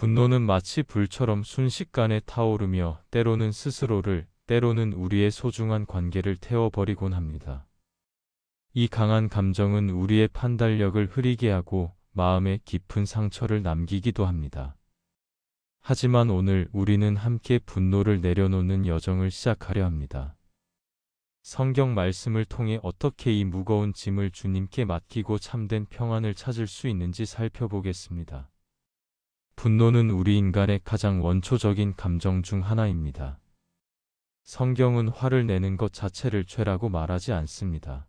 분노는 마치 불처럼 순식간에 타오르며 때로는 스스로를, 때로는 우리의 소중한 관계를 태워버리곤 합니다. 이 강한 감정은 우리의 판단력을 흐리게 하고 마음에 깊은 상처를 남기기도 합니다. 하지만 오늘 우리는 함께 분노를 내려놓는 여정을 시작하려 합니다. 성경 말씀을 통해 어떻게 이 무거운 짐을 주님께 맡기고 참된 평안을 찾을 수 있는지 살펴보겠습니다. 분노는 우리 인간의 가장 원초적인 감정 중 하나입니다. 성경은 화를 내는 것 자체를 죄라고 말하지 않습니다.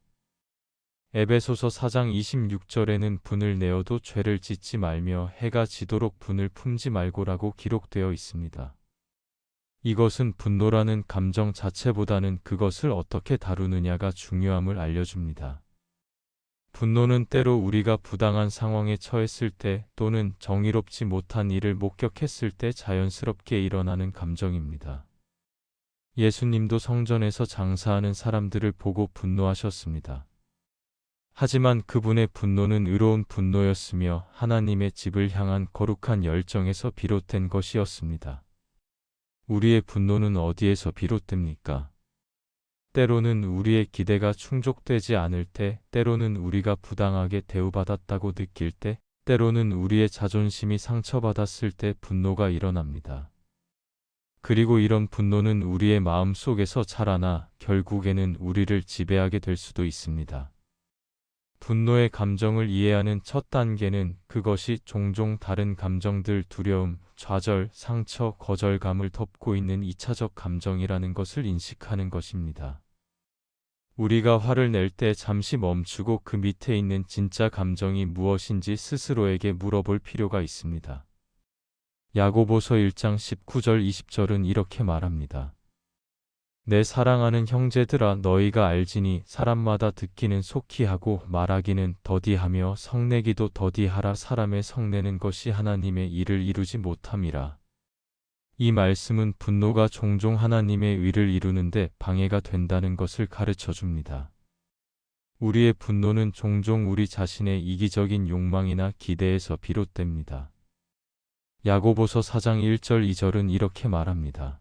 에베소서 4장 26절에는 분을 내어도 죄를 짓지 말며 해가 지도록 분을 품지 말고라고 기록되어 있습니다. 이것은 분노라는 감정 자체보다는 그것을 어떻게 다루느냐가 중요함을 알려줍니다. 분노는 때로 우리가 부당한 상황에 처했을 때 또는 정의롭지 못한 일을 목격했을 때 자연스럽게 일어나는 감정입니다. 예수님도 성전에서 장사하는 사람들을 보고 분노하셨습니다. 하지만 그분의 분노는 의로운 분노였으며 하나님의 집을 향한 거룩한 열정에서 비롯된 것이었습니다. 우리의 분노는 어디에서 비롯됩니까? 때로는 우리의 기대가 충족되지 않을 때, 때로는 우리가 부당하게 대우받았다고 느낄 때, 때로는 우리의 자존심이 상처받았을 때 분노가 일어납니다. 그리고 이런 분노는 우리의 마음 속에서 자라나 결국에는 우리를 지배하게 될 수도 있습니다. 분노의 감정을 이해하는 첫 단계는 그것이 종종 다른 감정들 두려움, 좌절, 상처, 거절감을 덮고 있는 2차적 감정이라는 것을 인식하는 것입니다. 우리가 화를 낼 때 잠시 멈추고 그 밑에 있는 진짜 감정이 무엇인지 스스로에게 물어볼 필요가 있습니다. 야고보서 1장 19절 20절은 이렇게 말합니다. 내 사랑하는 형제들아 너희가 알지니 사람마다 듣기는 속히 하고 말하기는 더디하며 성내기도 더디하라 사람의 성내는 것이 하나님의 일을 이루지 못함이라. 이 말씀은 분노가 종종 하나님의 의를 이루는데 방해가 된다는 것을 가르쳐 줍니다. 우리의 분노는 종종 우리 자신의 이기적인 욕망이나 기대에서 비롯됩니다. 야고보서 4장 1절 2절은 이렇게 말합니다.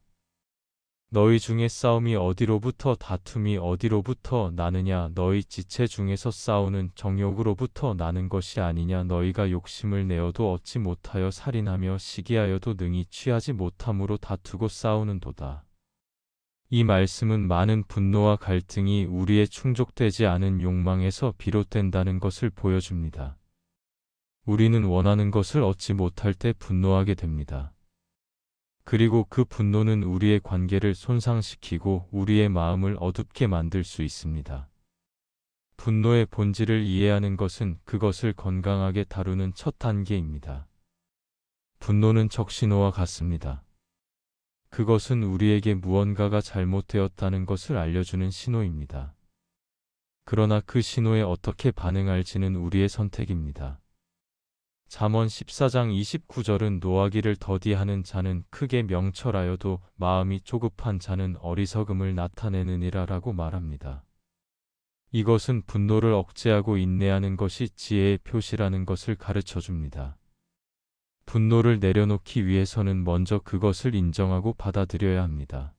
너희 중에 싸움이 어디로부터 다툼이 어디로부터 나느냐 너희 지체 중에서 싸우는 정욕으로부터 나는 것이 아니냐 너희가 욕심을 내어도 얻지 못하여 살인하며 시기하여도 능히 취하지 못함으로 다투고 싸우는도다. 이 말씀은 많은 분노와 갈등이 우리의 충족되지 않은 욕망에서 비롯된다는 것을 보여줍니다. 우리는 원하는 것을 얻지 못할 때 분노하게 됩니다. 그리고 그 분노는 우리의 관계를 손상시키고 우리의 마음을 어둡게 만들 수 있습니다. 분노의 본질을 이해하는 것은 그것을 건강하게 다루는 첫 단계입니다. 분노는 적신호와 같습니다. 그것은 우리에게 무언가가 잘못되었다는 것을 알려주는 신호입니다. 그러나 그 신호에 어떻게 반응할지는 우리의 선택입니다. 잠언 14장 29절은 노하기를 더디하는 자는 크게 명철하여도 마음이 조급한 자는 어리석음을 나타내느니라 라고 말합니다. 이것은 분노를 억제하고 인내하는 것이 지혜의 표시라는 것을 가르쳐 줍니다. 분노를 내려놓기 위해서는 먼저 그것을 인정하고 받아들여야 합니다.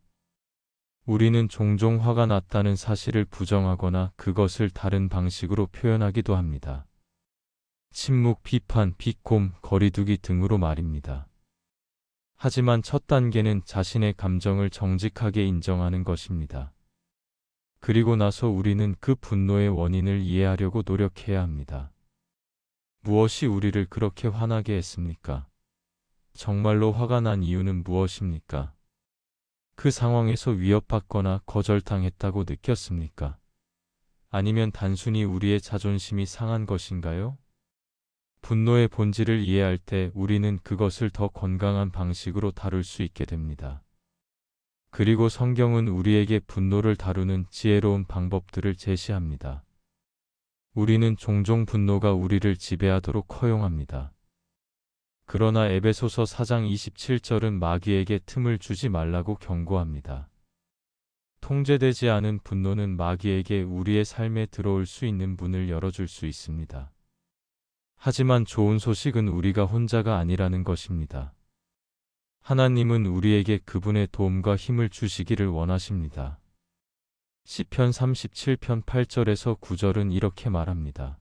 우리는 종종 화가 났다는 사실을 부정하거나 그것을 다른 방식으로 표현하기도 합니다. 침묵, 비판, 비꼼, 거리두기 등으로 말입니다. 하지만 첫 단계는 자신의 감정을 정직하게 인정하는 것입니다. 그리고 나서 우리는 그 분노의 원인을 이해하려고 노력해야 합니다. 무엇이 우리를 그렇게 화나게 했습니까? 정말로 화가 난 이유는 무엇입니까? 그 상황에서 위협받거나 거절당했다고 느꼈습니까? 아니면 단순히 우리의 자존심이 상한 것인가요? 분노의 본질을 이해할 때 우리는 그것을 더 건강한 방식으로 다룰 수 있게 됩니다. 그리고 성경은 우리에게 분노를 다루는 지혜로운 방법들을 제시합니다. 우리는 종종 분노가 우리를 지배하도록 허용합니다. 그러나 에베소서 4장 27절은 마귀에게 틈을 주지 말라고 경고합니다. 통제되지 않은 분노는 마귀에게 우리의 삶에 들어올 수 있는 문을 열어줄 수 있습니다. 하지만 좋은 소식은 우리가 혼자가 아니라는 것입니다. 하나님은 우리에게 그분의 도움과 힘을 주시기를 원하십니다. 시편 37편 8절에서 9절은 이렇게 말합니다.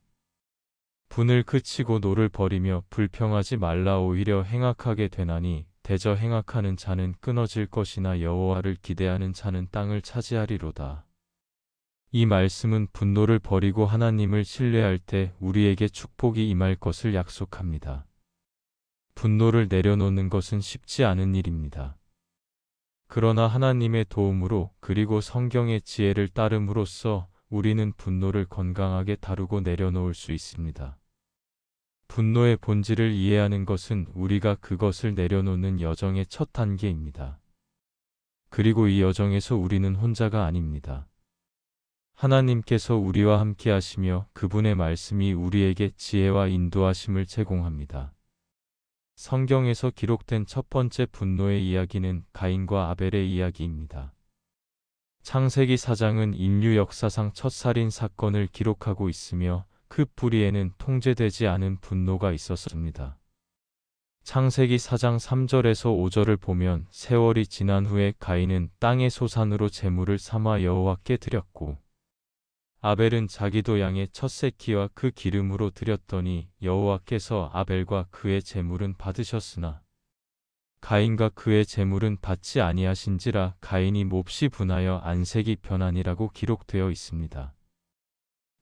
분을 그치고 노를 버리며 불평하지 말라. 오히려 행악하게 되나니 대저 행악하는 자는 끊어질 것이나 여호와를 기대하는 자는 땅을 차지하리로다. 이 말씀은 분노를 버리고 하나님을 신뢰할 때 우리에게 축복이 임할 것을 약속합니다. 분노를 내려놓는 것은 쉽지 않은 일입니다. 그러나 하나님의 도움으로 그리고 성경의 지혜를 따름으로써 우리는 분노를 건강하게 다루고 내려놓을 수 있습니다. 분노의 본질을 이해하는 것은 우리가 그것을 내려놓는 여정의 첫 단계입니다. 그리고 이 여정에서 우리는 혼자가 아닙니다. 하나님께서 우리와 함께 하시며 그분의 말씀이 우리에게 지혜와 인도하심을 제공합니다. 성경에서 기록된 첫 번째 분노의 이야기는 가인과 아벨의 이야기입니다. 창세기 4장은 인류 역사상 첫 살인 사건을 기록하고 있으며 그 뿌리에는 통제되지 않은 분노가 있었습니다. 창세기 4장 3절에서 5절을 보면 세월이 지난 후에 가인은 땅의 소산으로 제물을 삼아 여호와께 드렸고 아벨은 자기도 양의 첫 새끼와 그 기름으로 드렸더니 여호와께서 아벨과 그의 제물은 받으셨으나 가인과 그의 제물은 받지 아니하신지라. 가인이 몹시 분하여 안색이 변하니라고 기록되어 있습니다.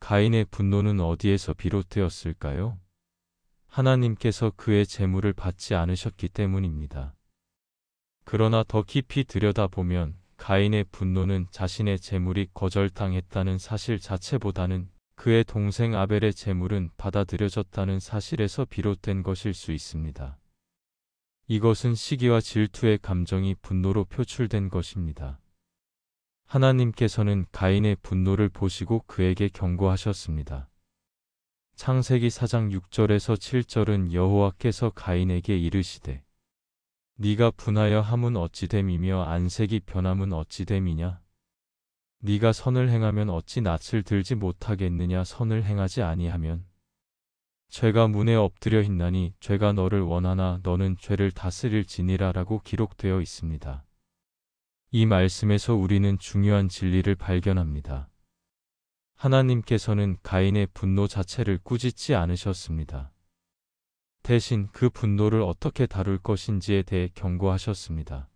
가인의 분노는 어디에서 비롯되었을까요? 하나님께서 그의 제물을 받지 않으셨기 때문입니다. 그러나 더 깊이 들여다보면 가인의 분노는 자신의 제물이 거절당했다는 사실 자체보다는 그의 동생 아벨의 제물은 받아들여졌다는 사실에서 비롯된 것일 수 있습니다. 이것은 시기와 질투의 감정이 분노로 표출된 것입니다. 하나님께서는 가인의 분노를 보시고 그에게 경고하셨습니다. 창세기 4장 6절에서 7절은 여호와께서 가인에게 이르시되 네가 분하여 함은 어찌됨이며 안색이 변함은 어찌됨이냐? 네가 선을 행하면 어찌 낯을 들지 못하겠느냐? 선을 행하지 아니하면 죄가 문에 엎드려 있나니 죄가 너를 원하나 너는 죄를 다스릴지니라 라고 기록되어 있습니다. 이 말씀에서 우리는 중요한 진리를 발견합니다. 하나님께서는 가인의 분노 자체를 꾸짖지 않으셨습니다. 대신 그 분노를 어떻게 다룰 것인지에 대해 경고하셨습니다.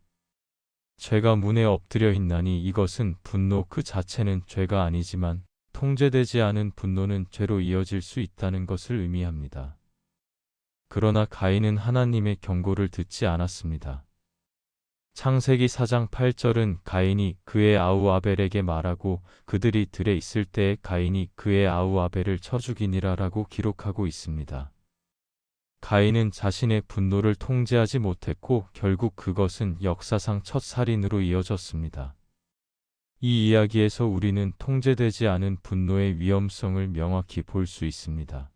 죄가 문에 엎드려 있나니 이것은 분노 그 자체는 죄가 아니지만 통제되지 않은 분노는 죄로 이어질 수 있다는 것을 의미합니다. 그러나 가인은 하나님의 경고를 듣지 않았습니다. 창세기 4장 8절은 가인이 그의 아우 아벨에게 말하고 그들이 들에 있을 때에 가인이 그의 아우 아벨을 쳐 죽이니라 라고 기록하고 있습니다. 가인은 자신의 분노를 통제하지 못했고 결국 그것은 역사상 첫 살인으로 이어졌습니다. 이 이야기에서 우리는 통제되지 않은 분노의 위험성을 명확히 볼 수 있습니다.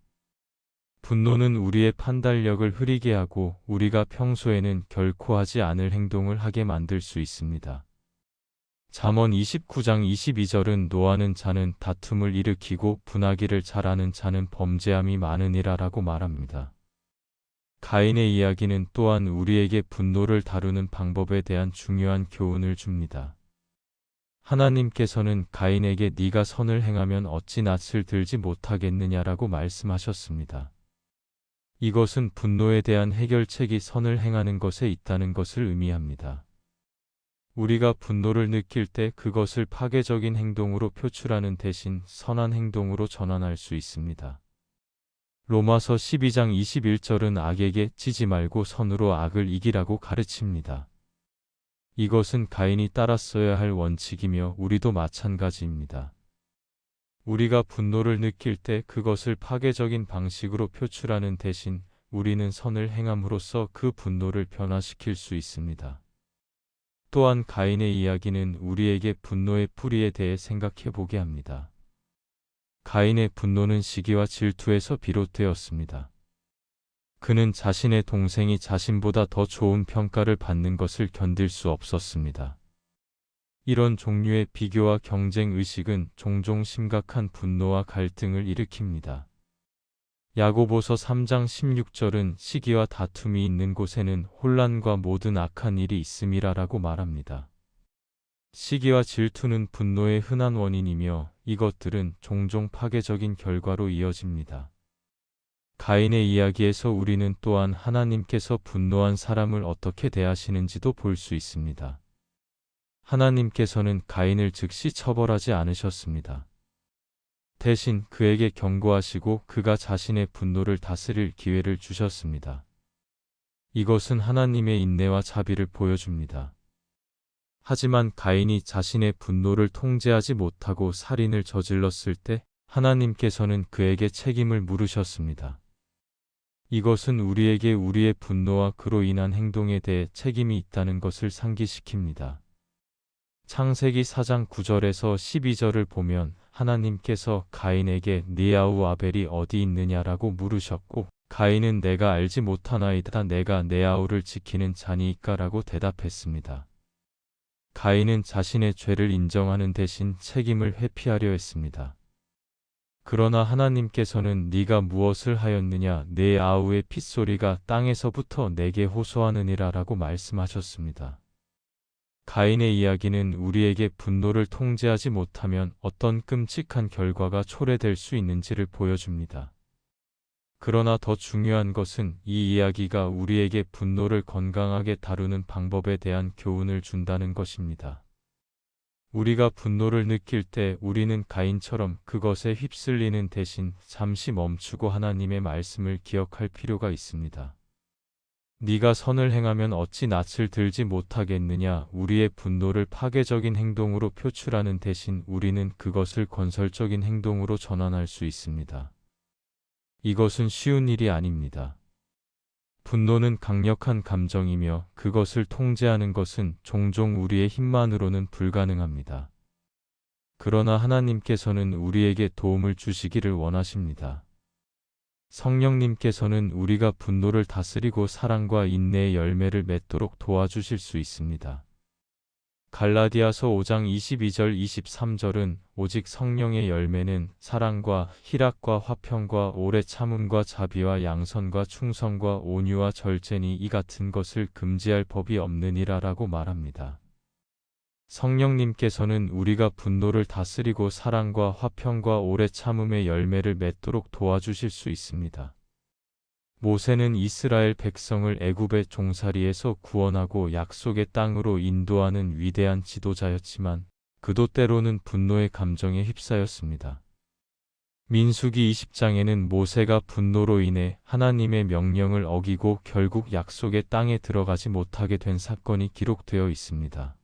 분노는 우리의 판단력을 흐리게 하고 우리가 평소에는 결코 하지 않을 행동을 하게 만들 수 있습니다. 잠언 29장 22절은 노하는 자는 다툼을 일으키고 분하기를 잘하는 자는 범죄함이 많으니라 라고 말합니다. 가인의 이야기는 또한 우리에게 분노를 다루는 방법에 대한 중요한 교훈을 줍니다. 하나님께서는 가인에게 네가 선을 행하면 어찌 낯을 들지 못하겠느냐라고 말씀하셨습니다. 이것은 분노에 대한 해결책이 선을 행하는 것에 있다는 것을 의미합니다. 우리가 분노를 느낄 때 그것을 파괴적인 행동으로 표출하는 대신 선한 행동으로 전환할 수 있습니다. 로마서 12장 21절은 악에게 지지 말고 선으로 악을 이기라고 가르칩니다. 이것은 가인이 따랐어야 할 원칙이며 우리도 마찬가지입니다. 우리가 분노를 느낄 때 그것을 파괴적인 방식으로 표출하는 대신 우리는 선을 행함으로써 그 분노를 변화시킬 수 있습니다. 또한 가인의 이야기는 우리에게 분노의 뿌리에 대해 생각해 보게 합니다. 가인의 분노는 시기와 질투에서 비롯되었습니다. 그는 자신의 동생이 자신보다 더 좋은 평가를 받는 것을 견딜 수 없었습니다. 이런 종류의 비교와 경쟁 의식은 종종 심각한 분노와 갈등을 일으킵니다. 야고보서 3장 16절은 시기와 다툼이 있는 곳에는 혼란과 모든 악한 일이 있음이라라고 말합니다. 시기와 질투는 분노의 흔한 원인이며 이것들은 종종 파괴적인 결과로 이어집니다. 가인의 이야기에서 우리는 또한 하나님께서 분노한 사람을 어떻게 대하시는지도 볼 수 있습니다. 하나님께서는 가인을 즉시 처벌하지 않으셨습니다. 대신 그에게 경고하시고 그가 자신의 분노를 다스릴 기회를 주셨습니다. 이것은 하나님의 인내와 자비를 보여줍니다. 하지만 가인이 자신의 분노를 통제하지 못하고 살인을 저질렀을 때 하나님께서는 그에게 책임을 물으셨습니다. 이것은 우리에게 우리의 분노와 그로 인한 행동에 대해 책임이 있다는 것을 상기시킵니다. 창세기 4장 9절에서 12절을 보면 하나님께서 가인에게 네 아우 아벨이 어디 있느냐라고 물으셨고 가인은 내가 알지 못하나이다 내가 내 아우를 지키는 자니이까라고 대답했습니다. 가인은 자신의 죄를 인정하는 대신 책임을 회피하려 했습니다. 그러나 하나님께서는 네가 무엇을 하였느냐 내 아우의 핏소리가 땅에서부터 내게 호소하느니라라고 말씀하셨습니다. 가인의 이야기는 우리에게 분노를 통제하지 못하면 어떤 끔찍한 결과가 초래될 수 있는지를 보여줍니다. 그러나 더 중요한 것은 이 이야기가 우리에게 분노를 건강하게 다루는 방법에 대한 교훈을 준다는 것입니다. 우리가 분노를 느낄 때 우리는 가인처럼 그것에 휩쓸리는 대신 잠시 멈추고 하나님의 말씀을 기억할 필요가 있습니다. 네가 선을 행하면 어찌 낯을 들지 못하겠느냐. 우리의 분노를 파괴적인 행동으로 표출하는 대신 우리는 그것을 건설적인 행동으로 전환할 수 있습니다. 이것은 쉬운 일이 아닙니다. 분노는 강력한 감정이며 그것을 통제하는 것은 종종 우리의 힘만으로는 불가능합니다. 그러나 하나님께서는 우리에게 도움을 주시기를 원하십니다. 성령님께서는 우리가 분노를 다스리고 사랑과 인내의 열매를 맺도록 도와주실 수 있습니다. 갈라디아서 5장 22절 23절은 오직 성령의 열매는 사랑과 희락과 화평과 오래 참음과 자비와 양선과 충성과 온유와 절제니 이 같은 것을 금지할 법이 없느니라라고 말합니다. 성령님께서는 우리가 분노를 다스리고 사랑과 화평과 오래 참음의 열매를 맺도록 도와주실 수 있습니다. 모세는 이스라엘 백성을 애굽의 종살이에서 구원하고 약속의 땅으로 인도하는 위대한 지도자였지만 그도 때로는 분노의 감정에 휩싸였습니다. 민수기 20장에는 모세가 분노로 인해 하나님의 명령을 어기고 결국 약속의 땅에 들어가지 못하게 된 사건이 기록되어 있습니다.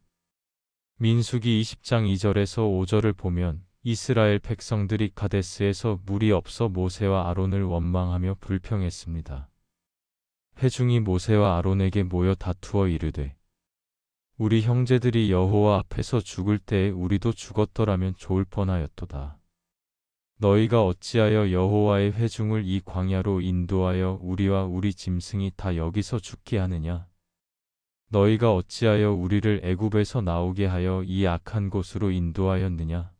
민수기 20장 2절에서 5절을 보면 이스라엘 백성들이 가데스에서 물이 없어 모세와 아론을 원망하며 불평했습니다. 회중이 모세와 아론에게 모여 다투어 이르되 우리 형제들이 여호와 앞에서 죽을 때에 우리도 죽었더라면 좋을 뻔하였도다. 너희가 어찌하여 여호와의 회중을 이 광야로 인도하여 우리와 우리 짐승이 다 여기서 죽게 하느냐? 너희가 어찌하여 우리를 애굽에서 나오게 하여 이 악한 곳으로 인도하였느냐?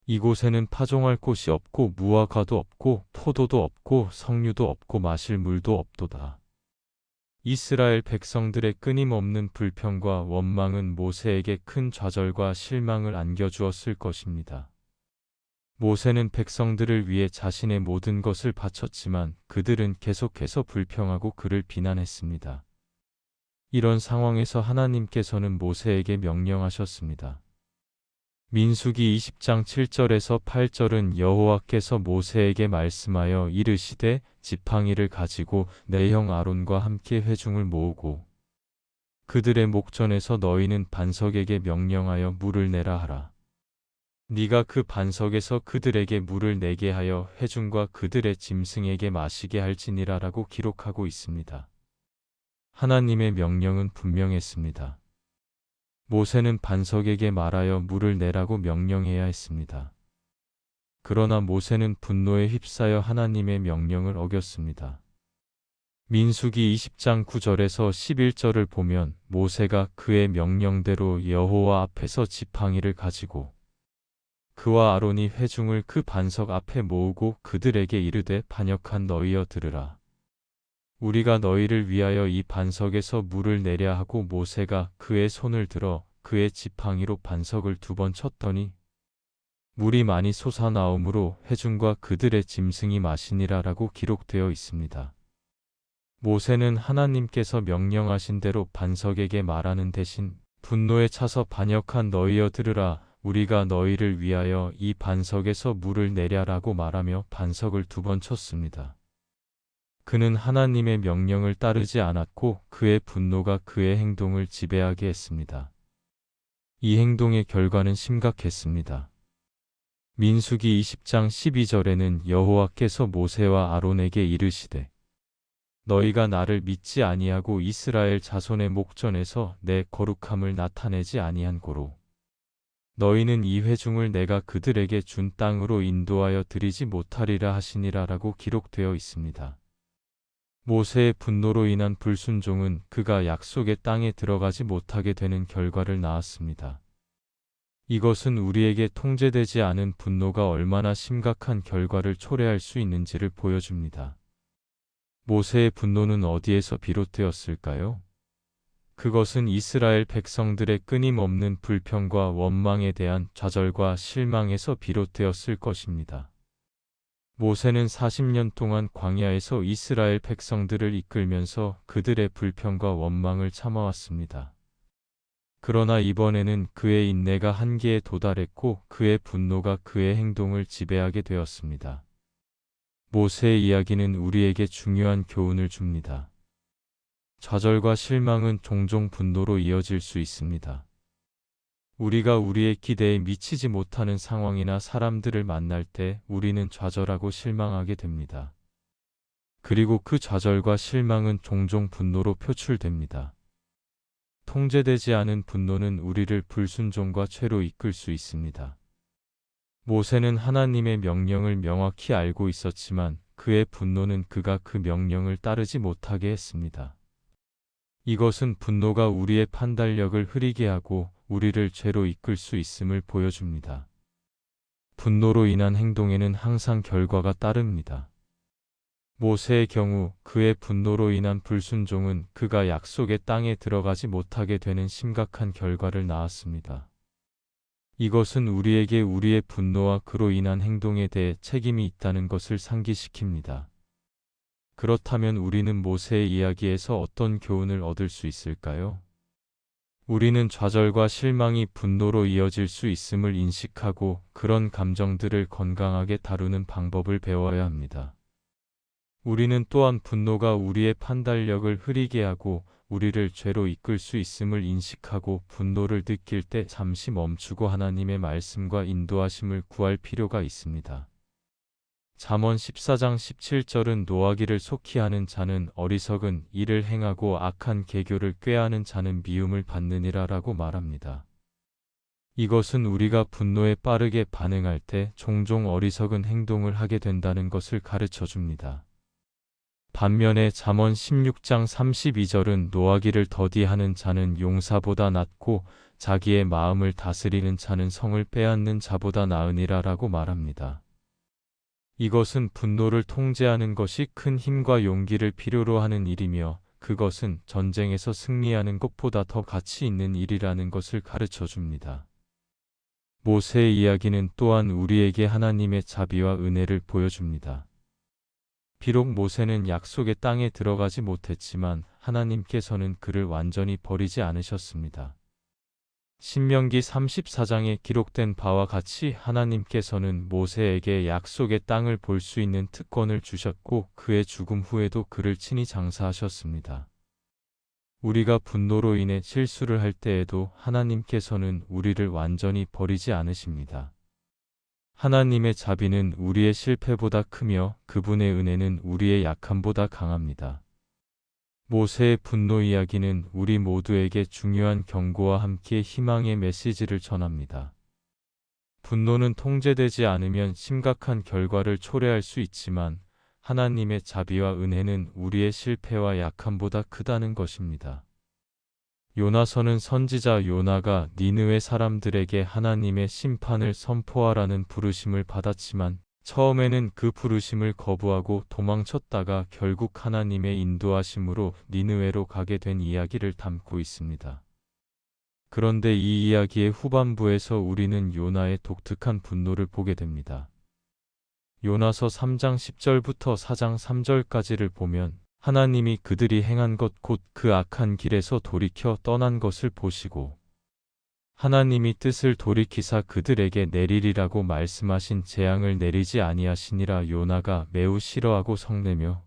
이곳에는 파종할 곳이 없고 무화과도 없고 포도도 없고 석류도 없고 마실 물도 없도다. 이스라엘 백성들의 끊임없는 불평과 원망은 모세에게 큰 좌절과 실망을 안겨주었을 것입니다. 모세는 백성들을 위해 자신의 모든 것을 바쳤지만 그들은 계속해서 불평하고 그를 비난했습니다. 이런 상황에서 하나님께서는 모세에게 명령하셨습니다. 민수기 20장 7절에서 8절은 여호와께서 모세에게 말씀하여 이르시되 지팡이를 가지고 내 형 아론과 함께 회중을 모으고 그들의 목전에서 너희는 반석에게 명령하여 물을 내라 하라. 네가 그 반석에서 그들에게 물을 내게 하여 회중과 그들의 짐승에게 마시게 할지니라라고 기록하고 있습니다. 하나님의 명령은 분명했습니다. 모세는 반석에게 말하여 물을 내라고 명령해야 했습니다. 그러나 모세는 분노에 휩싸여 하나님의 명령을 어겼습니다. 민수기 20장 9절에서 11절을 보면 모세가 그의 명령대로 여호와 앞에서 지팡이를 가지고 그와 아론이 회중을 그 반석 앞에 모으고 그들에게 이르되 반역한 너희여 들으라. 우리가 너희를 위하여 이 반석에서 물을 내랴 하고 모세가 그의 손을 들어 그의 지팡이로 반석을 2번 쳤더니 물이 많이 솟아나오므로 회중과 그들의 짐승이 마시니라라고 기록되어 있습니다. 모세는 하나님께서 명령하신 대로 반석에게 말하는 대신 분노에 차서 반역한 너희여 들으라. 우리가 너희를 위하여 이 반석에서 물을 내랴라고 말하며 반석을 2번 쳤습니다. 그는 하나님의 명령을 따르지 않았고 그의 분노가 그의 행동을 지배하게 했습니다. 이 행동의 결과는 심각했습니다. 민수기 20장 12절에는 여호와께서 모세와 아론에게 이르시되 너희가 나를 믿지 아니하고 이스라엘 자손의 목전에서 내 거룩함을 나타내지 아니한 고로 너희는 이 회중을 내가 그들에게 준 땅으로 인도하여 드리지 못하리라 하시니라라고 기록되어 있습니다. 모세의 분노로 인한 불순종은 그가 약속의 땅에 들어가지 못하게 되는 결과를 낳았습니다. 이것은 우리에게 통제되지 않은 분노가 얼마나 심각한 결과를 초래할 수 있는지를 보여줍니다. 모세의 분노는 어디에서 비롯되었을까요? 그것은 이스라엘 백성들의 끊임없는 불평과 원망에 대한 좌절과 실망에서 비롯되었을 것입니다. 모세는 40년 동안 광야에서 이스라엘 백성들을 이끌면서 그들의 불평과 원망을 참아왔습니다. 그러나 이번에는 그의 인내가 한계에 도달했고 그의 분노가 그의 행동을 지배하게 되었습니다. 모세의 이야기는 우리에게 중요한 교훈을 줍니다. 좌절과 실망은 종종 분노로 이어질 수 있습니다. 우리가 우리의 기대에 미치지 못하는 상황이나 사람들을 만날 때 우리는 좌절하고 실망하게 됩니다. 그리고 그 좌절과 실망은 종종 분노로 표출됩니다. 통제되지 않은 분노는 우리를 불순종과 죄로 이끌 수 있습니다. 모세는 하나님의 명령을 명확히 알고 있었지만 그의 분노는 그가 그 명령을 따르지 못하게 했습니다. 이것은 분노가 우리의 판단력을 흐리게 하고 우리를 죄로 이끌 수 있음을 보여줍니다. 분노로 인한 행동에는 항상 결과가 따릅니다. 모세의 경우 그의 분노로 인한 불순종은 그가 약속의 땅에 들어가지 못하게 되는 심각한 결과를 낳았습니다. 이것은 우리에게 우리의 분노와 그로 인한 행동에 대해 책임이 있다는 것을 상기시킵니다. 그렇다면 우리는 모세의 이야기에서 어떤 교훈을 얻을 수 있을까요? 우리는 좌절과 실망이 분노로 이어질 수 있음을 인식하고 그런 감정들을 건강하게 다루는 방법을 배워야 합니다. 우리는 또한 분노가 우리의 판단력을 흐리게 하고 우리를 죄로 이끌 수 있음을 인식하고 분노를 느낄 때 잠시 멈추고 하나님의 말씀과 인도하심을 구할 필요가 있습니다. 잠언 14장 17절은 노하기를 속히 하는 자는 어리석은 일을 행하고 악한 계교를 꾀하는 자는 미움을 받느니라라고 말합니다. 이것은 우리가 분노에 빠르게 반응할 때 종종 어리석은 행동을 하게 된다는 것을 가르쳐 줍니다. 반면에 잠언 16장 32절은 노하기를 더디하는 자는 용사보다 낫고 자기의 마음을 다스리는 자는 성을 빼앗는 자보다 나으니라라고 말합니다. 이것은 분노를 통제하는 것이 큰 힘과 용기를 필요로 하는 일이며 그것은 전쟁에서 승리하는 것보다 더 가치 있는 일이라는 것을 가르쳐 줍니다. 모세의 이야기는 또한 우리에게 하나님의 자비와 은혜를 보여줍니다. 비록 모세는 약속의 땅에 들어가지 못했지만 하나님께서는 그를 완전히 버리지 않으셨습니다. 신명기 34장에 기록된 바와 같이 하나님께서는 모세에게 약속의 땅을 볼 수 있는 특권을 주셨고 그의 죽음 후에도 그를 친히 장사하셨습니다. 우리가 분노로 인해 실수를 할 때에도 하나님께서는 우리를 완전히 버리지 않으십니다. 하나님의 자비는 우리의 실패보다 크며 그분의 은혜는 우리의 약함보다 강합니다. 모세의 분노 이야기는 우리 모두에게 중요한 경고와 함께 희망의 메시지를 전합니다. 분노는 통제되지 않으면 심각한 결과를 초래할 수 있지만 하나님의 자비와 은혜는 우리의 실패와 약함보다 크다는 것입니다. 요나서는 선지자 요나가 니느웨 사람들에게 하나님의 심판을 선포하라는 부르심을 받았지만 처음에는 그 부르심을 거부하고 도망쳤다가 결국 하나님의 인도하심으로 니느웨로 가게 된 이야기를 담고 있습니다. 그런데 이 이야기의 후반부에서 우리는 요나의 독특한 분노를 보게 됩니다. 요나서 3장 10절부터 4장 3절까지를 보면 하나님이 그들이 행한 것 곧 그 악한 길에서 돌이켜 떠난 것을 보시고 하나님이 뜻을 돌이키사 그들에게 내리리라고 말씀하신 재앙을 내리지 아니하시니라. 요나가 매우 싫어하고 성내며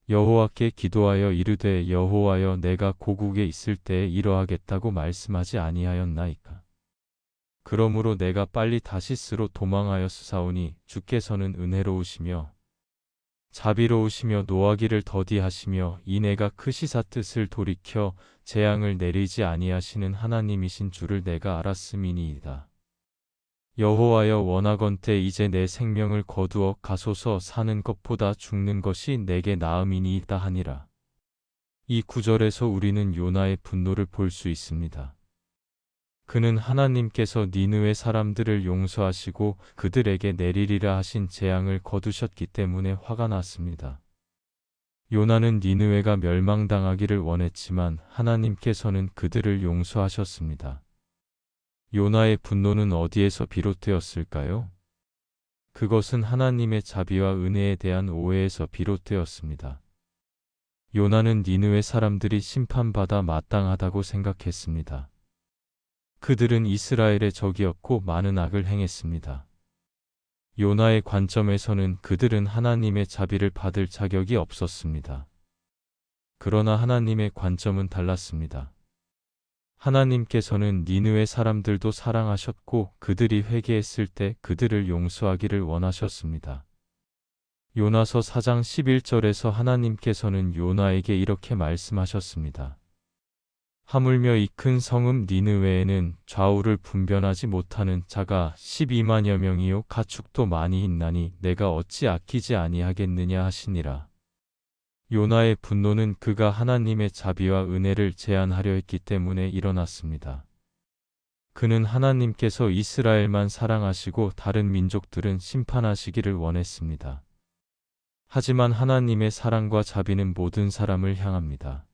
여호와께 기도하여 이르되 여호와여 내가 고국에 있을 때에 이러하겠다고 말씀하지 아니하였나이까. 그러므로 내가 빨리 다시스로 도망하였사오니 주께서는 은혜로우시며 자비로우시며 노하기를 더디하시며 이내가 크시사 뜻을 돌이켜 재앙을 내리지 아니하시는 하나님이신 줄을 내가 알았음이니이다. 여호와여 원하건대 이제 내 생명을 거두어 가소서. 사는 것보다 죽는 것이 내게 나음이니이다 하니라. 이 구절에서 우리는 요나의 분노를 볼 수 있습니다. 그는 하나님께서 니느웨 사람들을 용서하시고 그들에게 내리리라 하신 재앙을 거두셨기 때문에 화가 났습니다. 요나는 니느웨가 멸망당하기를 원했지만 하나님께서는 그들을 용서하셨습니다. 요나의 분노는 어디에서 비롯되었을까요? 그것은 하나님의 자비와 은혜에 대한 오해에서 비롯되었습니다. 요나는 니느웨 사람들이 심판받아 마땅하다고 생각했습니다. 그들은 이스라엘의 적이었고 많은 악을 행했습니다. 요나의 관점에서는 그들은 하나님의 자비를 받을 자격이 없었습니다. 그러나 하나님의 관점은 달랐습니다. 하나님께서는 니느웨 사람들도 사랑하셨고 그들이 회개했을 때 그들을 용서하기를 원하셨습니다. 요나서 4장 11절에서 하나님께서는 요나에게 이렇게 말씀하셨습니다. 하물며 이 큰 성읍 니느웨에는 좌우를 분별하지 못하는 자가 12만여 명이요 가축도 많이 있나니 내가 어찌 아끼지 아니하겠느냐 하시니라. 요나의 분노는 그가 하나님의 자비와 은혜를 제한하려 했기 때문에 일어났습니다. 그는 하나님께서 이스라엘만 사랑하시고 다른 민족들은 심판하시기를 원했습니다. 하지만 하나님의 사랑과 자비는 모든 사람을 향합니다.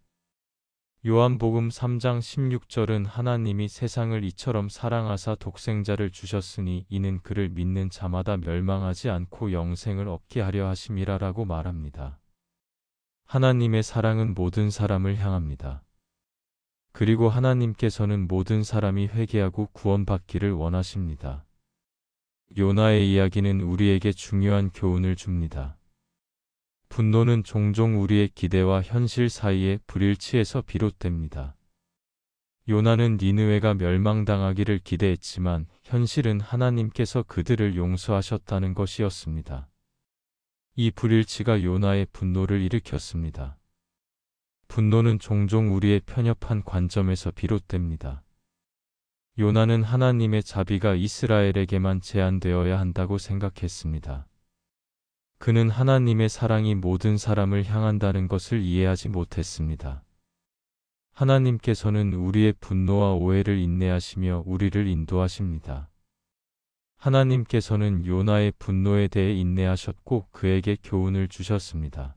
요한복음 3장 16절은 하나님이 세상을 이처럼 사랑하사 독생자를 주셨으니 이는 그를 믿는 자마다 멸망하지 않고 영생을 얻게 하려 하심이라라고 말합니다. 하나님의 사랑은 모든 사람을 향합니다. 그리고 하나님께서는 모든 사람이 회개하고 구원받기를 원하십니다. 요나의 이야기는 우리에게 중요한 교훈을 줍니다. 분노는 종종 우리의 기대와 현실 사이의 불일치에서 비롯됩니다. 요나는 니느웨가 멸망당하기를 기대했지만 현실은 하나님께서 그들을 용서하셨다는 것이었습니다. 이 불일치가 요나의 분노를 일으켰습니다. 분노는 종종 우리의 편협한 관점에서 비롯됩니다. 요나는 하나님의 자비가 이스라엘에게만 제한되어야 한다고 생각했습니다. 그는 하나님의 사랑이 모든 사람을 향한다는 것을 이해하지 못했습니다. 하나님께서는 우리의 분노와 오해를 인내하시며 우리를 인도하십니다. 하나님께서는 요나의 분노에 대해 인내하셨고 그에게 교훈을 주셨습니다.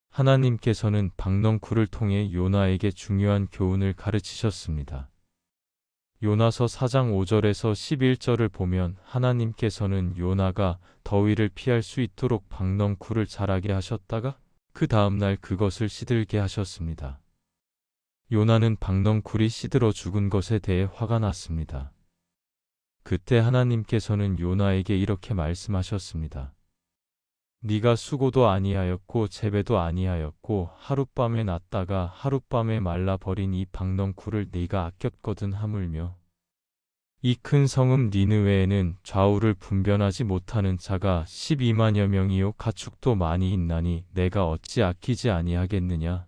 하나님께서는 박넝쿨을 통해 요나에게 중요한 교훈을 가르치셨습니다. 요나서 4장 5절에서 11절을 보면 하나님께서는 요나가 더위를 피할 수 있도록 박넝쿨을 자라게 하셨다가 그 다음날 그것을 시들게 하셨습니다. 요나는 박넝쿨이 시들어 죽은 것에 대해 화가 났습니다. 그때 하나님께서는 요나에게 이렇게 말씀하셨습니다. 네가 수고도 아니하였고 재배도 아니하였고 하룻밤에 났다가 하룻밤에 말라버린 이 박넝쿨을 네가 아꼈거든. 하물며 이 큰 성읍 니느웨에는 좌우를 분별하지 못하는 자가 12만여 명이요 가축도 많이 있나니 내가 어찌 아끼지 아니하겠느냐.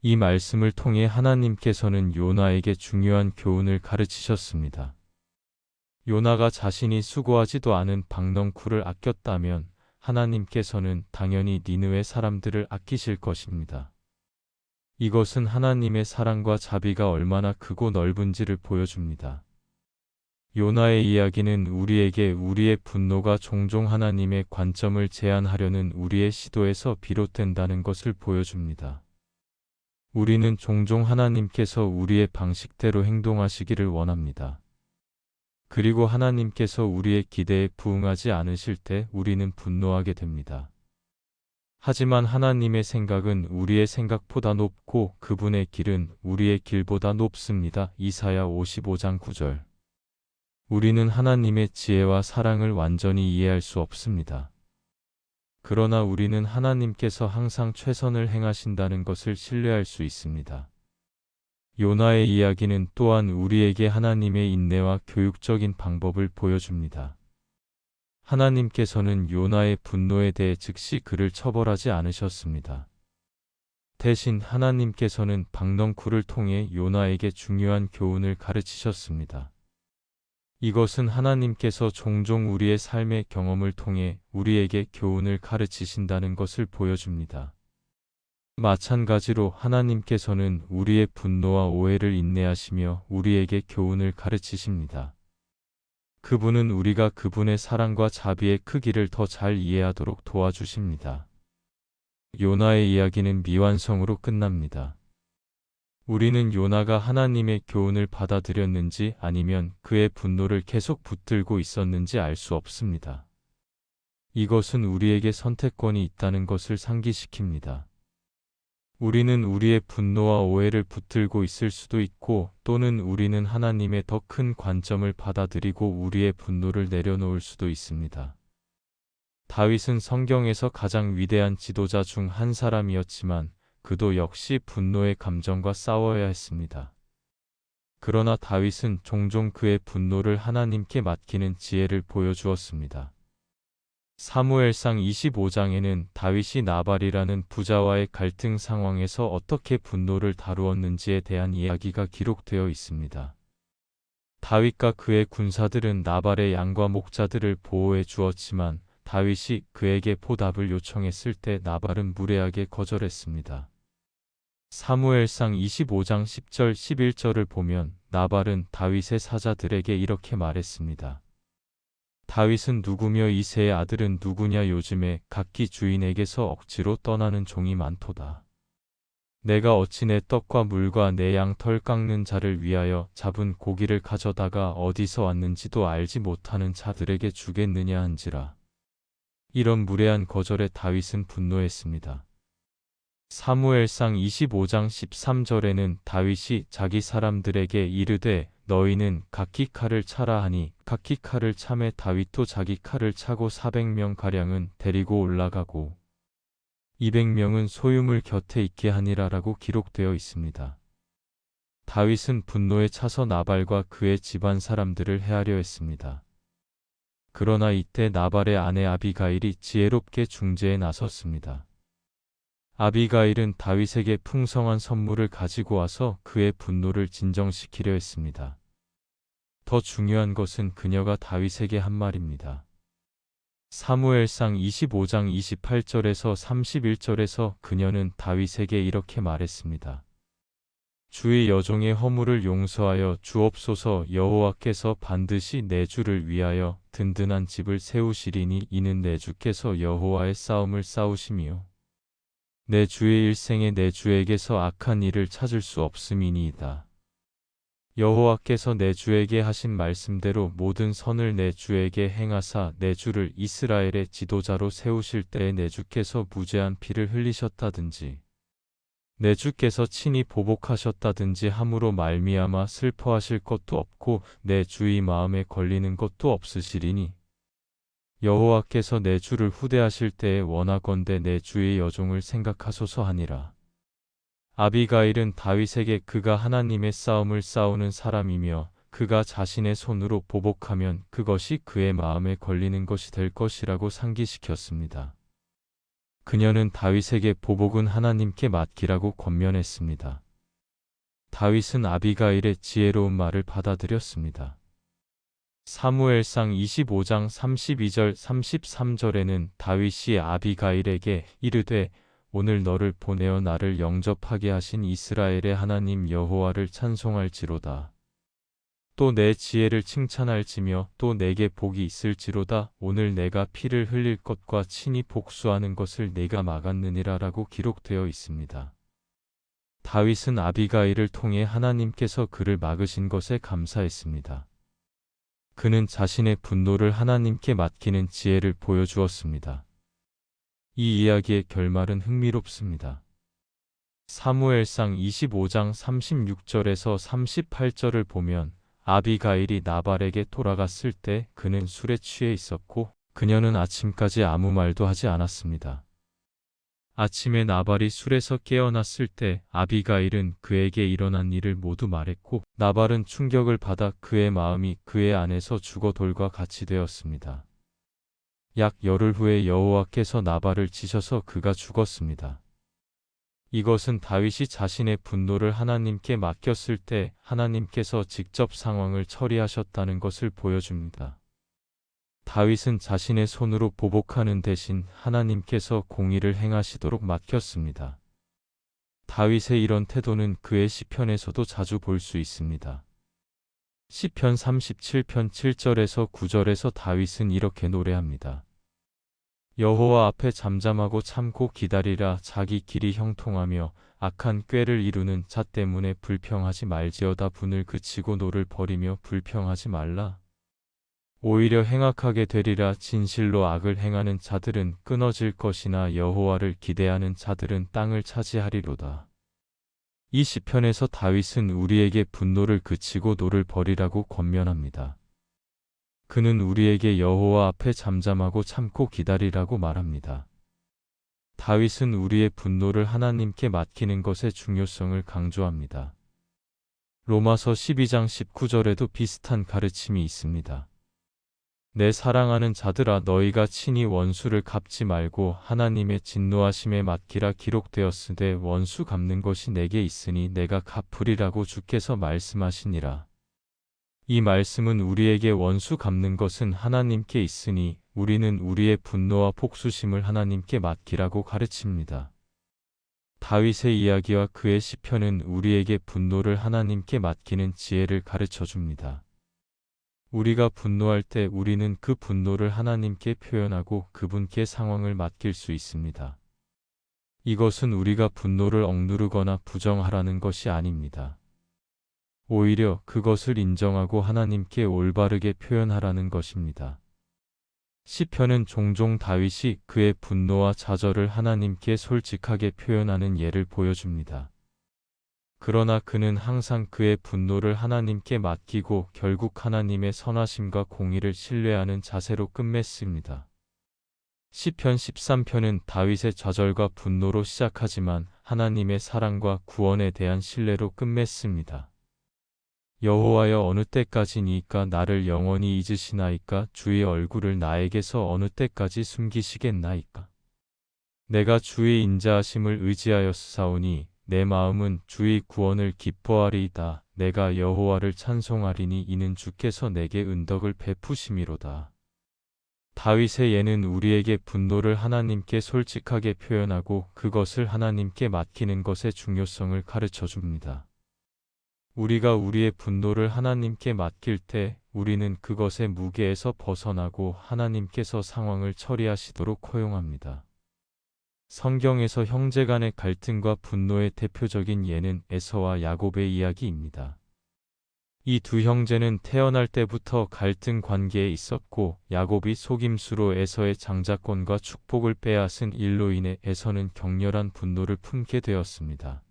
이 말씀을 통해 하나님께서는 요나에게 중요한 교훈을 가르치셨습니다. 요나가 자신이 수고하지도 않은 박넝쿨을 아꼈다면 하나님께서는 당연히 니느웨 사람들을 아끼실 것입니다. 이것은 하나님의 사랑과 자비가 얼마나 크고 넓은지를 보여줍니다. 요나의 이야기는 우리에게 우리의 분노가 종종 하나님의 관점을 제한하려는 우리의 시도에서 비롯된다는 것을 보여줍니다. 우리는 종종 하나님께서 우리의 방식대로 행동하시기를 원합니다. 그리고 하나님께서 우리의 기대에 부응하지 않으실 때 우리는 분노하게 됩니다. 하지만 하나님의 생각은 우리의 생각보다 높고 그분의 길은 우리의 길보다 높습니다. 이사야 55장 9절. 우리는 하나님의 지혜와 사랑을 완전히 이해할 수 없습니다. 그러나 우리는 하나님께서 항상 최선을 행하신다는 것을 신뢰할 수 있습니다. 요나의 이야기는 또한 우리에게 하나님의 인내와 교육적인 방법을 보여줍니다. 하나님께서는 요나의 분노에 대해 즉시 그를 처벌하지 않으셨습니다. 대신 하나님께서는 박넝쿨을 통해 요나에게 중요한 교훈을 가르치셨습니다. 이것은 하나님께서 종종 우리의 삶의 경험을 통해 우리에게 교훈을 가르치신다는 것을 보여줍니다. 마찬가지로 하나님께서는 우리의 분노와 오해를 인내하시며 우리에게 교훈을 가르치십니다. 그분은 우리가 그분의 사랑과 자비의 크기를 더 잘 이해하도록 도와주십니다. 요나의 이야기는 미완성으로 끝납니다. 우리는 요나가 하나님의 교훈을 받아들였는지 아니면 그의 분노를 계속 붙들고 있었는지 알 수 없습니다. 이것은 우리에게 선택권이 있다는 것을 상기시킵니다. 우리는 우리의 분노와 오해를 붙들고 있을 수도 있고 또는 우리는 하나님의 더 큰 관점을 받아들이고 우리의 분노를 내려놓을 수도 있습니다. 다윗은 성경에서 가장 위대한 지도자 중 한 사람이었지만 그도 역시 분노의 감정과 싸워야 했습니다. 그러나 다윗은 종종 그의 분노를 하나님께 맡기는 지혜를 보여주었습니다. 사무엘상 25장에는 다윗이 나발이라는 부자와의 갈등 상황에서 어떻게 분노를 다루었는지에 대한 이야기가 기록되어 있습니다. 다윗과 그의 군사들은 나발의 양과 목자들을 보호해 주었지만 다윗이 그에게 보답을 요청했을 때 나발은 무례하게 거절했습니다. 사무엘상 25장 10절 11절을 보면 나발은 다윗의 사자들에게 이렇게 말했습니다. 다윗은 누구며 이새의 아들은 누구냐 요즘에 각기 주인에게서 억지로 떠나는 종이 많도다. 내가 어찌 내 떡과 물과 내 양털 깎는 자를 위하여 잡은 고기를 가져다가 어디서 왔는지도 알지 못하는 자들에게 주겠느냐 한지라. 이런 무례한 거절에 다윗은 분노했습니다. 사무엘상 25장 13절에는 다윗이 자기 사람들에게 이르되 너희는 각기 칼을 차라 하니 각기 칼을 차매 다윗도 자기 칼을 차고 400명가량은 데리고 올라가고 200명은 소유물 곁에 있게 하니라라고 기록되어 있습니다. 다윗은 분노에 차서 나발과 그의 집안 사람들을 해하려 했습니다. 그러나 이때 나발의 아내 아비가일이 지혜롭게 중재에 나섰습니다. 아비가일은 다윗에게 풍성한 선물을 가지고 와서 그의 분노를 진정시키려 했습니다. 더 중요한 것은 그녀가 다윗에게 한 말입니다. 사무엘상 25장 28절에서 31절에서 그녀는 다윗에게 이렇게 말했습니다. 주의 여종의 허물을 용서하여 주옵소서. 여호와께서 반드시 내 주를 위하여 든든한 집을 세우시리니 이는 내 주께서 여호와의 싸움을 싸우심이요 내 주의 일생에 내 주에게서 악한 일을 찾을 수 없음이니이다. 여호와께서 내 주에게 하신 말씀대로 모든 선을 내 주에게 행하사 내 주를 이스라엘의 지도자로 세우실 때에 내 주께서 무죄한 피를 흘리셨다든지 내 주께서 친히 보복하셨다든지 함으로 말미암아 슬퍼하실 것도 없고 내 주의 마음에 걸리는 것도 없으시리니 여호와께서 내 주를 후대하실 때에 원하건대 내 주의 여종을 생각하소서 하니라. 아비가일은 다윗에게 그가 하나님의 싸움을 싸우는 사람이며 그가 자신의 손으로 보복하면 그것이 그의 마음에 걸리는 것이 될 것이라고 상기시켰습니다. 그녀는 다윗에게 보복은 하나님께 맡기라고 권면했습니다. 다윗은 아비가일의 지혜로운 말을 받아들였습니다. 사무엘상 25장 32절 33절에는 다윗이 아비가일에게 이르되 오늘 너를 보내어 나를 영접하게 하신 이스라엘의 하나님 여호와를 찬송할지로다. 또 내 지혜를 칭찬할지며 또 내게 복이 있을지로다. 오늘 내가 피를 흘릴 것과 친히 복수하는 것을 내가 막았느니라라고 기록되어 있습니다. 다윗은 아비가일을 통해 하나님께서 그를 막으신 것에 감사했습니다. 그는 자신의 분노를 하나님께 맡기는 지혜를 보여주었습니다. 이 이야기의 결말은 흥미롭습니다. 사무엘상 25장 36절에서 38절을 보면 아비가일이 나발에게 돌아갔을 때 그는 술에 취해 있었고 그녀는 아침까지 아무 말도 하지 않았습니다. 아침에 나발이 술에서 깨어났을 때 아비가일은 그에게 일어난 일을 모두 말했고 나발은 충격을 받아 그의 마음이 그의 안에서 죽어 돌과 같이 되었습니다. 약 열흘 후에 여호와께서 나발을 치셔서 그가 죽었습니다. 이것은 다윗이 자신의 분노를 하나님께 맡겼을 때 하나님께서 직접 상황을 처리하셨다는 것을 보여줍니다. 다윗은 자신의 손으로 보복하는 대신 하나님께서 공의를 행하시도록 맡겼습니다. 다윗의 이런 태도는 그의 시편에서도 자주 볼 수 있습니다. 시편 37편 7절에서 9절에서 다윗은 이렇게 노래합니다. 여호와 앞에 잠잠하고 참고 기다리라. 자기 길이 형통하며 악한 꾀를 이루는 자 때문에 불평하지 말지어다. 분을 그치고 노를 버리며 불평하지 말라. 오히려 행악하게 되리라. 진실로 악을 행하는 자들은 끊어질 것이나 여호와를 기대하는 자들은 땅을 차지하리로다. 이 시편에서 다윗은 우리에게 분노를 그치고 노를 버리라고 권면합니다. 그는 우리에게 여호와 앞에 잠잠하고 참고 기다리라고 말합니다. 다윗은 우리의 분노를 하나님께 맡기는 것의 중요성을 강조합니다. 로마서 12장 19절에도 비슷한 가르침이 있습니다. 내 사랑하는 자들아 너희가 친히 원수를 갚지 말고 하나님의 진노하심에 맡기라. 기록되었으되 원수 갚는 것이 내게 있으니 내가 갚으리라고 주께서 말씀하시니라. 이 말씀은 우리에게 원수 갚는 것은 하나님께 있으니 우리는 우리의 분노와 복수심을 하나님께 맡기라고 가르칩니다. 다윗의 이야기와 그의 시편은 우리에게 분노를 하나님께 맡기는 지혜를 가르쳐 줍니다. 우리가 분노할 때 우리는 그 분노를 하나님께 표현하고 그분께 상황을 맡길 수 있습니다. 이것은 우리가 분노를 억누르거나 부정하라는 것이 아닙니다. 오히려 그것을 인정하고 하나님께 올바르게 표현하라는 것입니다. 시편은 종종 다윗이 그의 분노와 좌절을 하나님께 솔직하게 표현하는 예를 보여줍니다. 그러나 그는 항상 그의 분노를 하나님께 맡기고 결국 하나님의 선하심과 공의를 신뢰하는 자세로 끝맺습니다. 시편 13편은 다윗의 좌절과 분노로 시작하지만 하나님의 사랑과 구원에 대한 신뢰로 끝맺습니다. 여호와여 어느 때까지니까 나를 영원히 잊으시나이까. 주의 얼굴을 나에게서 어느 때까지 숨기시겠나이까. 내가 주의 인자하심을 의지하였사오니 내 마음은 주의 구원을 기뻐하리이다. 내가 여호와를 찬송하리니 이는 주께서 내게 은덕을 베푸심이로다. 다윗의 예는 우리에게 분노를 하나님께 솔직하게 표현하고 그것을 하나님께 맡기는 것의 중요성을 가르쳐 줍니다. 우리가 우리의 분노를 하나님께 맡길 때 우리는 그것의 무게에서 벗어나고 하나님께서 상황을 처리하시도록 허용합니다. 성경에서 형제 간의 갈등과 분노의 대표적인 예는 에서와 야곱의 이야기입니다. 이 두 형제는 태어날 때부터 갈등 관계에 있었고 야곱이 속임수로 에서의 장자권과 축복을 빼앗은 일로 인해 에서는 격렬한 분노를 품게 되었습니다.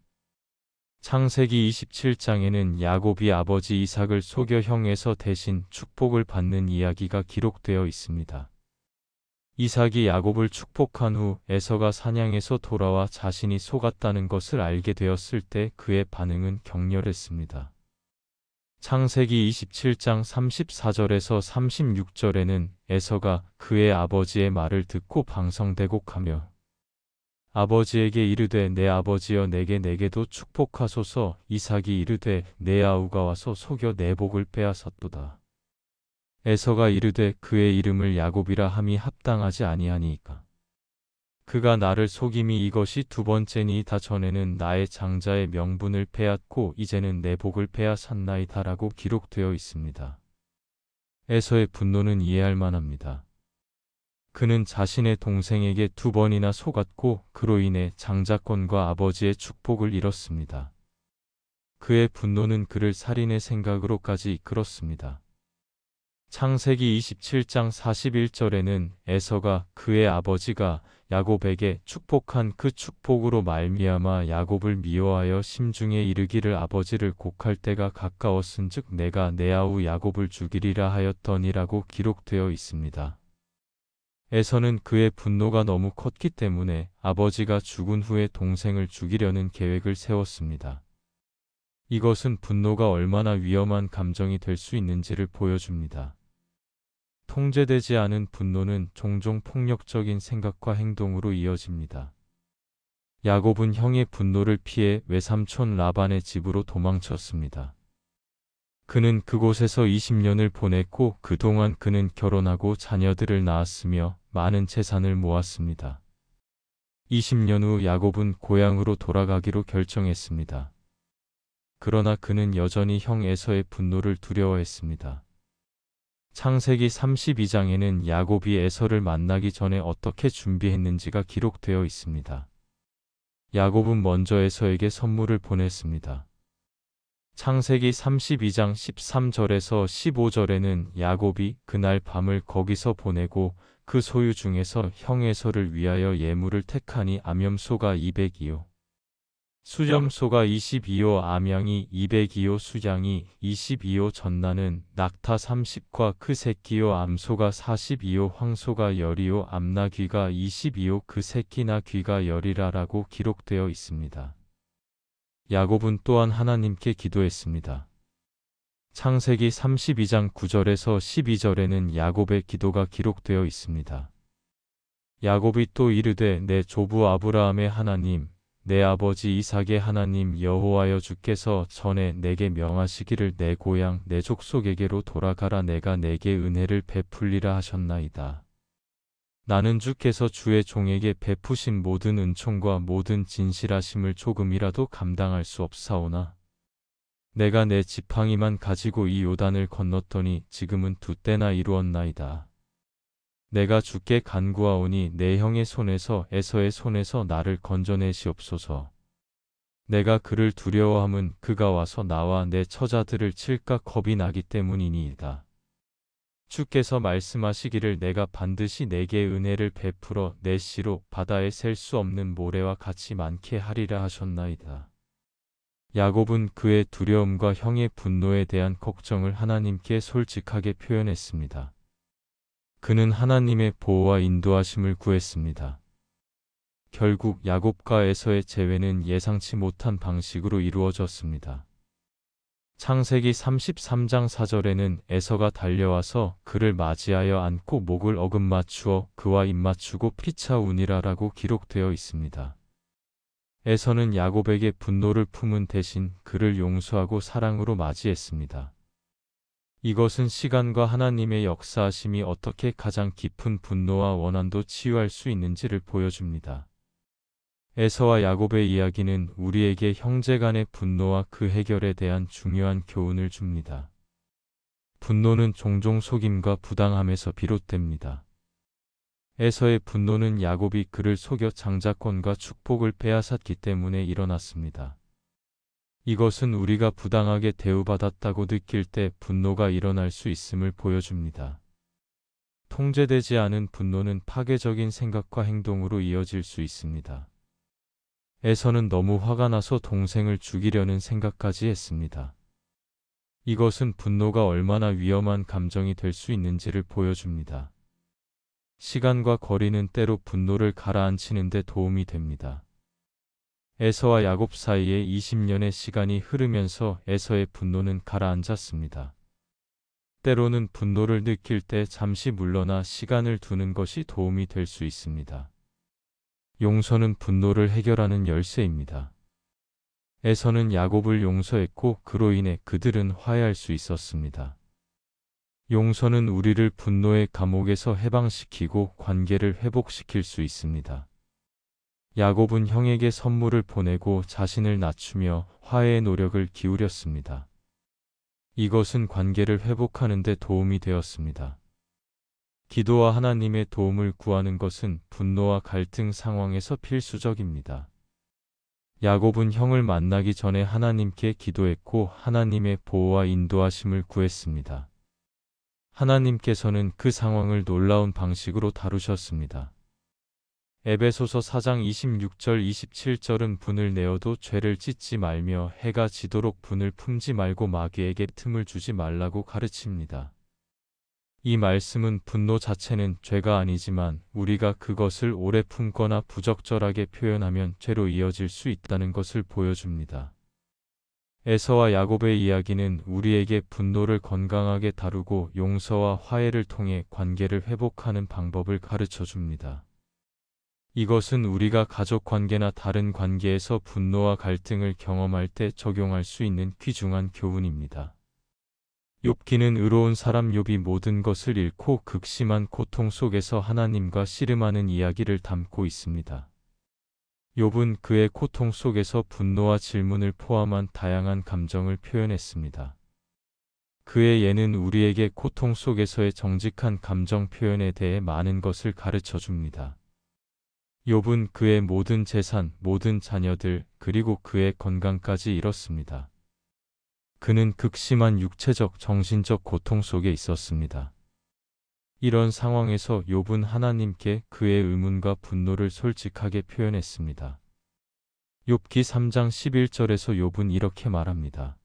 창세기 27장에는 야곱이 아버지 이삭을 속여 형 에서 대신 축복을 받는 이야기가 기록되어 있습니다. 이삭이 야곱을 축복한 후 에서가 사냥에서 돌아와 자신이 속았다는 것을 알게 되었을 때 그의 반응은 격렬했습니다. 창세기 27장 34절에서 36절에는 에서가 그의 아버지의 말을 듣고 방성대곡하며 아버지에게 이르되 내 아버지여 내게도 축복하소서. 이삭이 이르되 내 아우가 와서 속여 내 복을 빼앗았도다. 에서가 이르되 그의 이름을 야곱이라 함이 합당하지 아니하니이까. 그가 나를 속임이 이것이 두 번째니이다. 전에는 나의 장자의 명분을 빼앗고 이제는 내 복을 빼앗았나이다라고 기록되어 있습니다. 에서의 분노는 이해할 만합니다. 그는 자신의 동생에게 두 번이나 속았고 그로 인해 장자권과 아버지의 축복을 잃었습니다. 그의 분노는 그를 살인의 생각으로까지 이끌었습니다. 창세기 27장 41절에는 에서가 그의 아버지가 야곱에게 축복한 그 축복으로 말미암아 야곱을 미워하여 심중에 이르기를 아버지를 곡할 때가 가까웠은즉 내가 내 아우 야곱을 죽이리라 하였더니라고 기록되어 있습니다. 에서는 그의 분노가 너무 컸기 때문에 아버지가 죽은 후에 동생을 죽이려는 계획을 세웠습니다. 이것은 분노가 얼마나 위험한 감정이 될 수 있는지를 보여줍니다. 통제되지 않은 분노는 종종 폭력적인 생각과 행동으로 이어집니다. 야곱은 형의 분노를 피해 외삼촌 라반의 집으로 도망쳤습니다. 그는 그곳에서 20년을 보냈고 그동안 그는 결혼하고 자녀들을 낳았으며 많은 재산을 모았습니다. 20년 후 야곱은 고향으로 돌아가기로 결정했습니다. 그러나 그는 여전히 형 에서의 분노를 두려워했습니다. 창세기 32장에는 야곱이 에서를 만나기 전에 어떻게 준비했는지가 기록되어 있습니다. 야곱은 먼저 에서에게 선물을 보냈습니다. 창세기 32장 13절에서 15절에는 야곱이 그날 밤을 거기서 보내고 그 소유 중에서 형 에서를 위하여 예물을 택하니 암염소가 200이요. 수염소가 22호, 암양이 200이요, 수양이 22호, 전나는 낙타 30과 그 새끼요, 암소가 42호, 황소가 10이요, 암나귀가 22호, 그 새끼나 귀가 10이라라고 기록되어 있습니다. 야곱은 또한 하나님께 기도했습니다. 창세기 32장 9절에서 12절에는 야곱의 기도가 기록되어 있습니다. 야곱이 또 이르되 내 조부 아브라함의 하나님, 내 아버지 이삭의 하나님 여호와여 주께서 전에 내게 명하시기를 내 고향 내 족속에게로 돌아가라 내가 내게 은혜를 베풀리라 하셨나이다. 나는 주께서 주의 종에게 베푸신 모든 은총과 모든 진실하심을 조금이라도 감당할 수 없사오나 내가 내 지팡이만 가지고 이 요단을 건넜더니 지금은 두 때나 이루었나이다. 내가 주께 간구하오니 내 형의 손에서 에서의 손에서 나를 건져내시옵소서. 내가 그를 두려워함은 그가 와서 나와 내 처자들을 칠까 겁이 나기 때문이니이다. 주께서 말씀하시기를 내가 반드시 내게 은혜를 베풀어 내 씨로 바다에 셀 수 없는 모래와 같이 많게 하리라 하셨나이다. 야곱은 그의 두려움과 형의 분노에 대한 걱정을 하나님께 솔직하게 표현했습니다. 그는 하나님의 보호와 인도하심을 구했습니다. 결국 야곱과 에서의 재회는 예상치 못한 방식으로 이루어졌습니다. 창세기 33장 4절에는 에서가 달려와서 그를 맞이하여 안고 목을 어금맞추어 그와 입맞추고 피차우니라라고 기록되어 있습니다. 에서는 야곱에게 분노를 품은 대신 그를 용서하고 사랑으로 맞이했습니다. 이것은 시간과 하나님의 역사하심이 어떻게 가장 깊은 분노와 원한도 치유할 수 있는지를 보여줍니다. 에서와 야곱의 이야기는 우리에게 형제간의 분노와 그 해결에 대한 중요한 교훈을 줍니다. 분노는 종종 속임과 부당함에서 비롯됩니다. 에서의 분노는 야곱이 그를 속여 장자권과 축복을 빼앗았기 때문에 일어났습니다. 이것은 우리가 부당하게 대우받았다고 느낄 때 분노가 일어날 수 있음을 보여줍니다. 통제되지 않은 분노는 파괴적인 생각과 행동으로 이어질 수 있습니다. 에서는 너무 화가 나서 동생을 죽이려는 생각까지 했습니다. 이것은 분노가 얼마나 위험한 감정이 될 수 있는지를 보여줍니다. 시간과 거리는 때로 분노를 가라앉히는 데 도움이 됩니다. 에서와 야곱 사이에 20년의 시간이 흐르면서 에서의 분노는 가라앉았습니다. 때로는 분노를 느낄 때 잠시 물러나 시간을 두는 것이 도움이 될 수 있습니다. 용서는 분노를 해결하는 열쇠입니다. 에서는 야곱을 용서했고 그로 인해 그들은 화해할 수 있었습니다. 용서는 우리를 분노의 감옥에서 해방시키고 관계를 회복시킬 수 있습니다. 야곱은 형에게 선물을 보내고 자신을 낮추며 화해의 노력을 기울였습니다. 이것은 관계를 회복하는 데 도움이 되었습니다. 기도와 하나님의 도움을 구하는 것은 분노와 갈등 상황에서 필수적입니다. 야곱은 형을 만나기 전에 하나님께 기도했고 하나님의 보호와 인도하심을 구했습니다. 하나님께서는 그 상황을 놀라운 방식으로 다루셨습니다. 에베소서 4장 26절 27절은 분을 내어도 죄를 짓지 말며 해가 지도록 분을 품지 말고 마귀에게 틈을 주지 말라고 가르칩니다. 이 말씀은 분노 자체는 죄가 아니지만 우리가 그것을 오래 품거나 부적절하게 표현하면 죄로 이어질 수 있다는 것을 보여줍니다. 에서와 야곱의 이야기는 우리에게 분노를 건강하게 다루고 용서와 화해를 통해 관계를 회복하는 방법을 가르쳐 줍니다. 이것은 우리가 가족 관계나 다른 관계에서 분노와 갈등을 경험할 때 적용할 수 있는 귀중한 교훈입니다. 욥기는 의로운 사람 욥이 모든 것을 잃고 극심한 고통 속에서 하나님과 씨름하는 이야기를 담고 있습니다. 욥은 그의 고통 속에서 분노와 질문을 포함한 다양한 감정을 표현했습니다. 그의 예는 우리에게 고통 속에서의 정직한 감정 표현에 대해 많은 것을 가르쳐 줍니다. 욥은 그의 모든 재산, 모든 자녀들, 그리고 그의 건강까지 잃었습니다. 그는 극심한 육체적, 정신적 고통 속에 있었습니다. 이런 상황에서 욥은 하나님께 그의 의문과 분노를 솔직하게 표현했습니다. 욥기 3장 11절에서 욥은 이렇게 말합니다.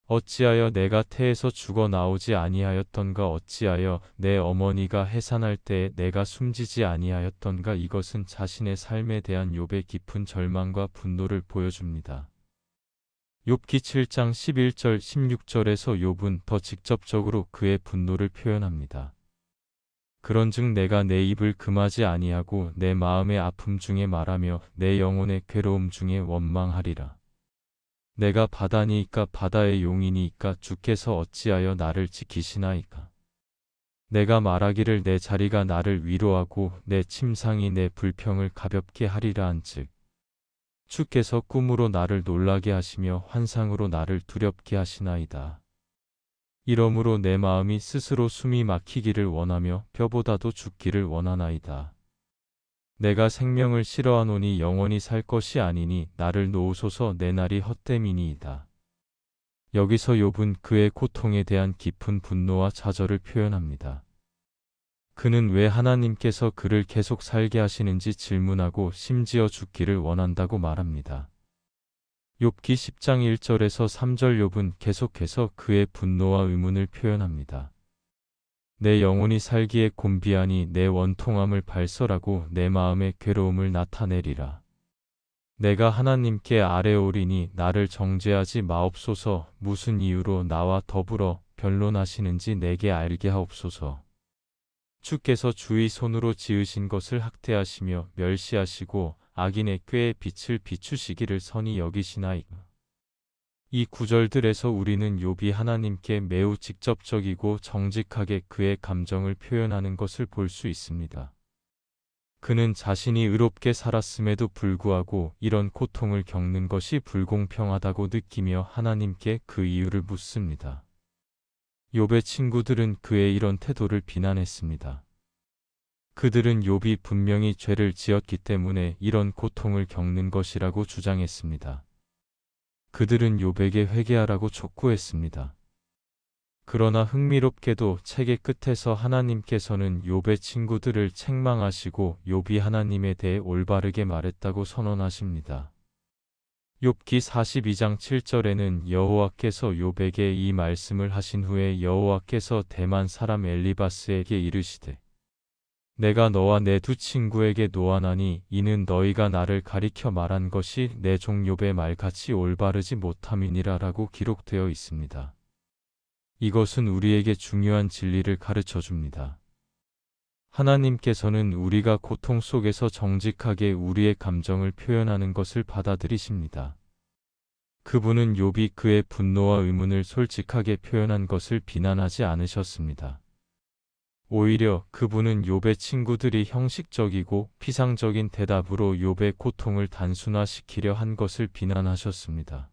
어찌하여 내가 태에서 죽어 나오지 아니하였던가 어찌하여 내 어머니가 해산할 때에 내가 숨지지 아니하였던가. 이것은 자신의 삶에 대한 욥의 깊은 절망과 분노를 보여줍니다. 욥기 7장 11절 16절에서 욥은 더 직접적으로 그의 분노를 표현합니다. 그런즉 내가 내 입을 금하지 아니하고 내 마음의 아픔 중에 말하며 내 영혼의 괴로움 중에 원망하리라. 내가 바다니이까 바다의 용이니이까 주께서 어찌하여 나를 지키시나이까. 내가 말하기를 내 자리가 나를 위로하고 내 침상이 내 불평을 가볍게 하리라 한즉 주께서 꿈으로 나를 놀라게 하시며 환상으로 나를 두렵게 하시나이다. 이러므로 내 마음이 스스로 숨이 막히기를 원하며 뼈보다도 죽기를 원하나이다. 내가 생명을 싫어하노니 영원히 살 것이 아니니 나를 놓으소서 내 날이 헛됨이니이다. 여기서 욥은 그의 고통에 대한 깊은 분노와 좌절을 표현합니다. 그는 왜 하나님께서 그를 계속 살게 하시는지 질문하고 심지어 죽기를 원한다고 말합니다. 욥기 10장 1절에서 3절 욥은 계속해서 그의 분노와 의문을 표현합니다. 내 영혼이 살기에 곤비하니 내 원통함을 발설하고 내 마음의 괴로움을 나타내리라. 내가 하나님께 아뢰오리니 나를 정죄하지 마옵소서. 무슨 이유로 나와 더불어 변론하시는지 내게 알게 하옵소서. 주께서 주의 손으로 지으신 것을 학대하시며 멸시하시고 악인의 꾀에 빛을 비추시기를 선히 여기시나이까. 이 구절들에서 우리는 욥이 하나님께 매우 직접적이고 정직하게 그의 감정을 표현하는 것을 볼 수 있습니다. 그는 자신이 의롭게 살았음에도 불구하고 이런 고통을 겪는 것이 불공평하다고 느끼며 하나님께 그 이유를 묻습니다. 욥의 친구들은 그의 이런 태도를 비난했습니다. 그들은 욥이 분명히 죄를 지었기 때문에 이런 고통을 겪는 것이라고 주장했습니다. 그들은 욥에게 회개하라고 촉구했습니다. 그러나 흥미롭게도 책의 끝에서 하나님께서는 욥의 친구들을 책망하시고 욥이 하나님에 대해 올바르게 말했다고 선언하십니다. 욥기 42장 7절에는 여호와께서 욥에게 이 말씀을 하신 후에 여호와께서 대만 사람 엘리바스에게 이르시되 내가 너와 내 두 친구에게 노하나니 이는 너희가 나를 가리켜 말한 것이 내 종 욥의 말같이 올바르지 못함이니라 라고 기록되어 있습니다. 이것은 우리에게 중요한 진리를 가르쳐 줍니다. 하나님께서는 우리가 고통 속에서 정직하게 우리의 감정을 표현하는 것을 받아들이십니다. 그분은 욥이 그의 분노와 의문을 솔직하게 표현한 것을 비난하지 않으셨습니다. 오히려 그분은 욥의 친구들이 형식적이고 피상적인 대답으로 욥의 고통을 단순화시키려 한 것을 비난하셨습니다.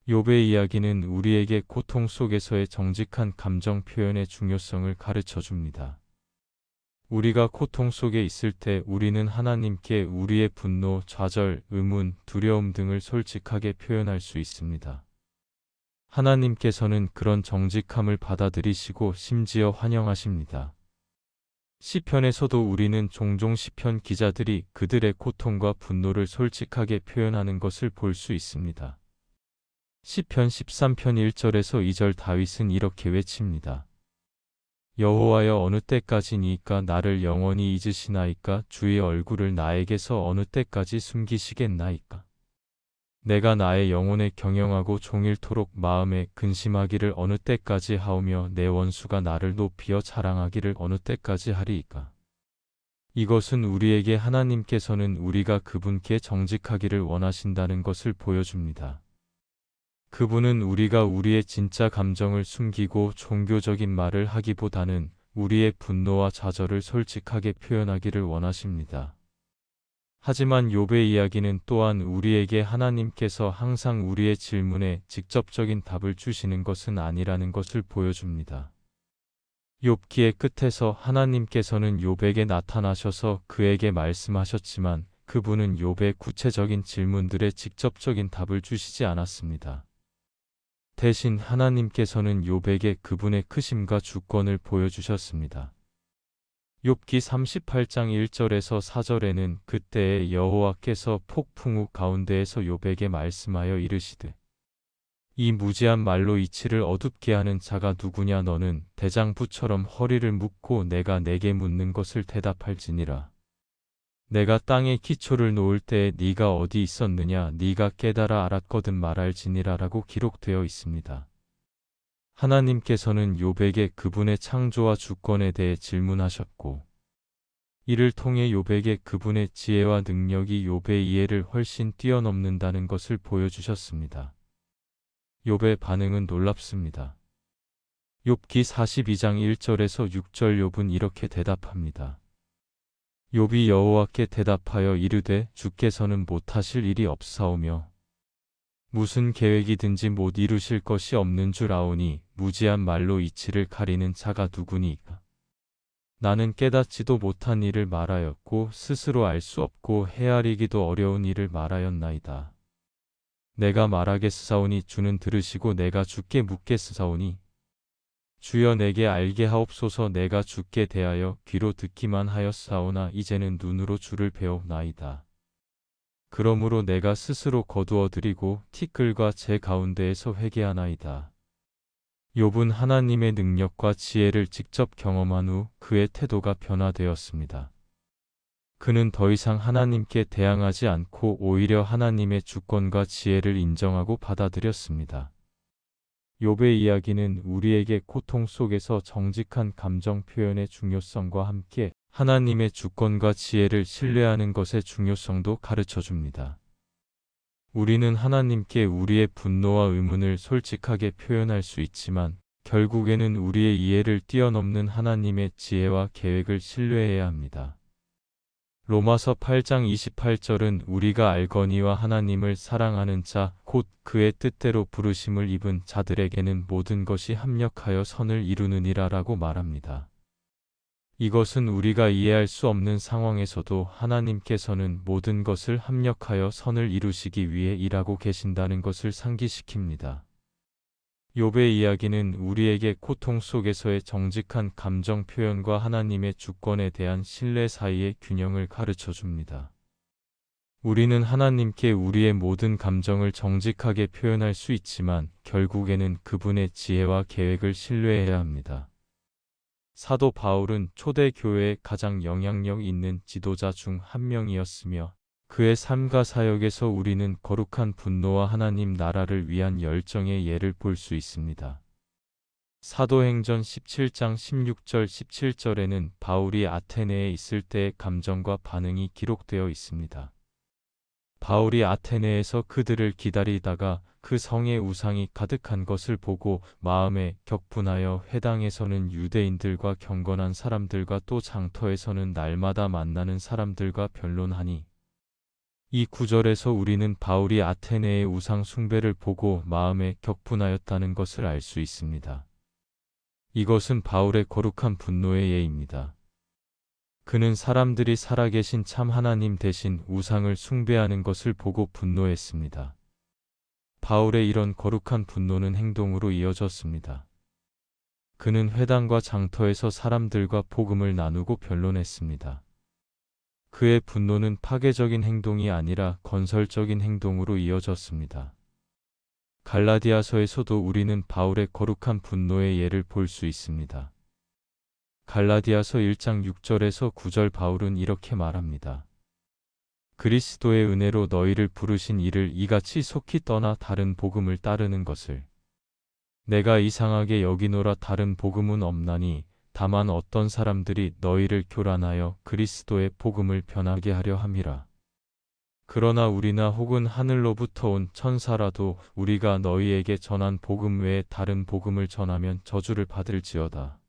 욥의 이야기는 우리에게 고통 속에서의 정직한 감정 표현의 중요성을 가르쳐 줍니다. 우리가 고통 속에 있을 때 우리는 하나님께 우리의 분노, 좌절, 의문, 두려움 등을 솔직하게 표현할 수 있습니다. 하나님께서는 그런 정직함을 받아들이시고 심지어 환영하십니다. 시편에서도 우리는 종종 시편 기자들이 그들의 고통과 분노를 솔직하게 표현하는 것을 볼 수 있습니다. 시편 13편 1절에서 2절 다윗은 이렇게 외칩니다. 여호와여 어느 때까지니까 나를 영원히 잊으시나이까 주의 얼굴을 나에게서 어느 때까지 숨기시겠나이까. 내가 나의 영혼에 경영하고 종일토록 마음에 근심하기를 어느 때까지 하오며 내 원수가 나를 높이어 자랑하기를 어느 때까지 하리이까. 이것은 우리에게 하나님께서는 우리가 그분께 정직하기를 원하신다는 것을 보여줍니다. 그분은 우리가 우리의 진짜 감정을 숨기고 종교적인 말을 하기보다는 우리의 분노와 좌절을 솔직하게 표현하기를 원하십니다. 하지만 욥의 이야기는 또한 우리에게 하나님께서 항상 우리의 질문에 직접적인 답을 주시는 것은 아니라는 것을 보여줍니다. 욥기의 끝에서 하나님께서는 욥에게 나타나셔서 그에게 말씀하셨지만 그분은 욥의 구체적인 질문들에 직접적인 답을 주시지 않았습니다. 대신 하나님께서는 욥에게 그분의 크심과 주권을 보여주셨습니다. 욥기 38장 1절에서 4절에는 그때에 여호와께서 폭풍 우 가운데에서 욥에게 말씀하여 이르시되 이 무지한 말로 이치를 어둡게 하는 자가 누구냐 너는 대장부처럼 허리를 묶고 내가 내게 묻는 것을 대답할지니라. 내가 땅에 기초를 놓을 때에 네가 어디 있었느냐 네가 깨달아 알았거든 말할지니라라고 기록되어 있습니다. 하나님께서는 욥에게 그분의 창조와 주권에 대해 질문하셨고 이를 통해 욥에게 그분의 지혜와 능력이 욥의 이해를 훨씬 뛰어넘는다는 것을 보여주셨습니다. 욥의 반응은 놀랍습니다. 욥기 42장 1절에서 6절 욥은 이렇게 대답합니다. 욥이 여호와께 대답하여 이르되 주께서는 못하실 일이 없사오며 무슨 계획이든지 못 이루실 것이 없는 줄 아오니 무지한 말로 이치를 가리는 자가 누구니까. 나는 깨닫지도 못한 일을 말하였고 스스로 알 수 없고 헤아리기도 어려운 일을 말하였나이다. 내가 말하겠사오니 주는 들으시고 내가 주께 묻겠사오니 주여 내게 알게 하옵소서. 내가 주께 대하여 귀로 듣기만 하였사오나 이제는 눈으로 주를 배우나이다. 그러므로 내가 스스로 거두어 드리고 티끌과 제 가운데에서 회개하나이다. 욥은 하나님의 능력과 지혜를 직접 경험한 후 그의 태도가 변화되었습니다. 그는 더 이상 하나님께 대항하지 않고 오히려 하나님의 주권과 지혜를 인정하고 받아들였습니다. 욥의 이야기는 우리에게 고통 속에서 정직한 감정 표현의 중요성과 함께 하나님의 주권과 지혜를 신뢰하는 것의 중요성도 가르쳐 줍니다. 우리는 하나님께 우리의 분노와 의문을 솔직하게 표현할 수 있지만 결국에는 우리의 이해를 뛰어넘는 하나님의 지혜와 계획을 신뢰해야 합니다. 로마서 8장 28절은 우리가 알거니와 하나님을 사랑하는 자, 곧 그의 뜻대로 부르심을 입은 자들에게는 모든 것이 합력하여 선을 이루느니라 라고 말합니다. 이것은 우리가 이해할 수 없는 상황에서도 하나님께서는 모든 것을 합력하여 선을 이루시기 위해 일하고 계신다는 것을 상기시킵니다. 욥의 이야기는 우리에게 고통 속에서의 정직한 감정 표현과 하나님의 주권에 대한 신뢰 사이의 균형을 가르쳐 줍니다. 우리는 하나님께 우리의 모든 감정을 정직하게 표현할 수 있지만 결국에는 그분의 지혜와 계획을 신뢰해야 합니다. 사도 바울은 초대 교회의 가장 영향력 있는 지도자 중 한 명이었으며 그의 삶과 사역에서 우리는 거룩한 분노와 하나님 나라를 위한 열정의 예를 볼 수 있습니다. 사도행전 17장 16절 17절에는 바울이 아테네에 있을 때의 감정과 반응이 기록되어 있습니다. 바울이 아테네에서 그들을 기다리다가 그 성에 우상이 가득한 것을 보고 마음에 격분하여 회당에서는 유대인들과 경건한 사람들과 또 장터에서는 날마다 만나는 사람들과 변론하니, 이 구절에서 우리는 바울이 아테네의 우상 숭배를 보고 마음에 격분하였다는 것을 알 수 있습니다. 이것은 바울의 거룩한 분노의 예입니다. 그는 사람들이 살아계신 참 하나님 대신 우상을 숭배하는 것을 보고 분노했습니다. 바울의 이런 거룩한 분노는 행동으로 이어졌습니다. 그는 회당과 장터에서 사람들과 복음을 나누고 변론했습니다. 그의 분노는 파괴적인 행동이 아니라 건설적인 행동으로 이어졌습니다. 갈라디아서에서도 우리는 바울의 거룩한 분노의 예를 볼 수 있습니다. 갈라디아서 1장 6절에서 9절 바울은 이렇게 말합니다. 그리스도의 은혜로 너희를 부르신 이를 이같이 속히 떠나 다른 복음을 따르는 것을 내가 이상하게 여기노라. 다른 복음은 없나니 다만 어떤 사람들이 너희를 교란하여 그리스도의 복음을 변하게 하려 함이라. 그러나 우리나 혹은 하늘로부터 온 천사라도 우리가 너희에게 전한 복음 외에 다른 복음을 전하면 저주를 받을지어다.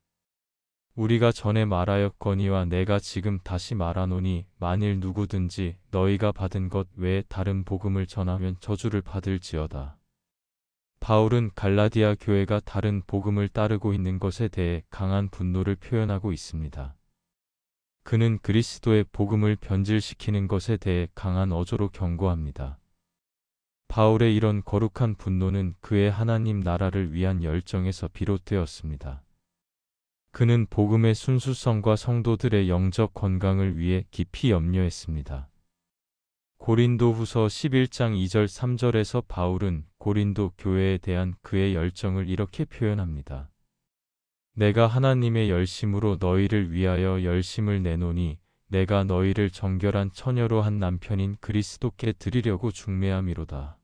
우리가 전에 말하였거니와 내가 지금 다시 말하노니 만일 누구든지 너희가 받은 것 외에 다른 복음을 전하면 저주를 받을지어다. 바울은 갈라디아 교회가 다른 복음을 따르고 있는 것에 대해 강한 분노를 표현하고 있습니다. 그는 그리스도의 복음을 변질시키는 것에 대해 강한 어조로 경고합니다. 바울의 이런 거룩한 분노는 그의 하나님 나라를 위한 열정에서 비롯되었습니다. 그는 복음의 순수성과 성도들의 영적 건강을 위해 깊이 염려했습니다. 고린도후서 11장 2절 3절에서 바울은 고린도 교회에 대한 그의 열정을 이렇게 표현합니다. 내가 하나님의 열심으로 너희를 위하여 열심을 내노니 내가 너희를 정결한 처녀로 한 남편인 그리스도께 드리려고 중매함이로다.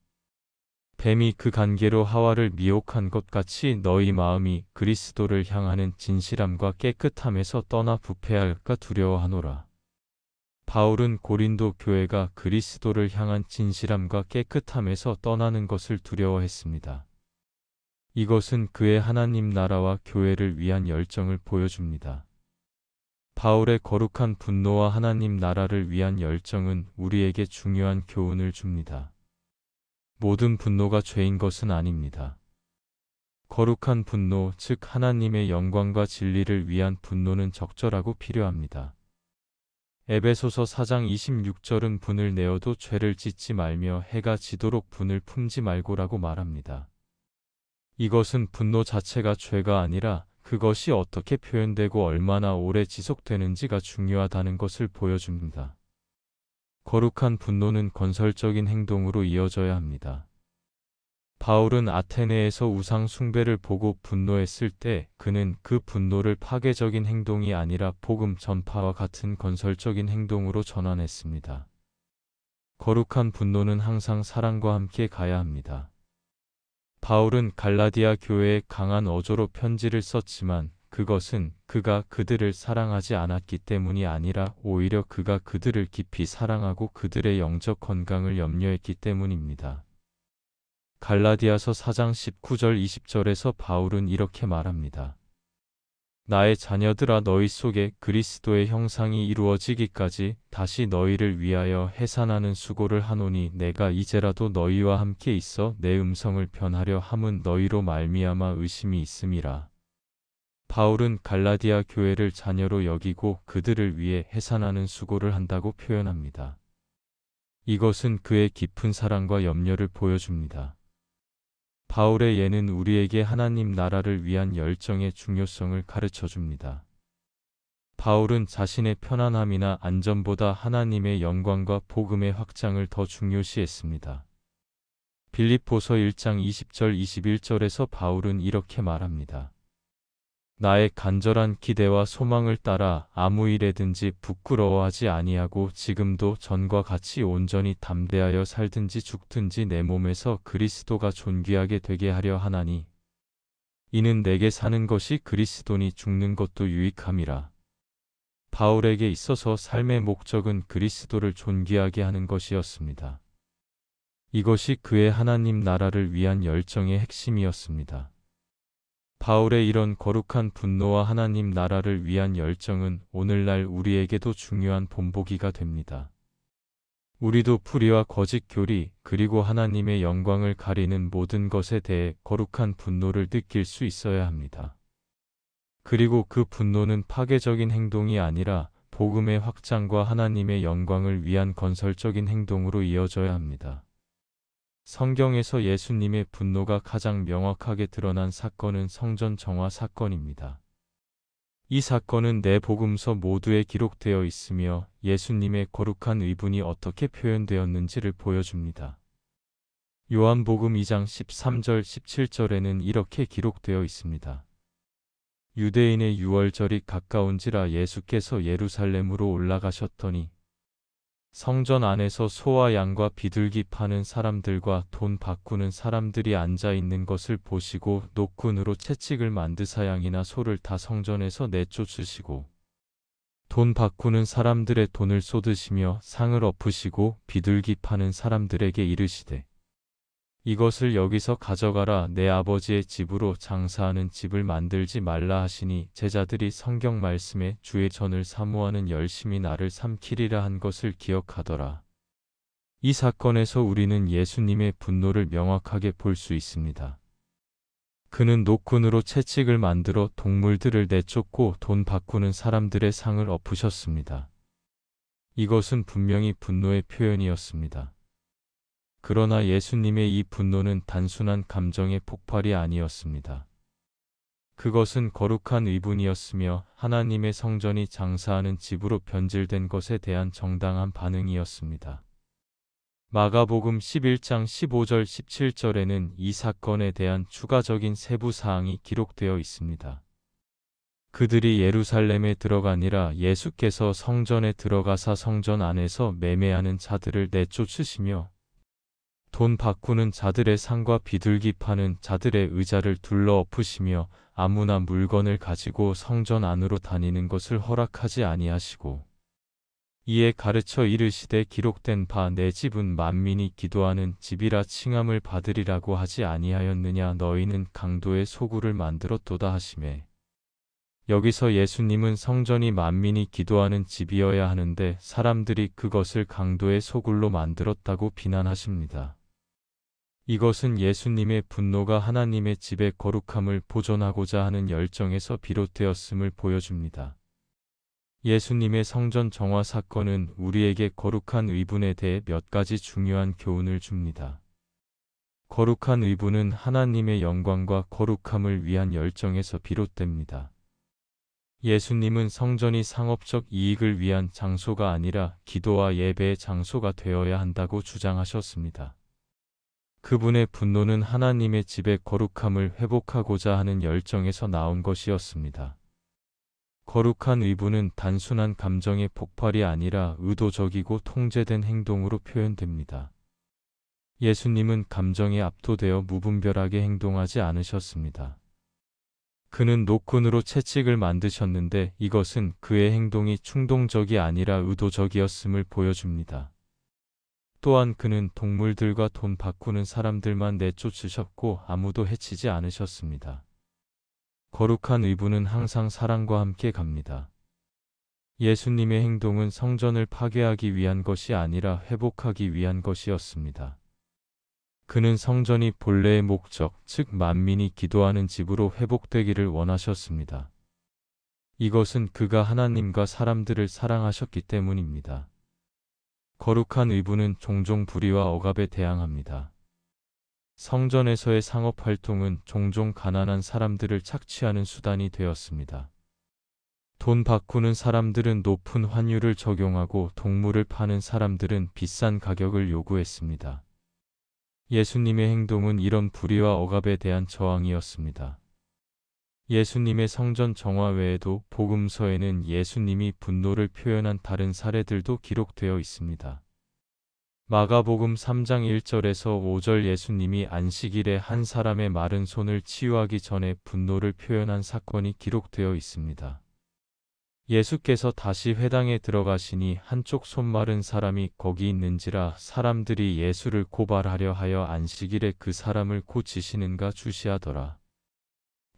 뱀이 그 간계로 하와를 미혹한 것 같이 너희 마음이 그리스도를 향하는 진실함과 깨끗함에서 떠나 부패할까 두려워하노라. 바울은 고린도 교회가 그리스도를 향한 진실함과 깨끗함에서 떠나는 것을 두려워했습니다. 이것은 그의 하나님 나라와 교회를 위한 열정을 보여줍니다. 바울의 거룩한 분노와 하나님 나라를 위한 열정은 우리에게 중요한 교훈을 줍니다. 모든 분노가 죄인 것은 아닙니다. 거룩한 분노, 즉 하나님의 영광과 진리를 위한 분노는 적절하고 필요합니다. 에베소서 4장 26절은 분을 내어도 죄를 짓지 말며 해가 지도록 분을 품지 말고라고 말합니다. 이것은 분노 자체가 죄가 아니라 그것이 어떻게 표현되고 얼마나 오래 지속되는지가 중요하다는 것을 보여줍니다. 거룩한 분노는 건설적인 행동으로 이어져야 합니다. 바울은 아테네에서 우상 숭배를 보고 분노했을 때 그는 그 분노를 파괴적인 행동이 아니라 복음 전파와 같은 건설적인 행동으로 전환했습니다. 거룩한 분노는 항상 사랑과 함께 가야 합니다. 바울은 갈라디아 교회에 강한 어조로 편지를 썼지만 그것은 그가 그들을 사랑하지 않았기 때문이 아니라 오히려 그가 그들을 깊이 사랑하고 그들의 영적 건강을 염려했기 때문입니다. 갈라디아서 4장 19절 20절에서 바울은 이렇게 말합니다. 나의 자녀들아 너희 속에 그리스도의 형상이 이루어지기까지 다시 너희를 위하여 해산하는 수고를 하노니 내가 이제라도 너희와 함께 있어 내 음성을 변하려 함은 너희로 말미암아 의심이 있음이라. 바울은 갈라디아 교회를 자녀로 여기고 그들을 위해 해산하는 수고를 한다고 표현합니다. 이것은 그의 깊은 사랑과 염려를 보여줍니다. 바울의 예는 우리에게 하나님 나라를 위한 열정의 중요성을 가르쳐 줍니다. 바울은 자신의 편안함이나 안전보다 하나님의 영광과 복음의 확장을 더 중요시했습니다. 빌립보서 1장 20절 21절에서 바울은 이렇게 말합니다. 나의 간절한 기대와 소망을 따라 아무 일에든지 부끄러워하지 아니하고 지금도 전과 같이 온전히 담대하여 살든지 죽든지 내 몸에서 그리스도가 존귀하게 되게 하려 하나니 이는 내게 사는 것이 그리스도니 죽는 것도 유익함이라. 바울에게 있어서 삶의 목적은 그리스도를 존귀하게 하는 것이었습니다. 이것이 그의 하나님 나라를 위한 열정의 핵심이었습니다. 바울의 이런 거룩한 분노와 하나님 나라를 위한 열정은 오늘날 우리에게도 중요한 본보기가 됩니다. 우리도 불의와 거짓 교리, 그리고 하나님의 영광을 가리는 모든 것에 대해 거룩한 분노를 느낄 수 있어야 합니다. 그리고 그 분노는 파괴적인 행동이 아니라 복음의 확장과 하나님의 영광을 위한 건설적인 행동으로 이어져야 합니다. 성경에서 예수님의 분노가 가장 명확하게 드러난 사건은 성전 정화 사건입니다. 이 사건은 네 복음서 모두에 기록되어 있으며 예수님의 거룩한 의분이 어떻게 표현되었는지를 보여줍니다. 요한복음 2장 13절 17절에는 이렇게 기록되어 있습니다. 유대인의 유월절이 가까운지라 예수께서 예루살렘으로 올라가셨더니 성전 안에서 소와 양과 비둘기 파는 사람들과 돈 바꾸는 사람들이 앉아 있는 것을 보시고 노끈으로 채찍을 만드사 양이나 소를 다 성전에서 내쫓으시고 돈 바꾸는 사람들의 돈을 쏟으시며 상을 엎으시고 비둘기 파는 사람들에게 이르시되 이것을 여기서 가져가라. 내 아버지의 집으로 장사하는 집을 만들지 말라 하시니 제자들이 성경 말씀에 주의 전을 사모하는 열심히 나를 삼키리라 한 것을 기억하더라. 이 사건에서 우리는 예수님의 분노를 명확하게 볼 수 있습니다. 그는 노끈으로 채찍을 만들어 동물들을 내쫓고 돈 바꾸는 사람들의 상을 엎으셨습니다. 이것은 분명히 분노의 표현이었습니다. 그러나 예수님의 이 분노는 단순한 감정의 폭발이 아니었습니다. 그것은 거룩한 의분이었으며 하나님의 성전이 장사하는 집으로 변질된 것에 대한 정당한 반응이었습니다. 마가복음 11장 15절 17절에는 이 사건에 대한 추가적인 세부 사항이 기록되어 있습니다. 그들이 예루살렘에 들어가니라 예수께서 성전에 들어가사 성전 안에서 매매하는 자들을 내쫓으시며 돈 바꾸는 자들의 상과 비둘기 파는 자들의 의자를 둘러 엎으시며 아무나 물건을 가지고 성전 안으로 다니는 것을 허락하지 아니하시고 이에 가르쳐 이르시되 기록된 바 내 집은 만민이 기도하는 집이라 칭함을 받으리라고 하지 아니하였느냐. 너희는 강도의 소굴을 만들었도다 하시매 여기서 예수님은 성전이 만민이 기도하는 집이어야 하는데 사람들이 그것을 강도의 소굴로 만들었다고 비난하십니다. 이것은 예수님의 분노가 하나님의 집의 거룩함을 보존하고자 하는 열정에서 비롯되었음을 보여줍니다. 예수님의 성전 정화 사건은 우리에게 거룩한 의분에 대해 몇 가지 중요한 교훈을 줍니다. 거룩한 의분은 하나님의 영광과 거룩함을 위한 열정에서 비롯됩니다. 예수님은 성전이 상업적 이익을 위한 장소가 아니라 기도와 예배의 장소가 되어야 한다고 주장하셨습니다. 그분의 분노는 하나님의 집의 거룩함을 회복하고자 하는 열정에서 나온 것이었습니다. 거룩한 의분은 단순한 감정의 폭발이 아니라 의도적이고 통제된 행동으로 표현됩니다. 예수님은 감정에 압도되어 무분별하게 행동하지 않으셨습니다. 그는 노끈으로 채찍을 만드셨는데 이것은 그의 행동이 충동적이 아니라 의도적이었음을 보여줍니다. 또한 그는 동물들과 돈 바꾸는 사람들만 내쫓으셨고 아무도 해치지 않으셨습니다. 거룩한 의분은 항상 사랑과 함께 갑니다. 예수님의 행동은 성전을 파괴하기 위한 것이 아니라 회복하기 위한 것이었습니다. 그는 성전이 본래의 목적, 즉 만민이 기도하는 집으로 회복되기를 원하셨습니다. 이것은 그가 하나님과 사람들을 사랑하셨기 때문입니다. 거룩한 의분은 종종 불의와 억압에 대항합니다. 성전에서의 상업 활동은 종종 가난한 사람들을 착취하는 수단이 되었습니다. 돈 바꾸는 사람들은 높은 환율을 적용하고 동물을 파는 사람들은 비싼 가격을 요구했습니다. 예수님의 행동은 이런 불의와 억압에 대한 저항이었습니다. 예수님의 성전 정화 외에도 복음서에는 예수님이 분노를 표현한 다른 사례들도 기록되어 있습니다. 마가복음 3장 1절에서 5절 예수님이 안식일에 한 사람의 마른 손을 치유하기 전에 분노를 표현한 사건이 기록되어 있습니다. 예수께서 다시 회당에 들어가시니 한쪽 손 마른 사람이 거기 있는지라 사람들이 예수를 고발하려 하여 안식일에 그 사람을 고치시는가 주시하더라.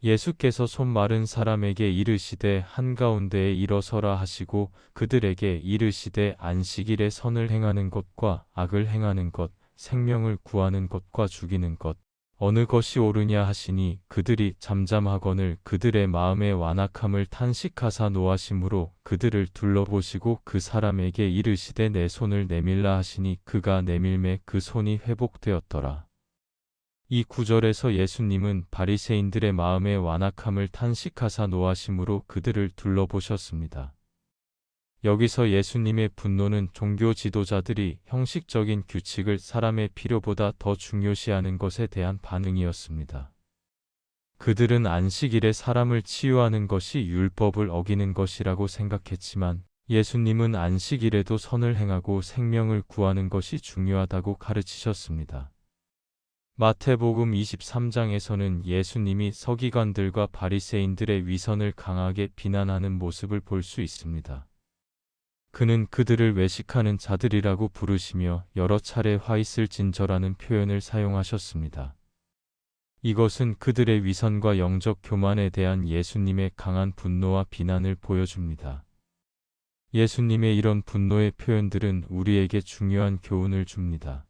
예수께서 손 마른 사람에게 이르시되 한가운데에 일어서라 하시고 그들에게 이르시되 안식일에 선을 행하는 것과 악을 행하는 것, 생명을 구하는 것과 죽이는 것, 어느 것이 옳으냐 하시니 그들이 잠잠하거늘 그들의 마음의 완악함을 탄식하사 노하심으로 그들을 둘러보시고 그 사람에게 이르시되 내 손을 내밀라 하시니 그가 내밀매 그 손이 회복되었더라. 이 구절에서 예수님은 바리새인들의 마음의 완악함을 탄식하사 노하심으로 그들을 둘러보셨습니다. 여기서 예수님의 분노는 종교 지도자들이 형식적인 규칙을 사람의 필요보다 더 중요시하는 것에 대한 반응이었습니다. 그들은 안식일에 사람을 치유하는 것이 율법을 어기는 것이라고 생각했지만 예수님은 안식일에도 선을 행하고 생명을 구하는 것이 중요하다고 가르치셨습니다. 마태복음 23장에서는 예수님이 서기관들과 바리새인들의 위선을 강하게 비난하는 모습을 볼 수 있습니다. 그는 그들을 외식하는 자들이라고 부르시며 여러 차례 화 있을 진저라는 표현을 사용하셨습니다. 이것은 그들의 위선과 영적 교만에 대한 예수님의 강한 분노와 비난을 보여줍니다. 예수님의 이런 분노의 표현들은 우리에게 중요한 교훈을 줍니다.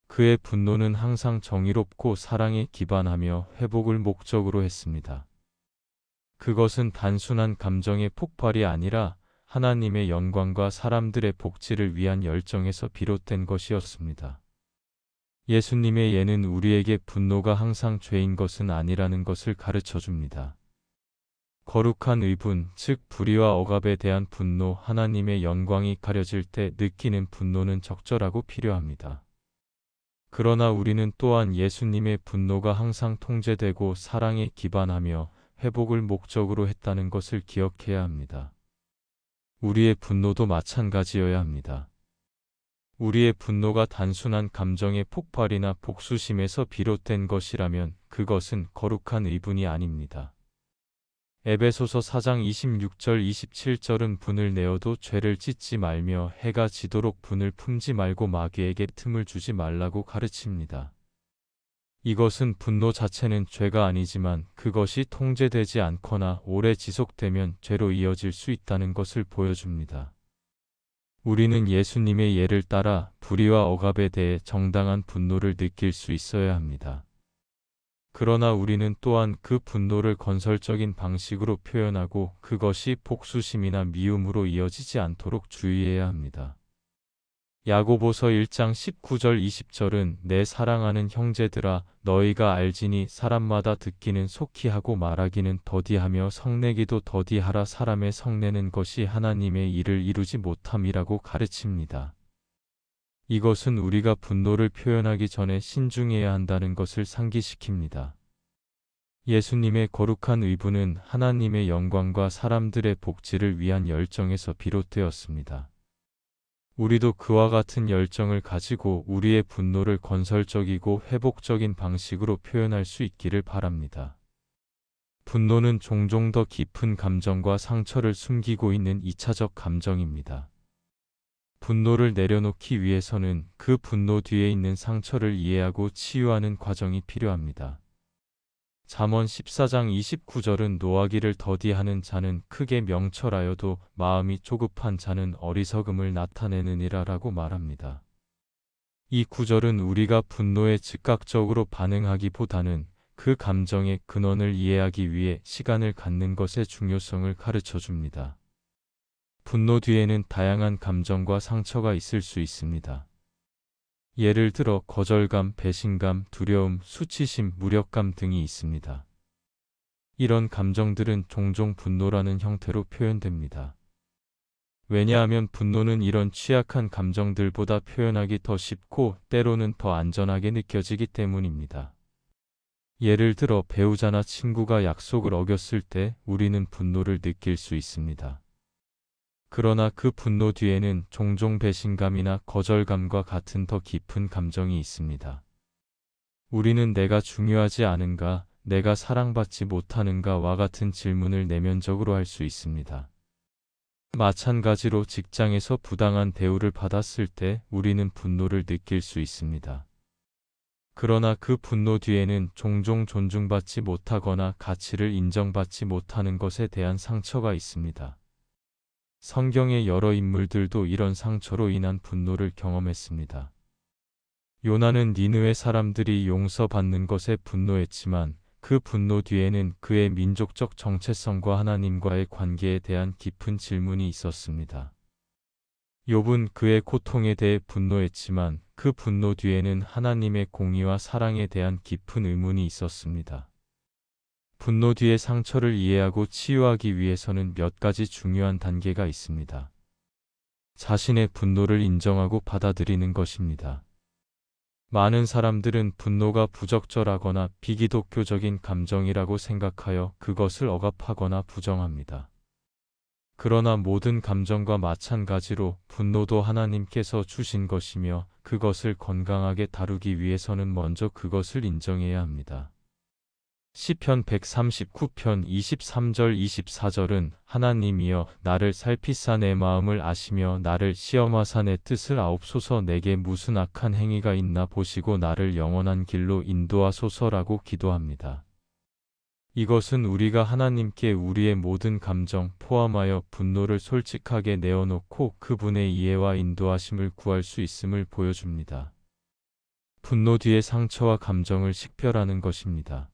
그의 분노는 항상 정의롭고 사랑에 기반하며 회복을 목적으로 했습니다. 그것은 단순한 감정의 폭발이 아니라 하나님의 영광과 사람들의 복지를 위한 열정에서 비롯된 것이었습니다. 예수님의 예는 우리에게 분노가 항상 죄인 것은 아니라는 것을 가르쳐 줍니다. 거룩한 의분, 즉 불의와 억압에 대한 분노, 하나님의 영광이 가려질 때 느끼는 분노는 적절하고 필요합니다. 그러나 우리는 또한 예수님의 분노가 항상 통제되고 사랑에 기반하며 회복을 목적으로 했다는 것을 기억해야 합니다. 우리의 분노도 마찬가지여야 합니다. 우리의 분노가 단순한 감정의 폭발이나 복수심에서 비롯된 것이라면 그것은 거룩한 의분이 아닙니다. 에베소서 4장 26절 27절은 분을 내어도 죄를 짓지 말며 해가 지도록 분을 품지 말고 마귀에게 틈을 주지 말라고 가르칩니다. 이것은 분노 자체는 죄가 아니지만 그것이 통제되지 않거나 오래 지속되면 죄로 이어질 수 있다는 것을 보여줍니다. 우리는 예수님의 예를 따라 불의와 억압에 대해 정당한 분노를 느낄 수 있어야 합니다. 그러나 우리는 또한 그 분노를 건설적인 방식으로 표현하고 그것이 복수심이나 미움으로 이어지지 않도록 주의해야 합니다. 야고보서 1장 19절 20절은 내 사랑하는 형제들아 너희가 알지니 사람마다 듣기는 속히 하고 말하기는 더디하며 성내기도 더디하라 사람의 성내는 것이 하나님의 일을 이루지 못함이라고 가르칩니다. 이것은 우리가 분노를 표현하기 전에 신중해야 한다는 것을 상기시킵니다. 예수님의 거룩한 의분은 하나님의 영광과 사람들의 복지를 위한 열정에서 비롯되었습니다. 우리도 그와 같은 열정을 가지고 우리의 분노를 건설적이고 회복적인 방식으로 표현할 수 있기를 바랍니다. 분노는 종종 더 깊은 감정과 상처를 숨기고 있는 2차적 감정입니다. 분노를 내려놓기 위해서는 그 분노 뒤에 있는 상처를 이해하고 치유하는 과정이 필요합니다. 잠언 14장 29절은 노하기를 더디하는 자는 크게 명철하여도 마음이 조급한 자는 어리석음을 나타내느니라 라고 말합니다. 이 구절은 우리가 분노에 즉각적으로 반응하기보다는 그 감정의 근원을 이해하기 위해 시간을 갖는 것의 중요성을 가르쳐 줍니다. 분노 뒤에는 다양한 감정과 상처가 있을 수 있습니다. 예를 들어 거절감, 배신감, 두려움, 수치심, 무력감 등이 있습니다. 이런 감정들은 종종 분노라는 형태로 표현됩니다. 왜냐하면 분노는 이런 취약한 감정들보다 표현하기 더 쉽고 때로는 더 안전하게 느껴지기 때문입니다. 예를 들어 배우자나 친구가 약속을 어겼을 때 우리는 분노를 느낄 수 있습니다. 그러나 그 분노 뒤에는 종종 배신감이나 거절감과 같은 더 깊은 감정이 있습니다. 우리는 내가 중요하지 않은가, 내가 사랑받지 못하는가와 같은 질문을 내면적으로 할 수 있습니다. 마찬가지로 직장에서 부당한 대우를 받았을 때 우리는 분노를 느낄 수 있습니다. 그러나 그 분노 뒤에는 종종 존중받지 못하거나 가치를 인정받지 못하는 것에 대한 상처가 있습니다. 성경의 여러 인물들도 이런 상처로 인한 분노를 경험했습니다. 요나는 니느웨 사람들이 용서받는 것에 분노했지만 그 분노 뒤에는 그의 민족적 정체성과 하나님과의 관계에 대한 깊은 질문이 있었습니다. 욥은 그의 고통에 대해 분노했지만 그 분노 뒤에는 하나님의 공의와 사랑에 대한 깊은 의문이 있었습니다. 분노 뒤의 상처를 이해하고 치유하기 위해서는 몇 가지 중요한 단계가 있습니다. 자신의 분노를 인정하고 받아들이는 것입니다. 많은 사람들은 분노가 부적절하거나 비기독교적인 감정이라고 생각하여 그것을 억압하거나 부정합니다. 그러나 모든 감정과 마찬가지로 분노도 하나님께서 주신 것이며 그것을 건강하게 다루기 위해서는 먼저 그것을 인정해야 합니다. 시편 139편 23절 24절은 하나님이여 나를 살피사 내 마음을 아시며 나를 시험하사 내 뜻을 아옵소서 내게 무슨 악한 행위가 있나 보시고 나를 영원한 길로 인도하소서라고 기도합니다. 이것은 우리가 하나님께 우리의 모든 감정 포함하여 분노를 솔직하게 내어놓고 그분의 이해와 인도하심을 구할 수 있음을 보여줍니다. 분노 뒤의 상처와 감정을 식별하는 것입니다.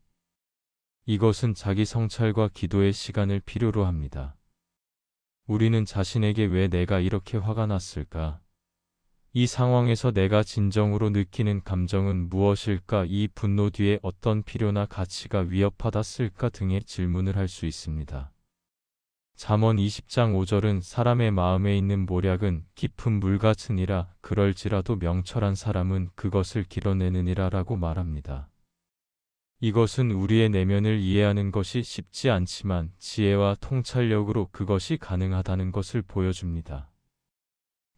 이것은 자기 성찰과 기도의 시간을 필요로 합니다. 우리는 자신에게 왜 내가 이렇게 화가 났을까? 이 상황에서 내가 진정으로 느끼는 감정은 무엇일까? 이 분노 뒤에 어떤 필요나 가치가 위협받았을까 등의 질문을 할 수 있습니다. 잠언 20장 5절은 사람의 마음에 있는 모략은 깊은 물 같으니라 그럴지라도 명철한 사람은 그것을 길어내느니라 라고 말합니다. 이것은 우리의 내면을 이해하는 것이 쉽지 않지만 지혜와 통찰력으로 그것이 가능하다는 것을 보여줍니다.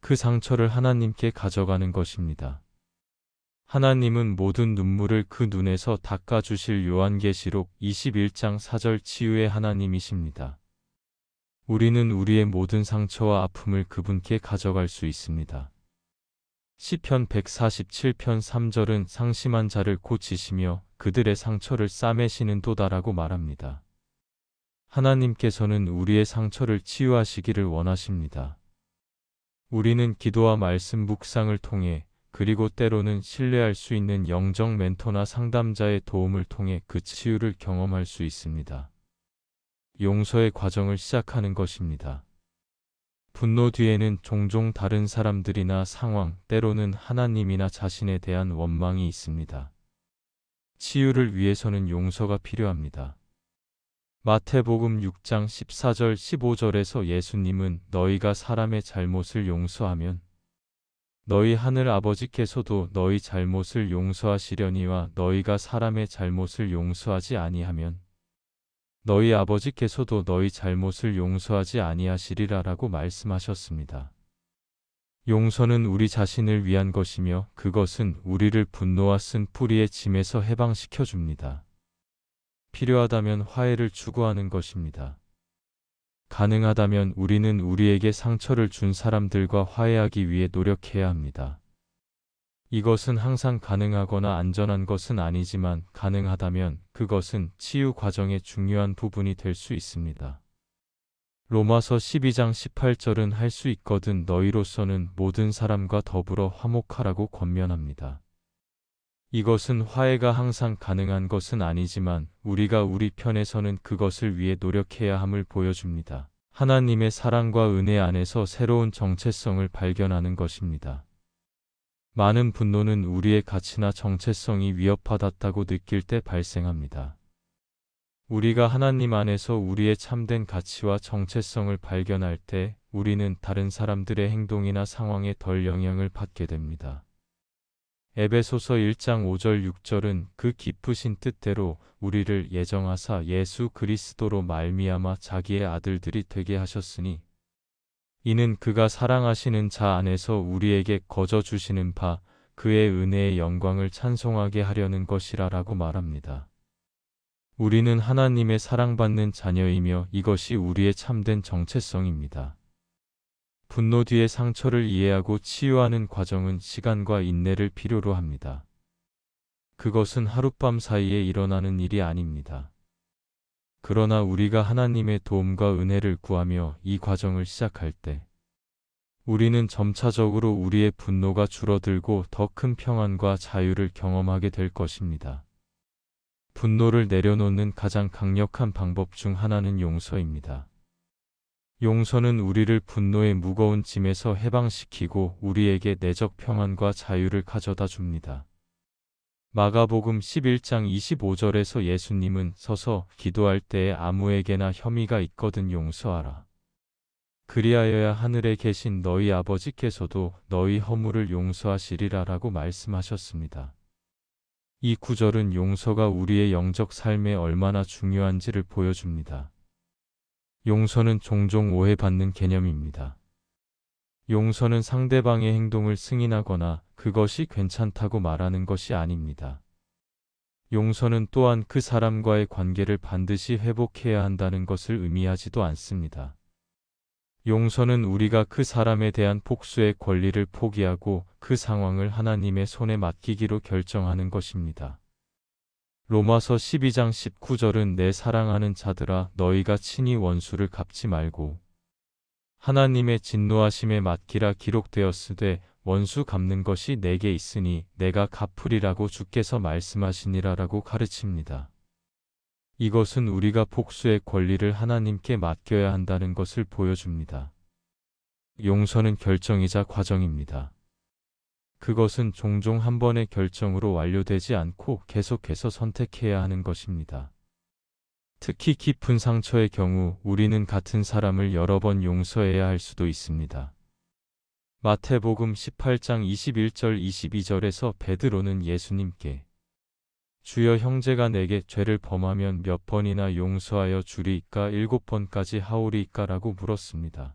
그 상처를 하나님께 가져가는 것입니다. 하나님은 모든 눈물을 그 눈에서 닦아주실 요한계시록 21장 4절 치유의 하나님이십니다. 우리는 우리의 모든 상처와 아픔을 그분께 가져갈 수 있습니다. 시편 147편 3절은 상심한 자를 고치시며 그들의 상처를 싸매시는 도다라고 말합니다. 하나님께서는 우리의 상처를 치유하시기를 원하십니다. 우리는 기도와 말씀 묵상을 통해 그리고 때로는 신뢰할 수 있는 영적 멘토나 상담자의 도움을 통해 그 치유를 경험할 수 있습니다. 용서의 과정을 시작하는 것입니다. 분노 뒤에는 종종 다른 사람들이나 상황, 때로는 하나님이나 자신에 대한 원망이 있습니다. 치유를 위해서는 용서가 필요합니다. 마태복음 6장 14절 15절에서 예수님은 너희가 사람의 잘못을 용서하면 너희 하늘 아버지께서도 너희 잘못을 용서하시려니와 너희가 사람의 잘못을 용서하지 아니하면 너희 아버지께서도 너희 잘못을 용서하지 아니하시리라 라고 말씀하셨습니다. 용서는 우리 자신을 위한 것이며 그것은 우리를 분노와 쓴뿌리의 짐에서 해방시켜 줍니다. 필요하다면 화해를 추구하는 것입니다. 가능하다면 우리는 우리에게 상처를 준 사람들과 화해하기 위해 노력해야 합니다. 이것은 항상 가능하거나 안전한 것은 아니지만 가능하다면 그것은 치유 과정의 중요한 부분이 될 수 있습니다. 로마서 12장 18절은 할 수 있거든 너희로서는 모든 사람과 더불어 화목하라고 권면합니다. 이것은 화해가 항상 가능한 것은 아니지만 우리가 우리 편에서는 그것을 위해 노력해야 함을 보여줍니다. 하나님의 사랑과 은혜 안에서 새로운 정체성을 발견하는 것입니다. 많은 분노는 우리의 가치나 정체성이 위협받았다고 느낄 때 발생합니다. 우리가 하나님 안에서 우리의 참된 가치와 정체성을 발견할 때 우리는 다른 사람들의 행동이나 상황에 덜 영향을 받게 됩니다. 에베소서 1장 5절 6절은 그 기쁘신 뜻대로 우리를 예정하사 예수 그리스도로 말미암아 자기의 아들들이 되게 하셨으니 이는 그가 사랑하시는 자 안에서 우리에게 거저 주시는 바 그의 은혜의 영광을 찬송하게 하려는 것이라라고 말합니다. 우리는 하나님의 사랑받는 자녀이며 이것이 우리의 참된 정체성입니다. 분노 뒤의 상처를 이해하고 치유하는 과정은 시간과 인내를 필요로 합니다. 그것은 하룻밤 사이에 일어나는 일이 아닙니다. 그러나 우리가 하나님의 도움과 은혜를 구하며 이 과정을 시작할 때 우리는 점차적으로 우리의 분노가 줄어들고 더 큰 평안과 자유를 경험하게 될 것입니다. 분노를 내려놓는 가장 강력한 방법 중 하나는 용서입니다. 용서는 우리를 분노의 무거운 짐에서 해방시키고 우리에게 내적 평안과 자유를 가져다 줍니다. 마가복음 11장 25절에서 예수님은 서서 기도할 때에 아무에게나 혐의가 있거든 용서하라. 그리하여야 하늘에 계신 너희 아버지께서도 너희 허물을 용서하시리라 라고 말씀하셨습니다. 이 구절은 용서가 우리의 영적 삶에 얼마나 중요한지를 보여줍니다. 용서는 종종 오해받는 개념입니다. 용서는 상대방의 행동을 승인하거나 그것이 괜찮다고 말하는 것이 아닙니다. 용서는 또한 그 사람과의 관계를 반드시 회복해야 한다는 것을 의미하지도 않습니다. 용서는 우리가 그 사람에 대한 복수의 권리를 포기하고 그 상황을 하나님의 손에 맡기기로 결정하는 것입니다. 로마서 12장 19절은 내 사랑하는 자들아 너희가 친히 원수를 갚지 말고 하나님의 진노하심에 맡기라 기록되었으되 원수 갚는 것이 내게 있으니 내가 갚으리라고 주께서 말씀하시니라라고 가르칩니다. 이것은 우리가 복수의 권리를 하나님께 맡겨야 한다는 것을 보여줍니다. 용서는 결정이자 과정입니다. 그것은 종종 한 번의 결정으로 완료되지 않고 계속해서 선택해야 하는 것입니다. 특히 깊은 상처의 경우 우리는 같은 사람을 여러 번 용서해야 할 수도 있습니다. 마태복음 18장 21절 22절에서 베드로는 예수님께 주여 형제가 내게 죄를 범하면 몇 번이나 용서하여 주리이까 7번까지 하오리이까 라고 물었습니다.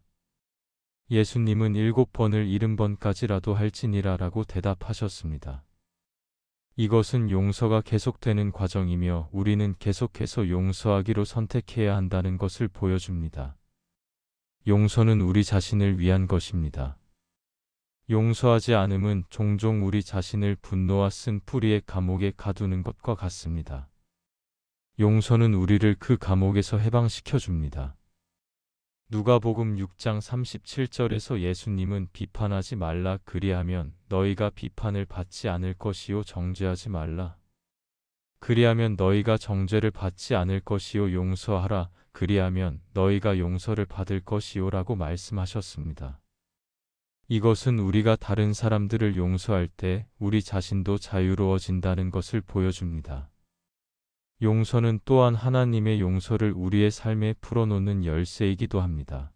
예수님은 7번을 70번까지라도 할지니라 라고 대답하셨습니다. 이것은 용서가 계속되는 과정이며 우리는 계속해서 용서하기로 선택해야 한다는 것을 보여줍니다. 용서는 우리 자신을 위한 것입니다. 용서하지 않음은 종종 우리 자신을 분노와 쓴뿌리의 감옥에 가두는 것과 같습니다. 용서는 우리를 그 감옥에서 해방시켜 줍니다. 누가복음 6장 37절에서 예수님은 비판하지 말라 그리하면 너희가 비판을 받지 않을 것이요 정죄하지 말라. 그리하면 너희가 정죄를 받지 않을 것이요 용서하라. 그리하면 너희가 용서를 받을 것이요 라고 말씀하셨습니다. 이것은 우리가 다른 사람들을 용서할 때 우리 자신도 자유로워진다는 것을 보여줍니다. 용서는 또한 하나님의 용서를 우리의 삶에 풀어놓는 열쇠이기도 합니다.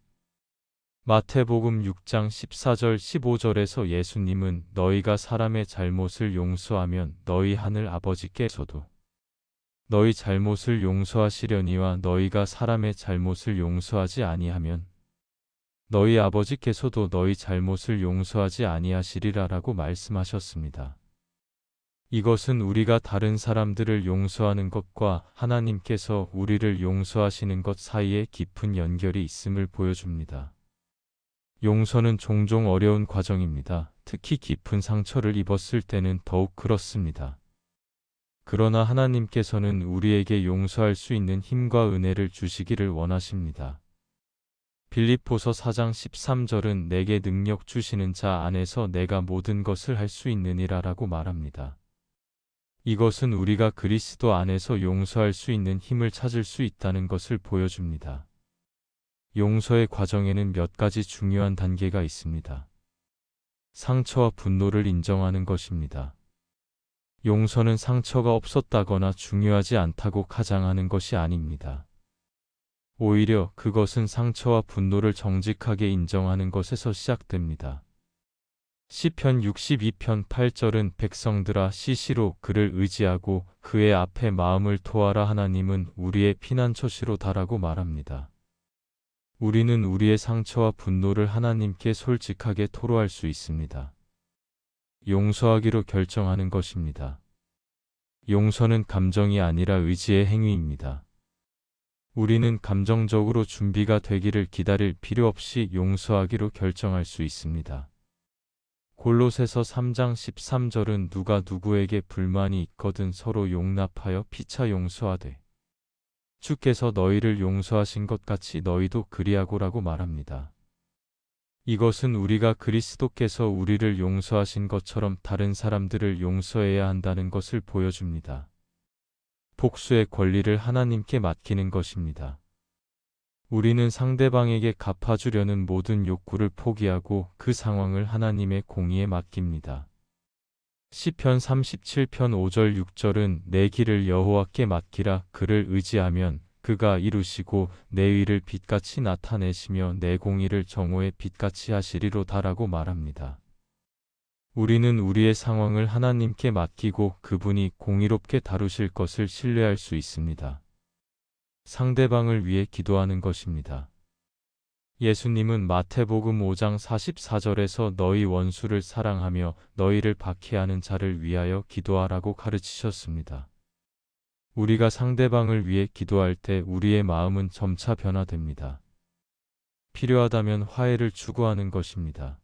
마태복음 6장 14절 15절에서 예수님은 너희가 사람의 잘못을 용서하면 너희 하늘 아버지께서도 너희 잘못을 용서하시려니와 너희가 사람의 잘못을 용서하지 아니하면 너희 아버지께서도 너희 잘못을 용서하지 아니하시리라 라고 말씀하셨습니다. 이것은 우리가 다른 사람들을 용서하는 것과 하나님께서 우리를 용서하시는 것 사이에 깊은 연결이 있음을 보여줍니다. 용서는 종종 어려운 과정입니다. 특히 깊은 상처를 입었을 때는 더욱 그렇습니다. 그러나 하나님께서는 우리에게 용서할 수 있는 힘과 은혜를 주시기를 원하십니다. 빌립보서 4장 13절은 내게 능력 주시는 자 안에서 내가 모든 것을 할 수 있느니라 라고 말합니다. 이것은 우리가 그리스도 안에서 용서할 수 있는 힘을 찾을 수 있다는 것을 보여줍니다. 용서의 과정에는 몇 가지 중요한 단계가 있습니다. 상처와 분노를 인정하는 것입니다. 용서는 상처가 없었다거나 중요하지 않다고 가장하는 것이 아닙니다. 오히려 그것은 상처와 분노를 정직하게 인정하는 것에서 시작됩니다. 시편 62편 8절은 백성들아 시시로 그를 의지하고 그의 앞에 마음을 토하라 하나님은 우리의 피난처시로다라고 말합니다. 우리는 우리의 상처와 분노를 하나님께 솔직하게 토로할 수 있습니다. 용서하기로 결정하는 것입니다. 용서는 감정이 아니라 의지의 행위입니다. 우리는 감정적으로 준비가 되기를 기다릴 필요 없이 용서하기로 결정할 수 있습니다. 골로새서 3장 13절은 누가 누구에게 불만이 있거든 서로 용납하여 피차 용서하되 주께서 너희를 용서하신 것 같이 너희도 그리하고라고 말합니다. 이것은 우리가 그리스도께서 우리를 용서하신 것처럼 다른 사람들을 용서해야 한다는 것을 보여줍니다. 복수의 권리를 하나님께 맡기는 것입니다. 우리는 상대방에게 갚아주려는 모든 욕구를 포기하고 그 상황을 하나님의 공의에 맡깁니다. 시편 37편 5절 6절은 내 길을 여호와께 맡기라. 그를 의지하면 그가 이루시고 내 의를 빛같이 나타내시며 내 공의를 정오의 빛같이 하시리로다라고 말합니다. 우리는 우리의 상황을 하나님께 맡기고 그분이 공의롭게 다루실 것을 신뢰할 수 있습니다. 상대방을 위해 기도하는 것입니다. 예수님은 마태복음 5장 44절에서 너희 원수를 사랑하며 너희를 박해하는 자를 위하여 기도하라고 가르치셨습니다. 우리가 상대방을 위해 기도할 때 우리의 마음은 점차 변화됩니다. 필요하다면 화해를 추구하는 것입니다.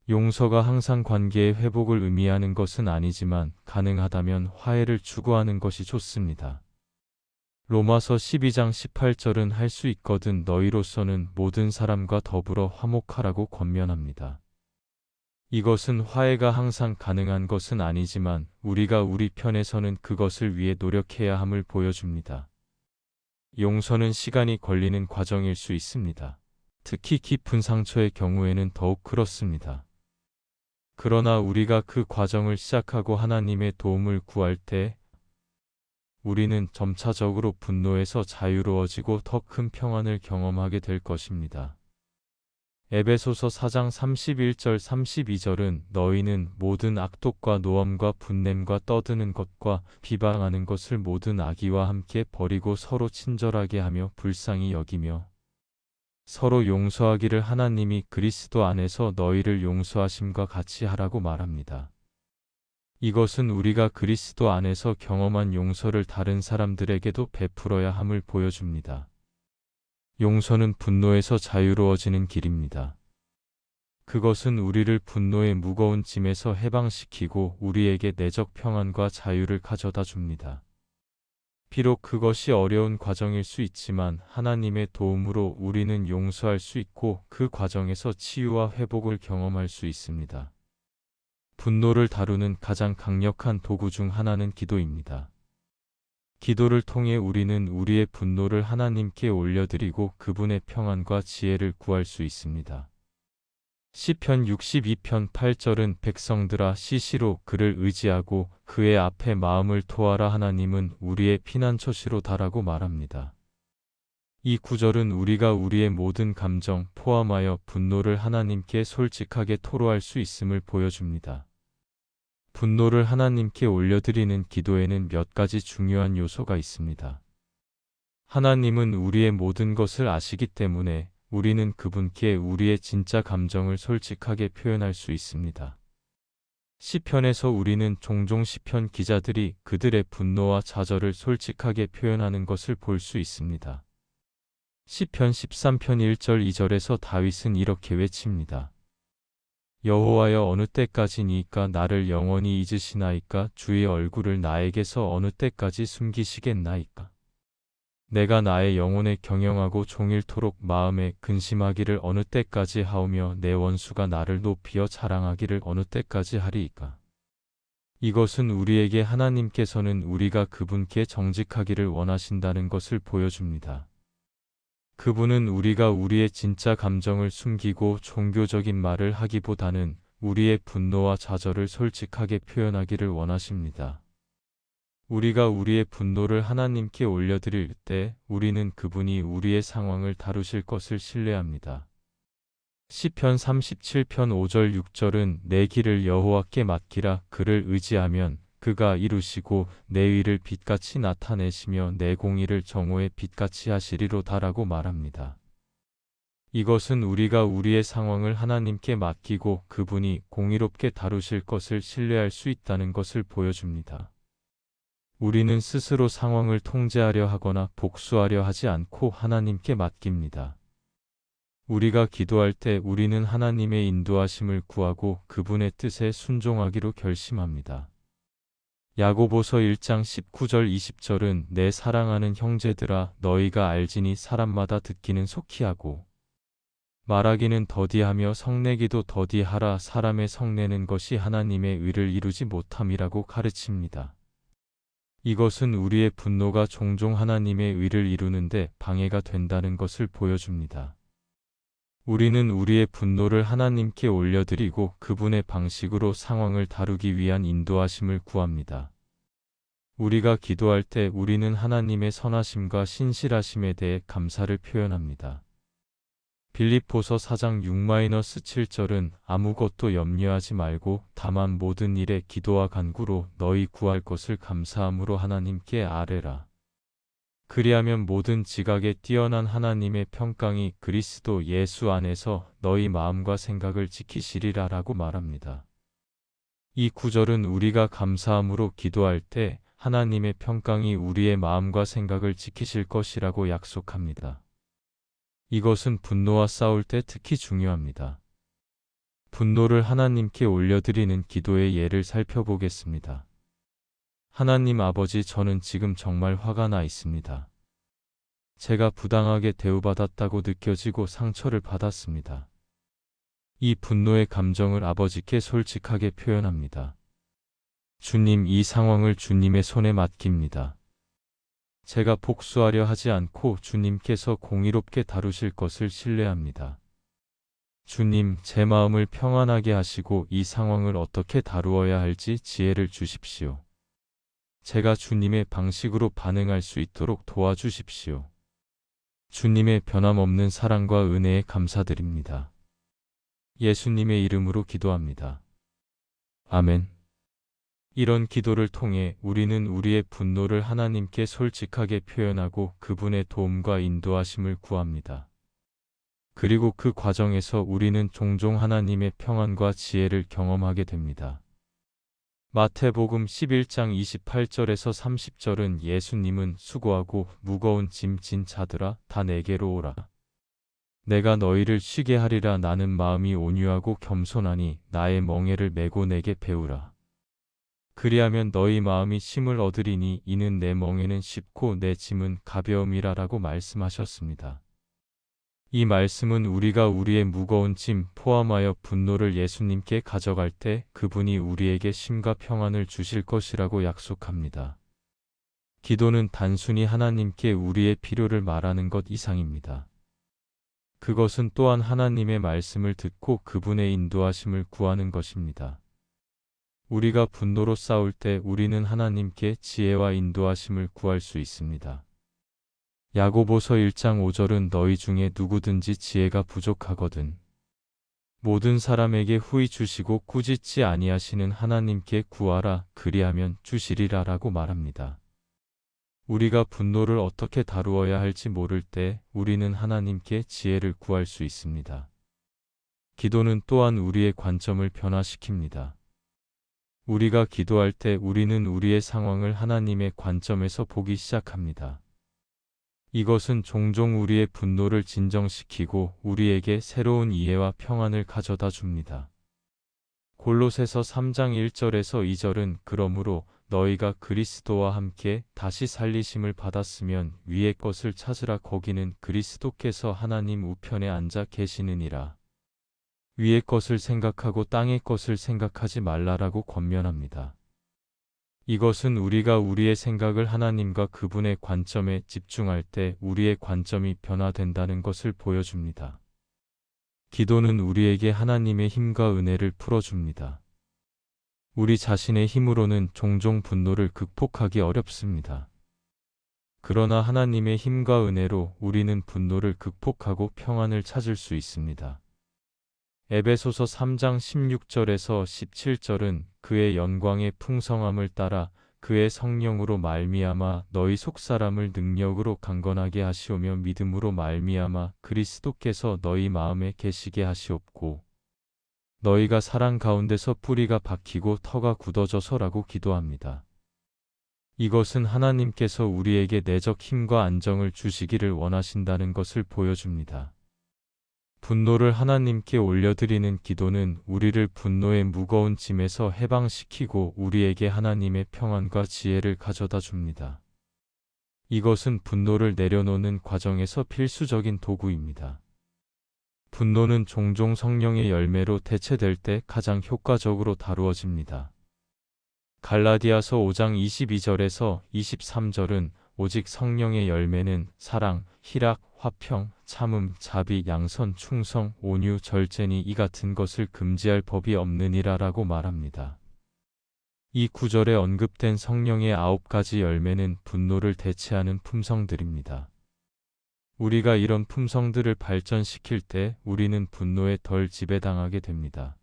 용서가 항상 관계의 회복을 의미하는 것은 아니지만 가능하다면 화해를 추구하는 것이 좋습니다. 로마서 12장 18절은 할 수 있거든 너희로서는 모든 사람과 더불어 화목하라고 권면합니다. 이것은 화해가 항상 가능한 것은 아니지만 우리가 우리 편에서는 그것을 위해 노력해야 함을 보여줍니다. 용서는 시간이 걸리는 과정일 수 있습니다. 특히 깊은 상처의 경우에는 더욱 그렇습니다. 그러나 우리가 그 과정을 시작하고 하나님의 도움을 구할 때 우리는 점차적으로 분노에서 자유로워지고 더 큰 평안을 경험하게 될 것입니다. 에베소서 4장 31절 32절은 너희는 모든 악독과 노함과 분냄과 떠드는 것과 비방하는 것을 모든 악의와 함께 버리고 서로 친절하게 하며 불쌍히 여기며 서로 용서하기를 하나님이 그리스도 안에서 너희를 용서하심과 같이 하라고 말합니다. 이것은 우리가 그리스도 안에서 경험한 용서를 다른 사람들에게도 베풀어야 함을 보여줍니다. 용서는 분노에서 자유로워지는 길입니다. 그것은 우리를 분노의 무거운 짐에서 해방시키고 우리에게 내적 평안과 자유를 가져다 줍니다. 비록 그것이 어려운 과정일 수 있지만 하나님의 도움으로 우리는 용서할 수 있고 그 과정에서 치유와 회복을 경험할 수 있습니다. 분노를 다루는 가장 강력한 도구 중 하나는 기도입니다. 기도를 통해 우리는 우리의 분노를 하나님께 올려드리고 그분의 평안과 지혜를 구할 수 있습니다. 시편 62편 8절은 백성들아 시시로 그를 의지하고 그의 앞에 마음을 토하라. 하나님은 우리의 피난처시로다라고 말합니다. 이 구절은 우리가 우리의 모든 감정 포함하여 분노를 하나님께 솔직하게 토로할 수 있음을 보여줍니다. 분노를 하나님께 올려드리는 기도에는 몇 가지 중요한 요소가 있습니다. 하나님은 우리의 모든 것을 아시기 때문에 우리는 그분께 우리의 진짜 감정을 솔직하게 표현할 수 있습니다. 시편에서 우리는 종종 시편 기자들이 그들의 분노와 좌절을 솔직하게 표현하는 것을 볼 수 있습니다. 시편 13편 1절 2절에서 다윗은 이렇게 외칩니다. 여호와여 어느 때까지니까 나를 영원히 잊으시나이까 주의 얼굴을 나에게서 어느 때까지 숨기시겠나이까 내가 나의 영혼에 경영하고 종일토록 마음에 근심하기를 어느 때까지 하오며 내 원수가 나를 높이어 자랑하기를 어느 때까지 하리이까. 이것은 우리에게 하나님께서는 우리가 그분께 정직하기를 원하신다는 것을 보여줍니다. 그분은 우리가 우리의 진짜 감정을 숨기고 종교적인 말을 하기보다는 우리의 분노와 좌절을 솔직하게 표현하기를 원하십니다. 우리가 우리의 분노를 하나님께 올려드릴 때 우리는 그분이 우리의 상황을 다루실 것을 신뢰합니다. 시편 37편 5절 6절은 내 길을 여호와께 맡기라. 그를 의지하면 그가 이루시고 내 의를 빛같이 나타내시며 내 공의를 정오의 빛같이 하시리로다라고 말합니다. 이것은 우리가 우리의 상황을 하나님께 맡기고 그분이 공의롭게 다루실 것을 신뢰할 수 있다는 것을 보여줍니다. 우리는 스스로 상황을 통제하려 하거나 복수하려 하지 않고 하나님께 맡깁니다. 우리가 기도할 때 우리는 하나님의 인도하심을 구하고 그분의 뜻에 순종하기로 결심합니다. 야고보서 1장 19절 20절은 내 사랑하는 형제들아 너희가 알지니 사람마다 듣기는 속히 하고 말하기는 더디하며 성내기도 더디하라. 사람의 성내는 것이 하나님의 의를 이루지 못함이라고 가르칩니다. 이것은 우리의 분노가 종종 하나님의 의를 이루는데 방해가 된다는 것을 보여줍니다. 우리는 우리의 분노를 하나님께 올려드리고 그분의 방식으로 상황을 다루기 위한 인도하심을 구합니다. 우리가 기도할 때 우리는 하나님의 선하심과 신실하심에 대해 감사를 표현합니다. 빌립보서 4장 6-7절은 아무것도 염려하지 말고 다만 모든 일에 기도와 간구로 너희 구할 것을 감사함으로 하나님께 아뢰라. 그리하면 모든 지각에 뛰어난 하나님의 평강이 그리스도 예수 안에서 너희 마음과 생각을 지키시리라 라고 말합니다. 이 구절은 우리가 감사함으로 기도할 때 하나님의 평강이 우리의 마음과 생각을 지키실 것이라고 약속합니다. 이것은 분노와 싸울 때 특히 중요합니다. 분노를 하나님께 올려드리는 기도의 예를 살펴보겠습니다. 하나님 아버지, 저는 지금 정말 화가 나 있습니다. 제가 부당하게 대우받았다고 느껴지고 상처를 받았습니다. 이 분노의 감정을 아버지께 솔직하게 표현합니다. 주님, 이 상황을 주님의 손에 맡깁니다. 제가 복수하려 하지 않고 주님께서 공의롭게 다루실 것을 신뢰합니다. 주님, 제 마음을 평안하게 하시고 이 상황을 어떻게 다루어야 할지 지혜를 주십시오. 제가 주님의 방식으로 반응할 수 있도록 도와주십시오. 주님의 변함없는 사랑과 은혜에 감사드립니다. 예수님의 이름으로 기도합니다. 아멘. 이런 기도를 통해 우리는 우리의 분노를 하나님께 솔직하게 표현하고 그분의 도움과 인도하심을 구합니다. 그리고 그 과정에서 우리는 종종 하나님의 평안과 지혜를 경험하게 됩니다. 마태복음 11장 28절에서 30절은 예수님은 수고하고 무거운 짐 진 자들아 다 내게로 오라. 내가 너희를 쉬게 하리라. 나는 마음이 온유하고 겸손하니 나의 멍에를 메고 내게 배우라. 그리하면 너희 마음이 쉼을 얻으리니 이는 내 멍에는 쉽고 내 짐은 가벼움이라 라고 말씀하셨습니다. 이 말씀은 우리가 우리의 무거운 짐 포함하여 분노를 예수님께 가져갈 때 그분이 우리에게 쉼과 평안을 주실 것이라고 약속합니다. 기도는 단순히 하나님께 우리의 필요를 말하는 것 이상입니다. 그것은 또한 하나님의 말씀을 듣고 그분의 인도하심을 구하는 것입니다. 우리가 분노로 싸울 때 우리는 하나님께 지혜와 인도하심을 구할 수 있습니다. 야고보서 1장 5절은 너희 중에 누구든지 지혜가 부족하거든 모든 사람에게 후히 주시고 꾸짖지 아니하시는 하나님께 구하라. 그리하면 주시리라 라고 말합니다. 우리가 분노를 어떻게 다루어야 할지 모를 때 우리는 하나님께 지혜를 구할 수 있습니다. 기도는 또한 우리의 관점을 변화시킵니다. 우리가 기도할 때 우리는 우리의 상황을 하나님의 관점에서 보기 시작합니다. 이것은 종종 우리의 분노를 진정시키고 우리에게 새로운 이해와 평안을 가져다 줍니다. 골로새서 3장 1절에서 2절은 그러므로 너희가 그리스도와 함께 다시 살리심을 받았으면 위의 것을 찾으라. 거기는 그리스도께서 하나님 우편에 앉아 계시느니라. 위의 것을 생각하고 땅의 것을 생각하지 말라라고 권면합니다. 이것은 우리가 우리의 생각을 하나님과 그분의 관점에 집중할 때 우리의 관점이 변화된다는 것을 보여줍니다. 기도는 우리에게 하나님의 힘과 은혜를 풀어줍니다. 우리 자신의 힘으로는 종종 분노를 극복하기 어렵습니다. 그러나 하나님의 힘과 은혜로 우리는 분노를 극복하고 평안을 찾을 수 있습니다. 에베소서 3장 16절에서 17절은 그의 영광의 풍성함을 따라 그의 성령으로 말미암아 너희 속사람을 능력으로 강건하게 하시오며 믿음으로 말미암아 그리스도께서 너희 마음에 계시게 하시옵고 너희가 사랑 가운데서 뿌리가 박히고 터가 굳어져서라고 기도합니다. 이것은 하나님께서 우리에게 내적 힘과 안정을 주시기를 원하신다는 것을 보여줍니다. 분노를 하나님께 올려드리는 기도는 우리를 분노의 무거운 짐에서 해방시키고 우리에게 하나님의 평안과 지혜를 가져다 줍니다. 이것은 분노를 내려놓는 과정에서 필수적인 도구입니다. 분노는 종종 성령의 열매로 대체될 때 가장 효과적으로 다루어집니다. 갈라디아서 5장 22절에서 23절은 오직 성령의 열매는 사랑, 희락, 화평, 참음, 자비, 양선, 충성, 온유, 절제니 이 같은 것을 금지할 법이 없느니라라고 말합니다. 이 구절에 언급된 성령의 9가지 열매는 분노를 대체하는 품성들입니다. 우리가 이런 품성들을 발전시킬 때 우리는 분노에 덜 지배당하게 됩니다.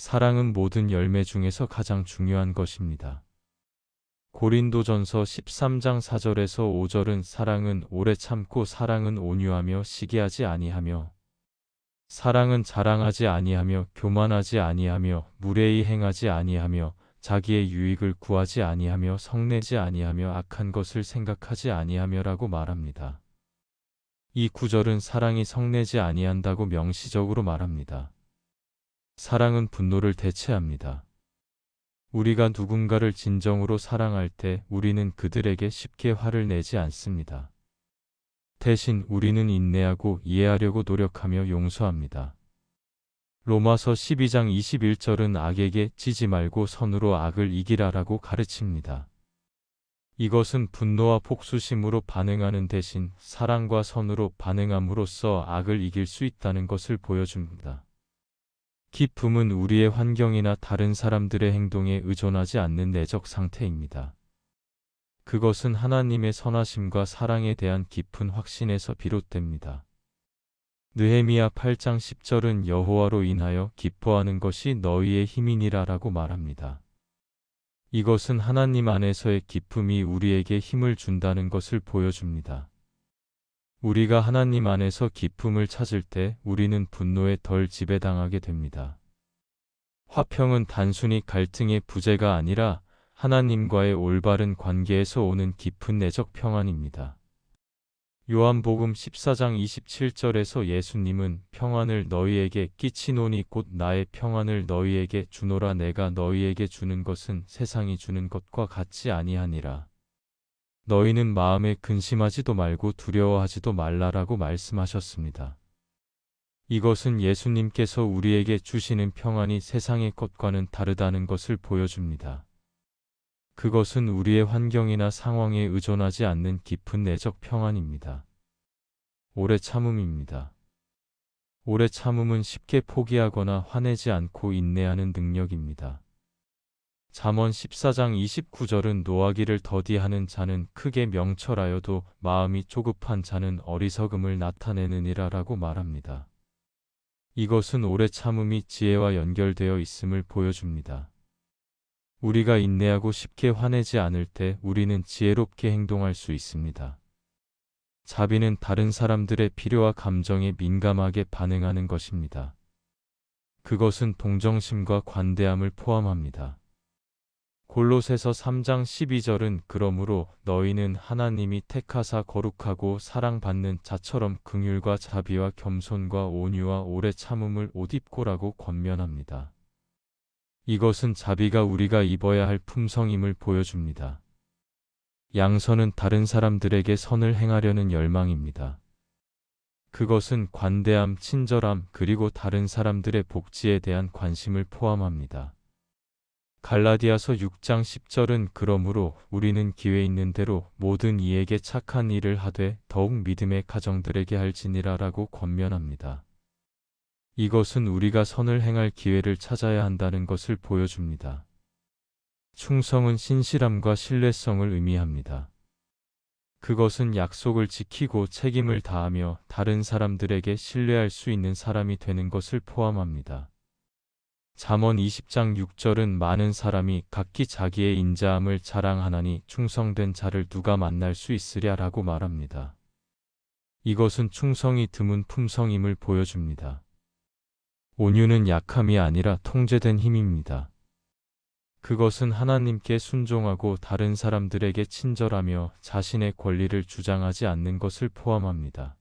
사랑은 모든 열매 중에서 가장 중요한 것입니다. 고린도전서 13장 4절에서 5절은 사랑은 오래 참고 사랑은 온유하며 시기하지 아니하며 사랑은 자랑하지 아니하며 교만하지 아니하며 무례히 행하지 아니하며 자기의 유익을 구하지 아니하며 성내지 아니하며 악한 것을 생각하지 아니하며라고 말합니다. 이 구절은 사랑이 성내지 아니한다고 명시적으로 말합니다. 사랑은 분노를 대체합니다. 우리가 누군가를 진정으로 사랑할 때 우리는 그들에게 쉽게 화를 내지 않습니다. 대신 우리는 인내하고 이해하려고 노력하며 용서합니다. 로마서 12장 21절은 악에게 지지 말고 선으로 악을 이기라라고 가르칩니다. 이것은 분노와 복수심으로 반응하는 대신 사랑과 선으로 반응함으로써 악을 이길 수 있다는 것을 보여줍니다. 기쁨은 우리의 환경이나 다른 사람들의 행동에 의존하지 않는 내적 상태입니다. 그것은 하나님의 선하심과 사랑에 대한 깊은 확신에서 비롯됩니다. 느헤미야 8장 10절은 여호와로 인하여 기뻐하는 것이 너희의 힘이니라라고 말합니다. 이것은 하나님 안에서의 기쁨이 우리에게 힘을 준다는 것을 보여줍니다. 우리가 하나님 안에서 기쁨을 찾을 때 우리는 분노에 덜 지배당하게 됩니다. 화평은 단순히 갈등의 부재가 아니라 하나님과의 올바른 관계에서 오는 깊은 내적 평안입니다. 요한복음 14장 27절에서 예수님은 평안을 너희에게 끼치노니 곧 나의 평안을 너희에게 주노라 내가 너희에게 주는 것은 세상이 주는 것과 같지 아니하니라. 너희는 마음에 근심하지도 말고 두려워하지도 말라라고 말씀하셨습니다. 이것은 예수님께서 우리에게 주시는 평안이 세상의 것과는 다르다는 것을 보여줍니다. 그것은 우리의 환경이나 상황에 의존하지 않는 깊은 내적 평안입니다. 오래 참음입니다. 오래 참음은 쉽게 포기하거나 화내지 않고 인내하는 능력입니다. 잠언 14장 29절은 노하기를 더디하는 자는 크게 명철하여도 마음이 조급한 자는 어리석음을 나타내느니라라고 말합니다. 이것은 오래 참음이 지혜와 연결되어 있음을 보여줍니다. 우리가 인내하고 쉽게 화내지 않을 때 우리는 지혜롭게 행동할 수 있습니다. 자비는 다른 사람들의 필요와 감정에 민감하게 반응하는 것입니다. 그것은 동정심과 관대함을 포함합니다. 골로새서 3장 12절은 그러므로 너희는 하나님이 택하사 거룩하고 사랑받는 자처럼 긍휼과 자비와 겸손과 온유와 오래 참음을 옷 입고라고 권면합니다. 이것은 자비가 우리가 입어야 할 품성임을 보여줍니다. 양선은 다른 사람들에게 선을 행하려는 열망입니다. 그것은 관대함, 친절함, 그리고 다른 사람들의 복지에 대한 관심을 포함합니다. 갈라디아서 6장 10절은 그러므로 우리는 기회 있는 대로 모든 이에게 착한 일을 하되 더욱 믿음의 가정들에게 할지니라라고 권면합니다. 이것은 우리가 선을 행할 기회를 찾아야 한다는 것을 보여줍니다. 충성은 신실함과 신뢰성을 의미합니다. 그것은 약속을 지키고 책임을 다하며 다른 사람들에게 신뢰할 수 있는 사람이 되는 것을 포함합니다. 잠언 20장 6절은 많은 사람이 각기 자기의 인자함을 자랑하나니 충성된 자를 누가 만날 수 있으랴라고 말합니다. 이것은 충성이 드문 품성임을 보여줍니다. 온유는 약함이 아니라 통제된 힘입니다. 그것은 하나님께 순종하고 다른 사람들에게 친절하며 자신의 권리를 주장하지 않는 것을 포함합니다.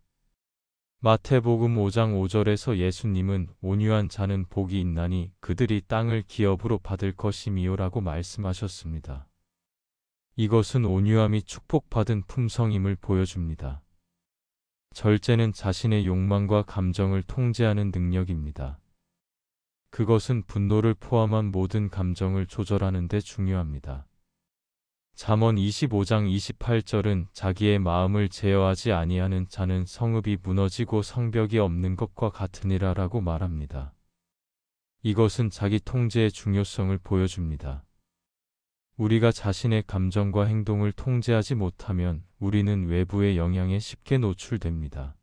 마태복음 5장 5절에서 예수님은 온유한 자는 복이 있나니 그들이 땅을 기업으로 받을 것이미요라고 말씀하셨습니다. 이것은 온유함이 축복받은 품성임을 보여줍니다. 절제는 자신의 욕망과 감정을 통제하는 능력입니다. 그것은 분노를 포함한 모든 감정을 조절하는 데 중요합니다. 잠언 25장 28절은 자기의 마음을 제어하지 아니하는 자는 성읍이 무너지고 성벽이 없는 것과 같으니라라고 말합니다. 이것은 자기 통제의 중요성을 보여줍니다. 우리가 자신의 감정과 행동을 통제하지 못하면 우리는 외부의 영향에 쉽게 노출됩니다.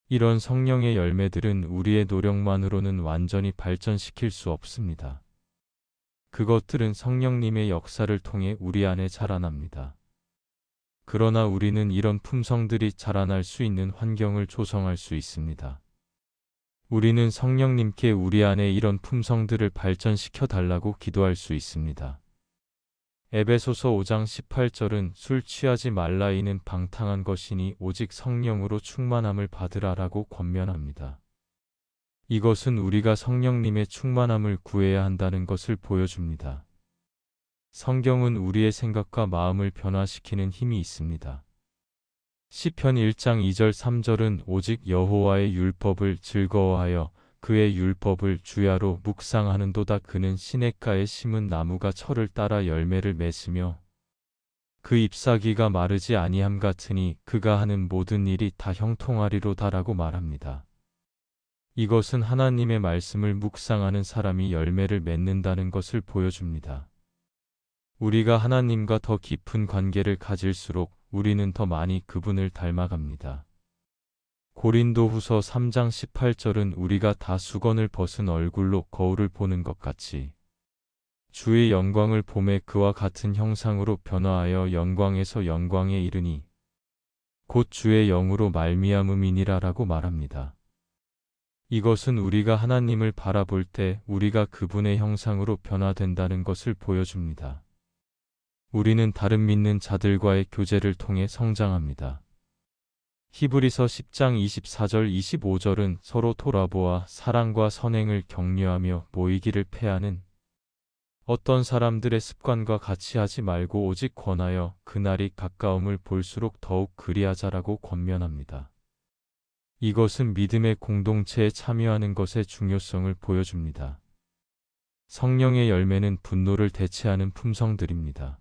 이런 성령의 열매들은 우리의 노력만으로는 완전히 발전시킬 수 없습니다. 그것들은 성령님의 역사를 통해 우리 안에 자라납니다. 그러나 우리는 이런 품성들이 자라날 수 있는 환경을 조성할 수 있습니다. 우리는 성령님께 우리 안에 이런 품성들을 발전시켜 달라고 기도할 수 있습니다. 에베소서 5장 18절은 술 취하지 말라 이는 방탕한 것이니 오직 성령으로 충만함을 받으라라고 권면합니다. 이것은 우리가 성령님의 충만함을 구해야 한다는 것을 보여줍니다. 성경은 우리의 생각과 마음을 변화시키는 힘이 있습니다. 시편 1장 2절 3절은 오직 여호와의 율법을 즐거워하여 그의 율법을 주야로 묵상하는도다. 그는 시냇가에 심은 나무가 철을 따라 열매를 맺으며 그 잎사귀가 마르지 아니함 같으니 그가 하는 모든 일이 다 형통하리로다라고 말합니다. 이것은 하나님의 말씀을 묵상하는 사람이 열매를 맺는다는 것을 보여줍니다. 우리가 하나님과 더 깊은 관계를 가질수록 우리는 더 많이 그분을 닮아갑니다. 고린도후서 3장 18절은 우리가 다 수건을 벗은 얼굴로 거울을 보는 것 같이 주의 영광을 보매 그와 같은 형상으로 변화하여 영광에서 영광에 이르니 곧 주의 영으로 말미암음이니라라고 말합니다. 이것은 우리가 하나님을 바라볼 때 우리가 그분의 형상으로 변화된다는 것을 보여줍니다. 우리는 다른 믿는 자들과의 교제를 통해 성장합니다. 히브리서 10장 24절 25절은 서로 돌아보아 사랑과 선행을 격려하며 모이기를 패하는 어떤 사람들의 습관과 같이 하지 말고 오직 권하여 그날이 가까움을 볼수록 더욱 그리하자라고 권면합니다. 이것은 믿음의 공동체에 참여하는 것의 중요성을 보여줍니다. 성령의 열매는 분노를 대체하는 품성들입니다.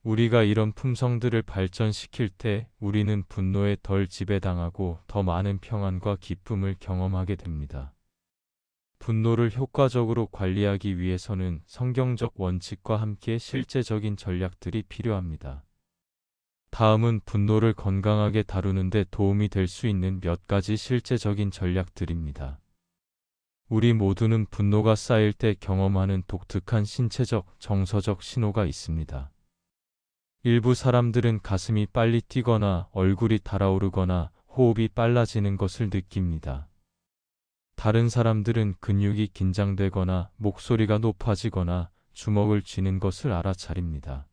우리가 이런 품성들을 발전시킬 때 우리는 분노에 덜 지배당하고 더 많은 평안과 기쁨을 경험하게 됩니다. 분노를 효과적으로 관리하기 위해서는 성경적 원칙과 함께 실제적인 전략들이 필요합니다. 다음은 분노를 건강하게 다루는 데 도움이 될 수 있는 몇 가지 실제적인 전략들입니다. 우리 모두는 분노가 쌓일 때 경험하는 독특한 신체적, 정서적 신호가 있습니다. 일부 사람들은 가슴이 빨리 뛰거나 얼굴이 달아오르거나 호흡이 빨라지는 것을 느낍니다. 다른 사람들은 근육이 긴장되거나 목소리가 높아지거나 주먹을 쥐는 것을 알아차립니다.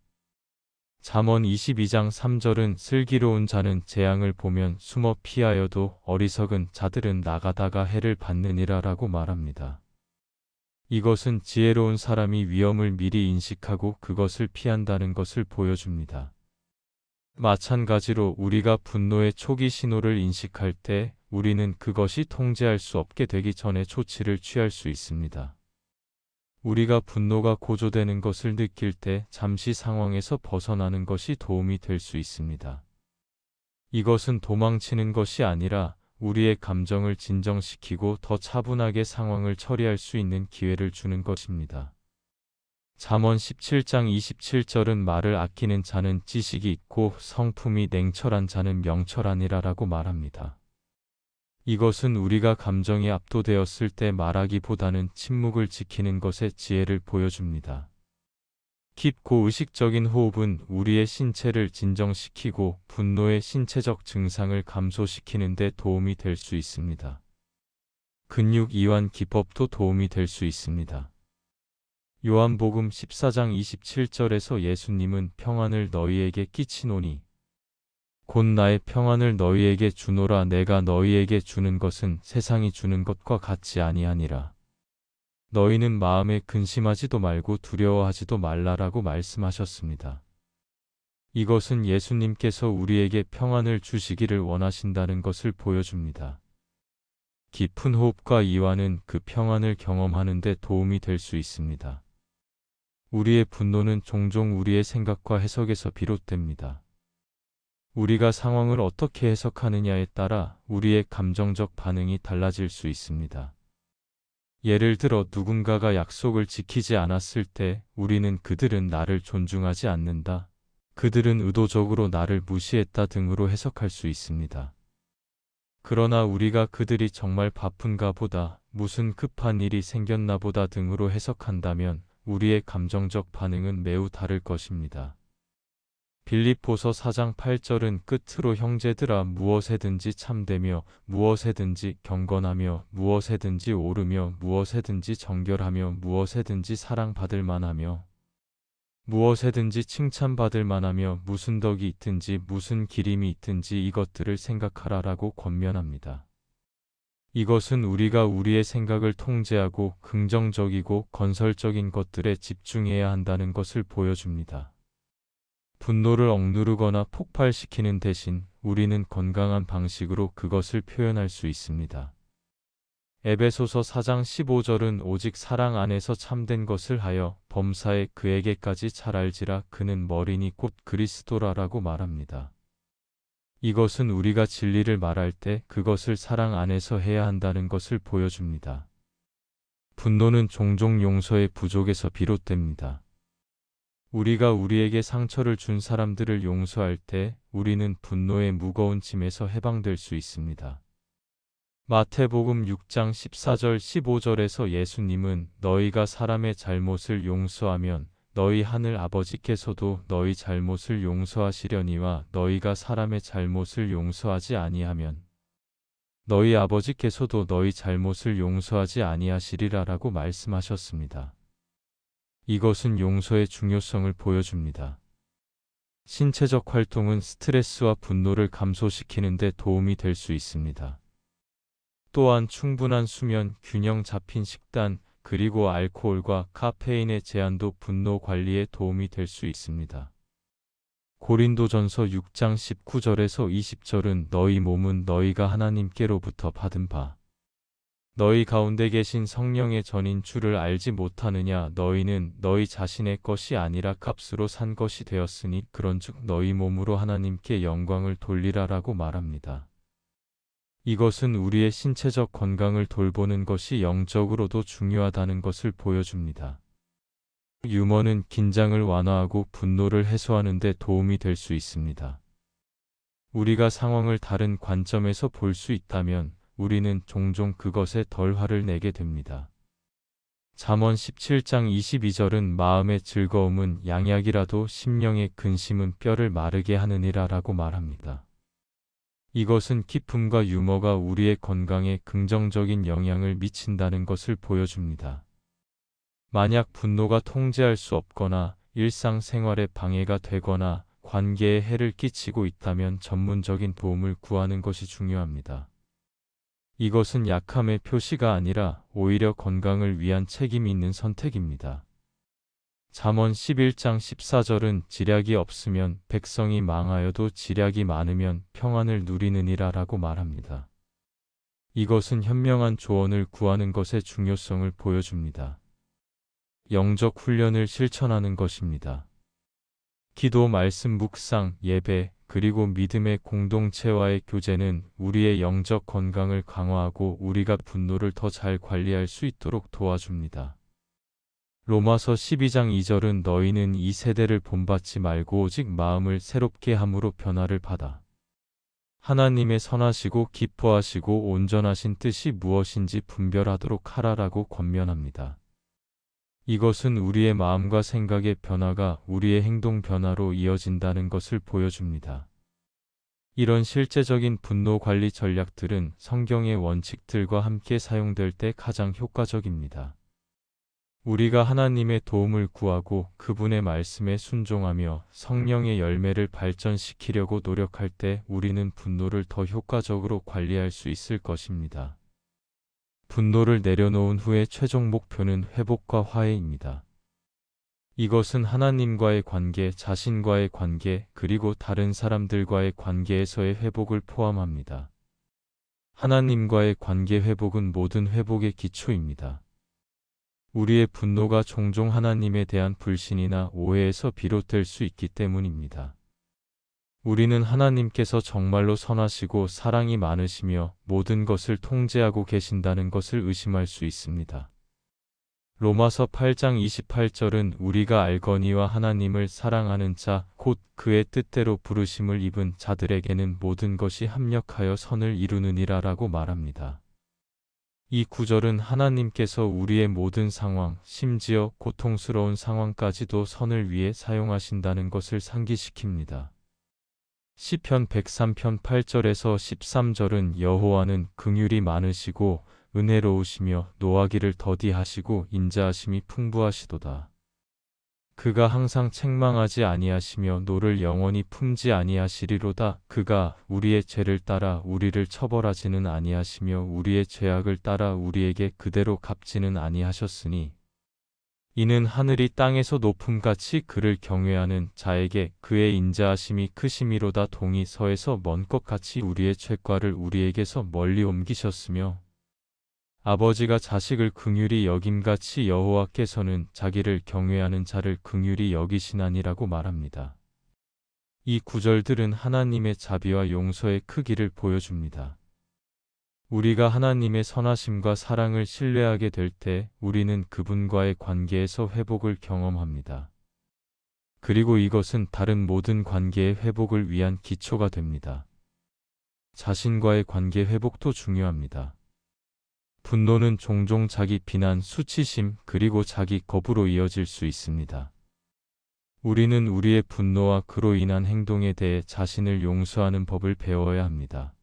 잠언 22장 3절은 슬기로운 자는 재앙을 보면 숨어 피하여도 어리석은 자들은 나가다가 해를 받느니라라고 말합니다. 이것은 지혜로운 사람이 위험을 미리 인식하고 그것을 피한다는 것을 보여줍니다. 마찬가지로 우리가 분노의 초기 신호를 인식할 때 우리는 그것이 통제할 수 없게 되기 전에 조치를 취할 수 있습니다. 우리가 분노가 고조되는 것을 느낄 때 잠시 상황에서 벗어나는 것이 도움이 될 수 있습니다. 이것은 도망치는 것이 아니라 우리의 감정을 진정시키고 더 차분하게 상황을 처리할 수 있는 기회를 주는 것입니다. 잠언 17장 27절은 말을 아끼는 자는 지식이 있고 성품이 냉철한 자는 명철하니라라고 말합니다. 이것은 우리가 감정에 압도되었을 때 말하기보다는 침묵을 지키는 것의 지혜를 보여줍니다. 깊고 의식적인 호흡은 우리의 신체를 진정시키고 분노의 신체적 증상을 감소시키는 데 도움이 될 수 있습니다. 근육 이완 기법도 도움이 될 수 있습니다. 요한복음 14장 27절에서 예수님은 평안을 너희에게 끼치노니 곧 나의 평안을 너희에게 주노라. 내가 너희에게 주는 것은 세상이 주는 것과 같지 아니하니라. 너희는 마음에 근심하지도 말고 두려워하지도 말라라고 말씀하셨습니다. 이것은 예수님께서 우리에게 평안을 주시기를 원하신다는 것을 보여줍니다. 깊은 호흡과 이완은 그 평안을 경험하는 데 도움이 될 수 있습니다. 우리의 분노는 종종 우리의 생각과 해석에서 비롯됩니다. 우리가 상황을 어떻게 해석하느냐에 따라 우리의 감정적 반응이 달라질 수 있습니다. 예를 들어 누군가가 약속을 지키지 않았을 때 우리는 그들은 나를 존중하지 않는다, 그들은 의도적으로 나를 무시했다 등으로 해석할 수 있습니다. 그러나 우리가 그들이 정말 바쁜가 보다, 무슨 급한 일이 생겼나 보다 등으로 해석한다면 우리의 감정적 반응은 매우 다를 것입니다. 빌립보서 4장 8절은 끝으로 형제들아 무엇에든지 참되며 무엇에든지 경건하며 무엇에든지 옳으며 무엇에든지 정결하며 무엇에든지 사랑받을 만하며 무엇에든지 칭찬받을 만하며 무슨 덕이 있든지 무슨 기림이 있든지 이것들을 생각하라라고 권면합니다. 이것은 우리가 우리의 생각을 통제하고 긍정적이고 건설적인 것들에 집중해야 한다는 것을 보여줍니다. 분노를 억누르거나 폭발시키는 대신 우리는 건강한 방식으로 그것을 표현할 수 있습니다. 에베소서 4장 15절은 오직 사랑 안에서 참된 것을 하여 범사에 그에게까지 잘 알지라. 그는 머리니 곧 그리스도라라고 말합니다. 이것은 우리가 진리를 말할 때 그것을 사랑 안에서 해야 한다는 것을 보여줍니다. 분노는 종종 용서의 부족에서 비롯됩니다. 우리가 우리에게 상처를 준 사람들을 용서할 때 우리는 분노의 무거운 짐에서 해방될 수 있습니다. 마태복음 6장 14절 15절에서 예수님은 너희가 사람의 잘못을 용서하면 너희 하늘 아버지께서도 너희 잘못을 용서하시려니와 너희가 사람의 잘못을 용서하지 아니하면 너희 아버지께서도 너희 잘못을 용서하지 아니하시리라라고 말씀하셨습니다. 이것은 용서의 중요성을 보여줍니다. 신체적 활동은 스트레스와 분노를 감소시키는 데 도움이 될 수 있습니다. 또한 충분한 수면, 균형 잡힌 식단, 그리고 알코올과 카페인의 제한도 분노 관리에 도움이 될 수 있습니다. 고린도전서 6장 19절에서 20절은 너희 몸은 너희가 하나님께로부터 받은 바 너희 가운데 계신 성령의 전인 줄을 알지 못하느냐. 너희는 너희 자신의 것이 아니라 값으로 산 것이 되었으니 그런즉 너희 몸으로 하나님께 영광을 돌리라라고 말합니다. 이것은 우리의 신체적 건강을 돌보는 것이 영적으로도 중요하다는 것을 보여줍니다. 유머는 긴장을 완화하고 분노를 해소하는 데 도움이 될 수 있습니다. 우리가 상황을 다른 관점에서 볼 수 있다면 우리는 종종 그것에 덜 화를 내게 됩니다. 잠언 17장 22절은 마음의 즐거움은 양약이라도 심령의 근심은 뼈를 마르게 하느니라라고 말합니다. 이것은 기쁨과 유머가 우리의 건강에 긍정적인 영향을 미친다는 것을 보여줍니다. 만약 분노가 통제할 수 없거나 일상생활에 방해가 되거나 관계에 해를 끼치고 있다면 전문적인 도움을 구하는 것이 중요합니다. 이것은 약함의 표시가 아니라 오히려 건강을 위한 책임이 있는 선택입니다. 잠언 11장 14절은 지략이 없으면 백성이 망하여도 지략이 많으면 평안을 누리느니라라고 말합니다. 이것은 현명한 조언을 구하는 것의 중요성을 보여줍니다. 영적 훈련을 실천하는 것입니다. 기도, 말씀, 묵상, 예배, 그리고 믿음의 공동체와의 교제는 우리의 영적 건강을 강화하고 우리가 분노를 더 잘 관리할 수 있도록 도와줍니다. 로마서 12장 2절은 너희는 이 세대를 본받지 말고 오직 마음을 새롭게 함으로 변화를 받아 하나님의 선하시고 기뻐하시고 온전하신 뜻이 무엇인지 분별하도록 하라라고 권면합니다. 이것은 우리의 마음과 생각의 변화가 우리의 행동 변화로 이어진다는 것을 보여줍니다. 이런 실제적인 분노 관리 전략들은 성경의 원칙들과 함께 사용될 때 가장 효과적입니다. 우리가 하나님의 도움을 구하고 그분의 말씀에 순종하며 성령의 열매를 발전시키려고 노력할 때 우리는 분노를 더 효과적으로 관리할 수 있을 것입니다. 분노를 내려놓은 후에 최종 목표는 회복과 화해입니다. 이것은 하나님과의 관계, 자신과의 관계, 그리고 다른 사람들과의 관계에서의 회복을 포함합니다. 하나님과의 관계 회복은 모든 회복의 기초입니다. 우리의 분노가 종종 하나님에 대한 불신이나 오해에서 비롯될 수 있기 때문입니다. 우리는 하나님께서 정말로 선하시고 사랑이 많으시며 모든 것을 통제하고 계신다는 것을 의심할 수 있습니다. 로마서 8장 28절은 우리가 알거니와 하나님을 사랑하는 자, 곧 그의 뜻대로 부르심을 입은 자들에게는 모든 것이 합력하여 선을 이루느니라 라고 말합니다. 이 구절은 하나님께서 우리의 모든 상황, 심지어 고통스러운 상황까지도 선을 위해 사용하신다는 것을 상기시킵니다. 시편 103편 8절에서 13절은 여호와는 긍휼이 많으시고 은혜로우시며 노하기를 더디하시고 인자하심이 풍부하시도다. 그가 항상 책망하지 아니하시며 노를 영원히 품지 아니하시리로다. 그가 우리의 죄를 따라 우리를 처벌하지는 아니하시며 우리의 죄악을 따라 우리에게 그대로 갚지는 아니하셨으니 이는 하늘이 땅에서 높음같이 그를 경외하는 자에게 그의 인자하심이 크심이로다. 동이 서에서 먼 것 같이 우리의 죄과를 우리에게서 멀리 옮기셨으며 아버지가 자식을 긍휼히 여김같이 여호와께서는 자기를 경외하는 자를 긍휼히 여기시나니라고 말합니다. 이 구절들은 하나님의 자비와 용서의 크기를 보여줍니다. 우리가 하나님의 선하심과 사랑을 신뢰하게 될 때 우리는 그분과의 관계에서 회복을 경험합니다. 그리고 이것은 다른 모든 관계의 회복을 위한 기초가 됩니다. 자신과의 관계 회복도 중요합니다. 분노는 종종 자기 비난, 수치심, 그리고 자기 거부로 이어질 수 있습니다. 우리는 우리의 분노와 그로 인한 행동에 대해 자신을 용서하는 법을 배워야 합니다.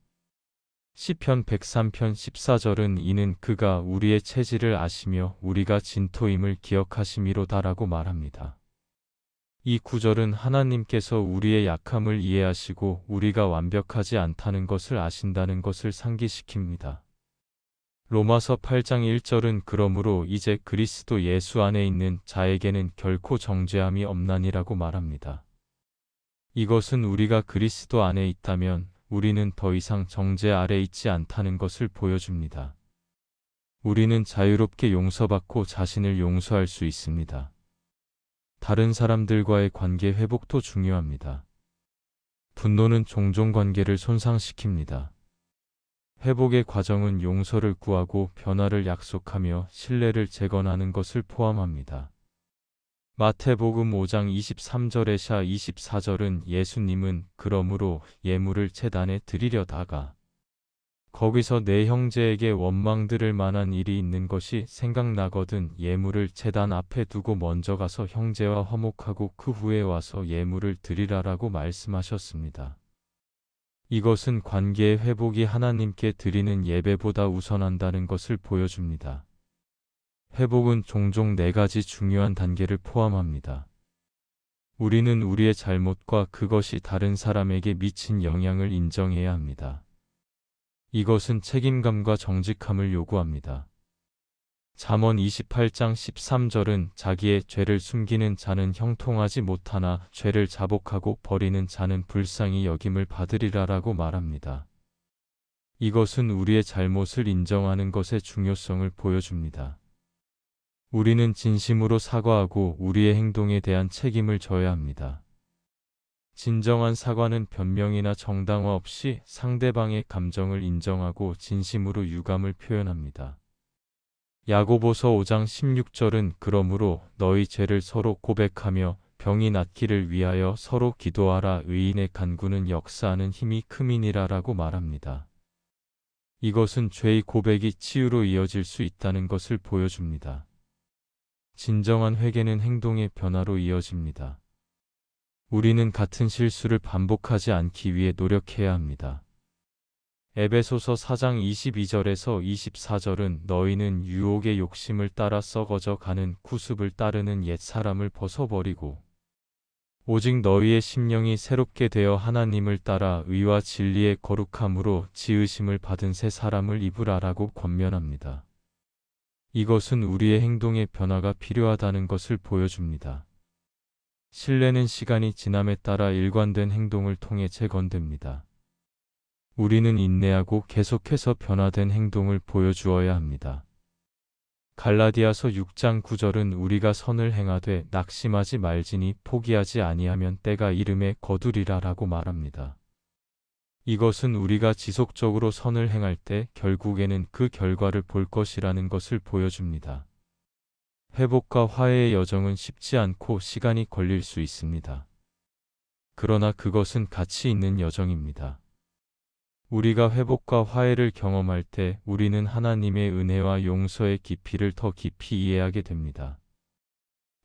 시편 103편 14절은 이는 그가 우리의 체질을 아시며 우리가 진토임을 기억하심이로다라고 말합니다. 이 구절은 하나님께서 우리의 약함을 이해하시고 우리가 완벽하지 않다는 것을 아신다는 것을 상기시킵니다. 로마서 8장 1절은 그러므로 이제 그리스도 예수 안에 있는 자에게는 결코 정죄함이 없나니라고 말합니다. 이것은 우리가 그리스도 안에 있다면 우리는 더 이상 정죄 아래 있지 않다는 것을 보여줍니다. 우리는 자유롭게 용서받고 자신을 용서할 수 있습니다. 다른 사람들과의 관계 회복도 중요합니다. 분노는 종종 관계를 손상시킵니다. 회복의 과정은 용서를 구하고 변화를 약속하며 신뢰를 재건하는 것을 포함합니다. 마태복음 5장 23절에서 24절은 예수님은 그러므로 예물을 제단에 드리려다가 거기서 내 형제에게 원망 들을 만한 일이 있는 것이 생각나거든 예물을 제단 앞에 두고 먼저 가서 형제와 화목하고 그 후에 와서 예물을 드리라라고 말씀하셨습니다. 이것은 관계의 회복이 하나님께 드리는 예배보다 우선한다는 것을 보여줍니다. 회복은 종종 4가지 중요한 단계를 포함합니다. 우리는 우리의 잘못과 그것이 다른 사람에게 미친 영향을 인정해야 합니다. 이것은 책임감과 정직함을 요구합니다. 잠언 28장 13절은 자기의 죄를 숨기는 자는 형통하지 못하나 죄를 자복하고 버리는 자는 불쌍히 여김을 받으리라라고 말합니다. 이것은 우리의 잘못을 인정하는 것의 중요성을 보여줍니다. 우리는 진심으로 사과하고 우리의 행동에 대한 책임을 져야 합니다. 진정한 사과는 변명이나 정당화 없이 상대방의 감정을 인정하고 진심으로 유감을 표현합니다. 야고보서 5장 16절은 그러므로 너희 죄를 서로 고백하며 병이 낫기를 위하여 서로 기도하라. 의인의 간구는 역사하는 힘이 큼이니라라고 말합니다. 이것은 죄의 고백이 치유로 이어질 수 있다는 것을 보여줍니다. 진정한 회개는 행동의 변화로 이어집니다. 우리는 같은 실수를 반복하지 않기 위해 노력해야 합니다. 에베소서 4장 22절에서 24절은 너희는 유혹의 욕심을 따라 썩어져 가는 구습을 따르는 옛 사람을 벗어버리고 오직 너희의 심령이 새롭게 되어 하나님을 따라 의와 진리의 거룩함으로 지으심을 받은 새 사람을 입으라라고 권면합니다. 이것은 우리의 행동의 변화가 필요하다는 것을 보여줍니다. 신뢰는 시간이 지남에 따라 일관된 행동을 통해 재건됩니다. 우리는 인내하고 계속해서 변화된 행동을 보여주어야 합니다. 갈라디아서 6장 9절은 우리가 선을 행하되 낙심하지 말지니 포기하지 아니하면 때가 이름에 거두리라라고 말합니다. 이것은 우리가 지속적으로 선을 행할 때 결국에는 그 결과를 볼 것이라는 것을 보여줍니다. 회복과 화해의 여정은 쉽지 않고 시간이 걸릴 수 있습니다. 그러나 그것은 가치 있는 여정입니다. 우리가 회복과 화해를 경험할 때 우리는 하나님의 은혜와 용서의 깊이를 더 깊이 이해하게 됩니다.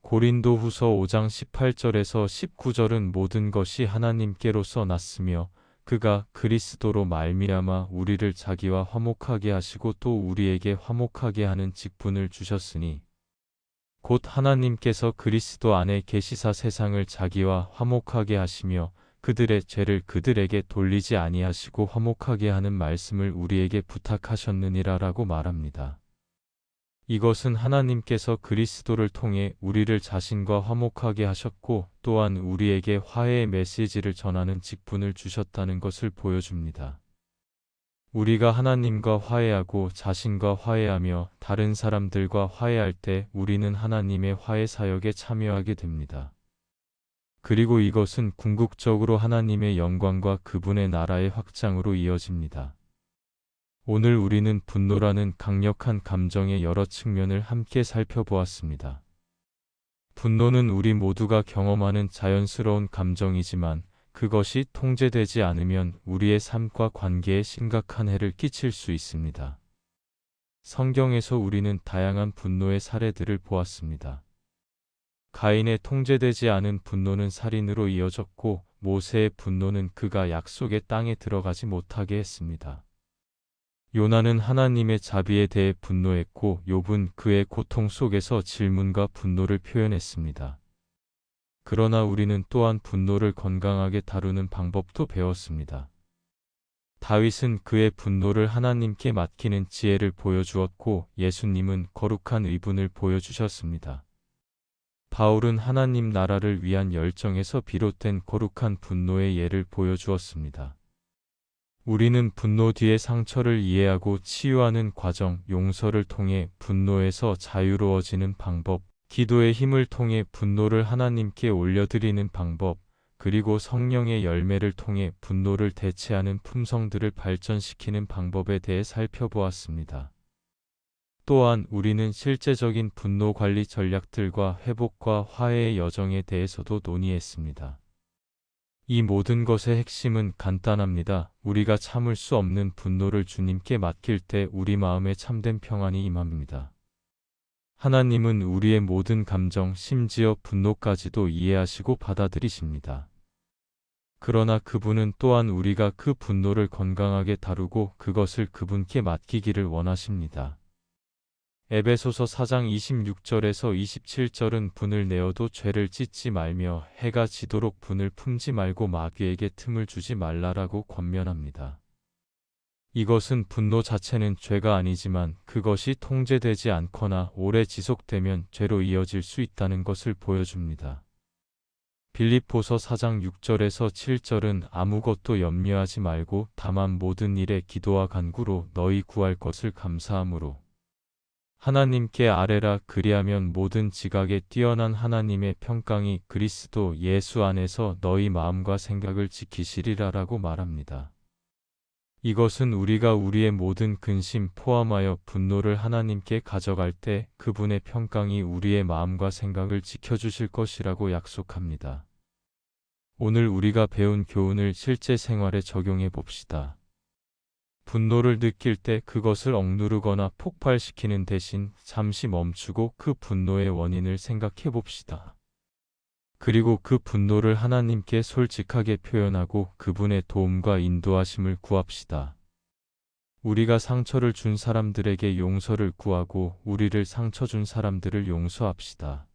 고린도후서 5장 18절에서 19절은 모든 것이 하나님께로서 났으며 그가 그리스도로 말미암아 우리를 자기와 화목하게 하시고 또 우리에게 화목하게 하는 직분을 주셨으니 곧 하나님께서 그리스도 안에 계시사 세상을 자기와 화목하게 하시며 그들의 죄를 그들에게 돌리지 아니하시고 화목하게 하는 말씀을 우리에게 부탁하셨느니라라고 말합니다. 이것은 하나님께서 그리스도를 통해 우리를 자신과 화목하게 하셨고 또한 우리에게 화해의 메시지를 전하는 직분을 주셨다는 것을 보여줍니다. 우리가 하나님과 화해하고 자신과 화해하며 다른 사람들과 화해할 때 우리는 하나님의 화해 사역에 참여하게 됩니다. 그리고 이것은 궁극적으로 하나님의 영광과 그분의 나라의 확장으로 이어집니다. 오늘 우리는 분노라는 강력한 감정의 여러 측면을 함께 살펴보았습니다. 분노는 우리 모두가 경험하는 자연스러운 감정이지만 그것이 통제되지 않으면 우리의 삶과 관계에 심각한 해를 끼칠 수 있습니다. 성경에서 우리는 다양한 분노의 사례들을 보았습니다. 가인의 통제되지 않은 분노는 살인으로 이어졌고 모세의 분노는 그가 약속의 땅에 들어가지 못하게 했습니다. 요나는 하나님의 자비에 대해 분노했고 욥은 그의 고통 속에서 질문과 분노를 표현했습니다. 그러나 우리는 또한 분노를 건강하게 다루는 방법도 배웠습니다. 다윗은 그의 분노를 하나님께 맡기는 지혜를 보여주었고 예수님은 거룩한 의분을 보여주셨습니다. 바울은 하나님 나라를 위한 열정에서 비롯된 거룩한 분노의 예를 보여주었습니다. 우리는 분노 뒤의 상처를 이해하고 치유하는 과정, 용서를 통해 분노에서 자유로워지는 방법, 기도의 힘을 통해 분노를 하나님께 올려드리는 방법, 그리고 성령의 열매를 통해 분노를 대체하는 품성들을 발전시키는 방법에 대해 살펴보았습니다. 또한 우리는 실제적인 분노 관리 전략들과 회복과 화해의 여정에 대해서도 논의했습니다. 이 모든 것의 핵심은 간단합니다. 우리가 참을 수 없는 분노를 주님께 맡길 때 우리 마음에 참된 평안이 임합니다. 하나님은 우리의 모든 감정, 심지어 분노까지도 이해하시고 받아들이십니다. 그러나 그분은 또한 우리가 그 분노를 건강하게 다루고 그것을 그분께 맡기기를 원하십니다. 에베소서 4장 26절에서 27절은 분을 내어도 죄를 짓지 말며 해가 지도록 분을 품지 말고 마귀에게 틈을 주지 말라라고 권면합니다. 이것은 분노 자체는 죄가 아니지만 그것이 통제되지 않거나 오래 지속되면 죄로 이어질 수 있다는 것을 보여줍니다. 빌립보서 4장 6절에서 7절은 아무것도 염려하지 말고 다만 모든 일에 기도와 간구로 너희 구할 것을 감사함으로 하나님께 아뢰라. 그리하면 모든 지각에 뛰어난 하나님의 평강이 그리스도 예수 안에서 너희 마음과 생각을 지키시리라라고 말합니다. 이것은 우리가 우리의 모든 근심 포함하여 분노를 하나님께 가져갈 때 그분의 평강이 우리의 마음과 생각을 지켜주실 것이라고 약속합니다. 오늘 우리가 배운 교훈을 실제 생활에 적용해 봅시다. 분노를 느낄 때 그것을 억누르거나 폭발시키는 대신 잠시 멈추고 그 분노의 원인을 생각해 봅시다. 그리고 그 분노를 하나님께 솔직하게 표현하고 그분의 도움과 인도하심을 구합시다. 우리가 상처를 준 사람들에게 용서를 구하고 우리를 상처 준 사람들을 용서합시다.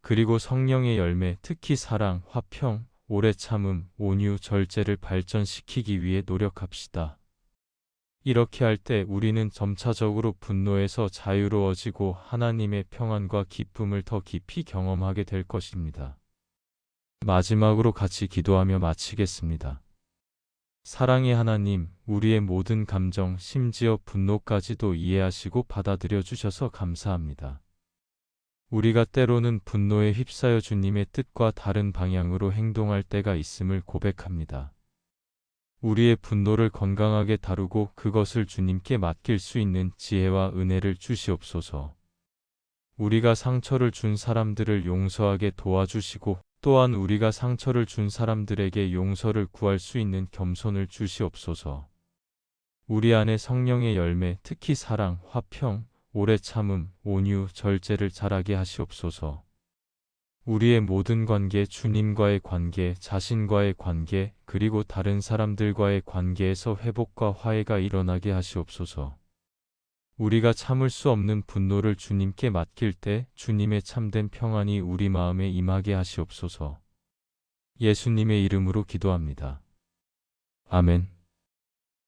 그리고 성령의 열매, 특히 사랑, 화평, 오래 참음, 온유, 절제를 발전시키기 위해 노력합시다. 이렇게 할 때 우리는 점차적으로 분노에서 자유로워지고 하나님의 평안과 기쁨을 더 깊이 경험하게 될 것입니다. 마지막으로 같이 기도하며 마치겠습니다. 사랑의 하나님, 우리의 모든 감정, 심지어 분노까지도 이해하시고 받아들여 주셔서 감사합니다. 우리가 때로는 분노에 휩싸여 주님의 뜻과 다른 방향으로 행동할 때가 있음을 고백합니다. 우리의 분노를 건강하게 다루고 그것을 주님께 맡길 수 있는 지혜와 은혜를 주시옵소서. 우리가 상처를 준 사람들을 용서하게 도와주시고 또한 우리가 상처를 준 사람들에게 용서를 구할 수 있는 겸손을 주시옵소서. 우리 안에 성령의 열매, 특히 사랑, 화평, 오래 참음, 온유, 절제를 자라게 하시옵소서. 우리의 모든 관계, 주님과의 관계, 자신과의 관계, 그리고 다른 사람들과의 관계에서 회복과 화해가 일어나게 하시옵소서. 우리가 참을 수 없는 분노를 주님께 맡길 때 주님의 참된 평안이 우리 마음에 임하게 하시옵소서. 예수님의 이름으로 기도합니다. 아멘.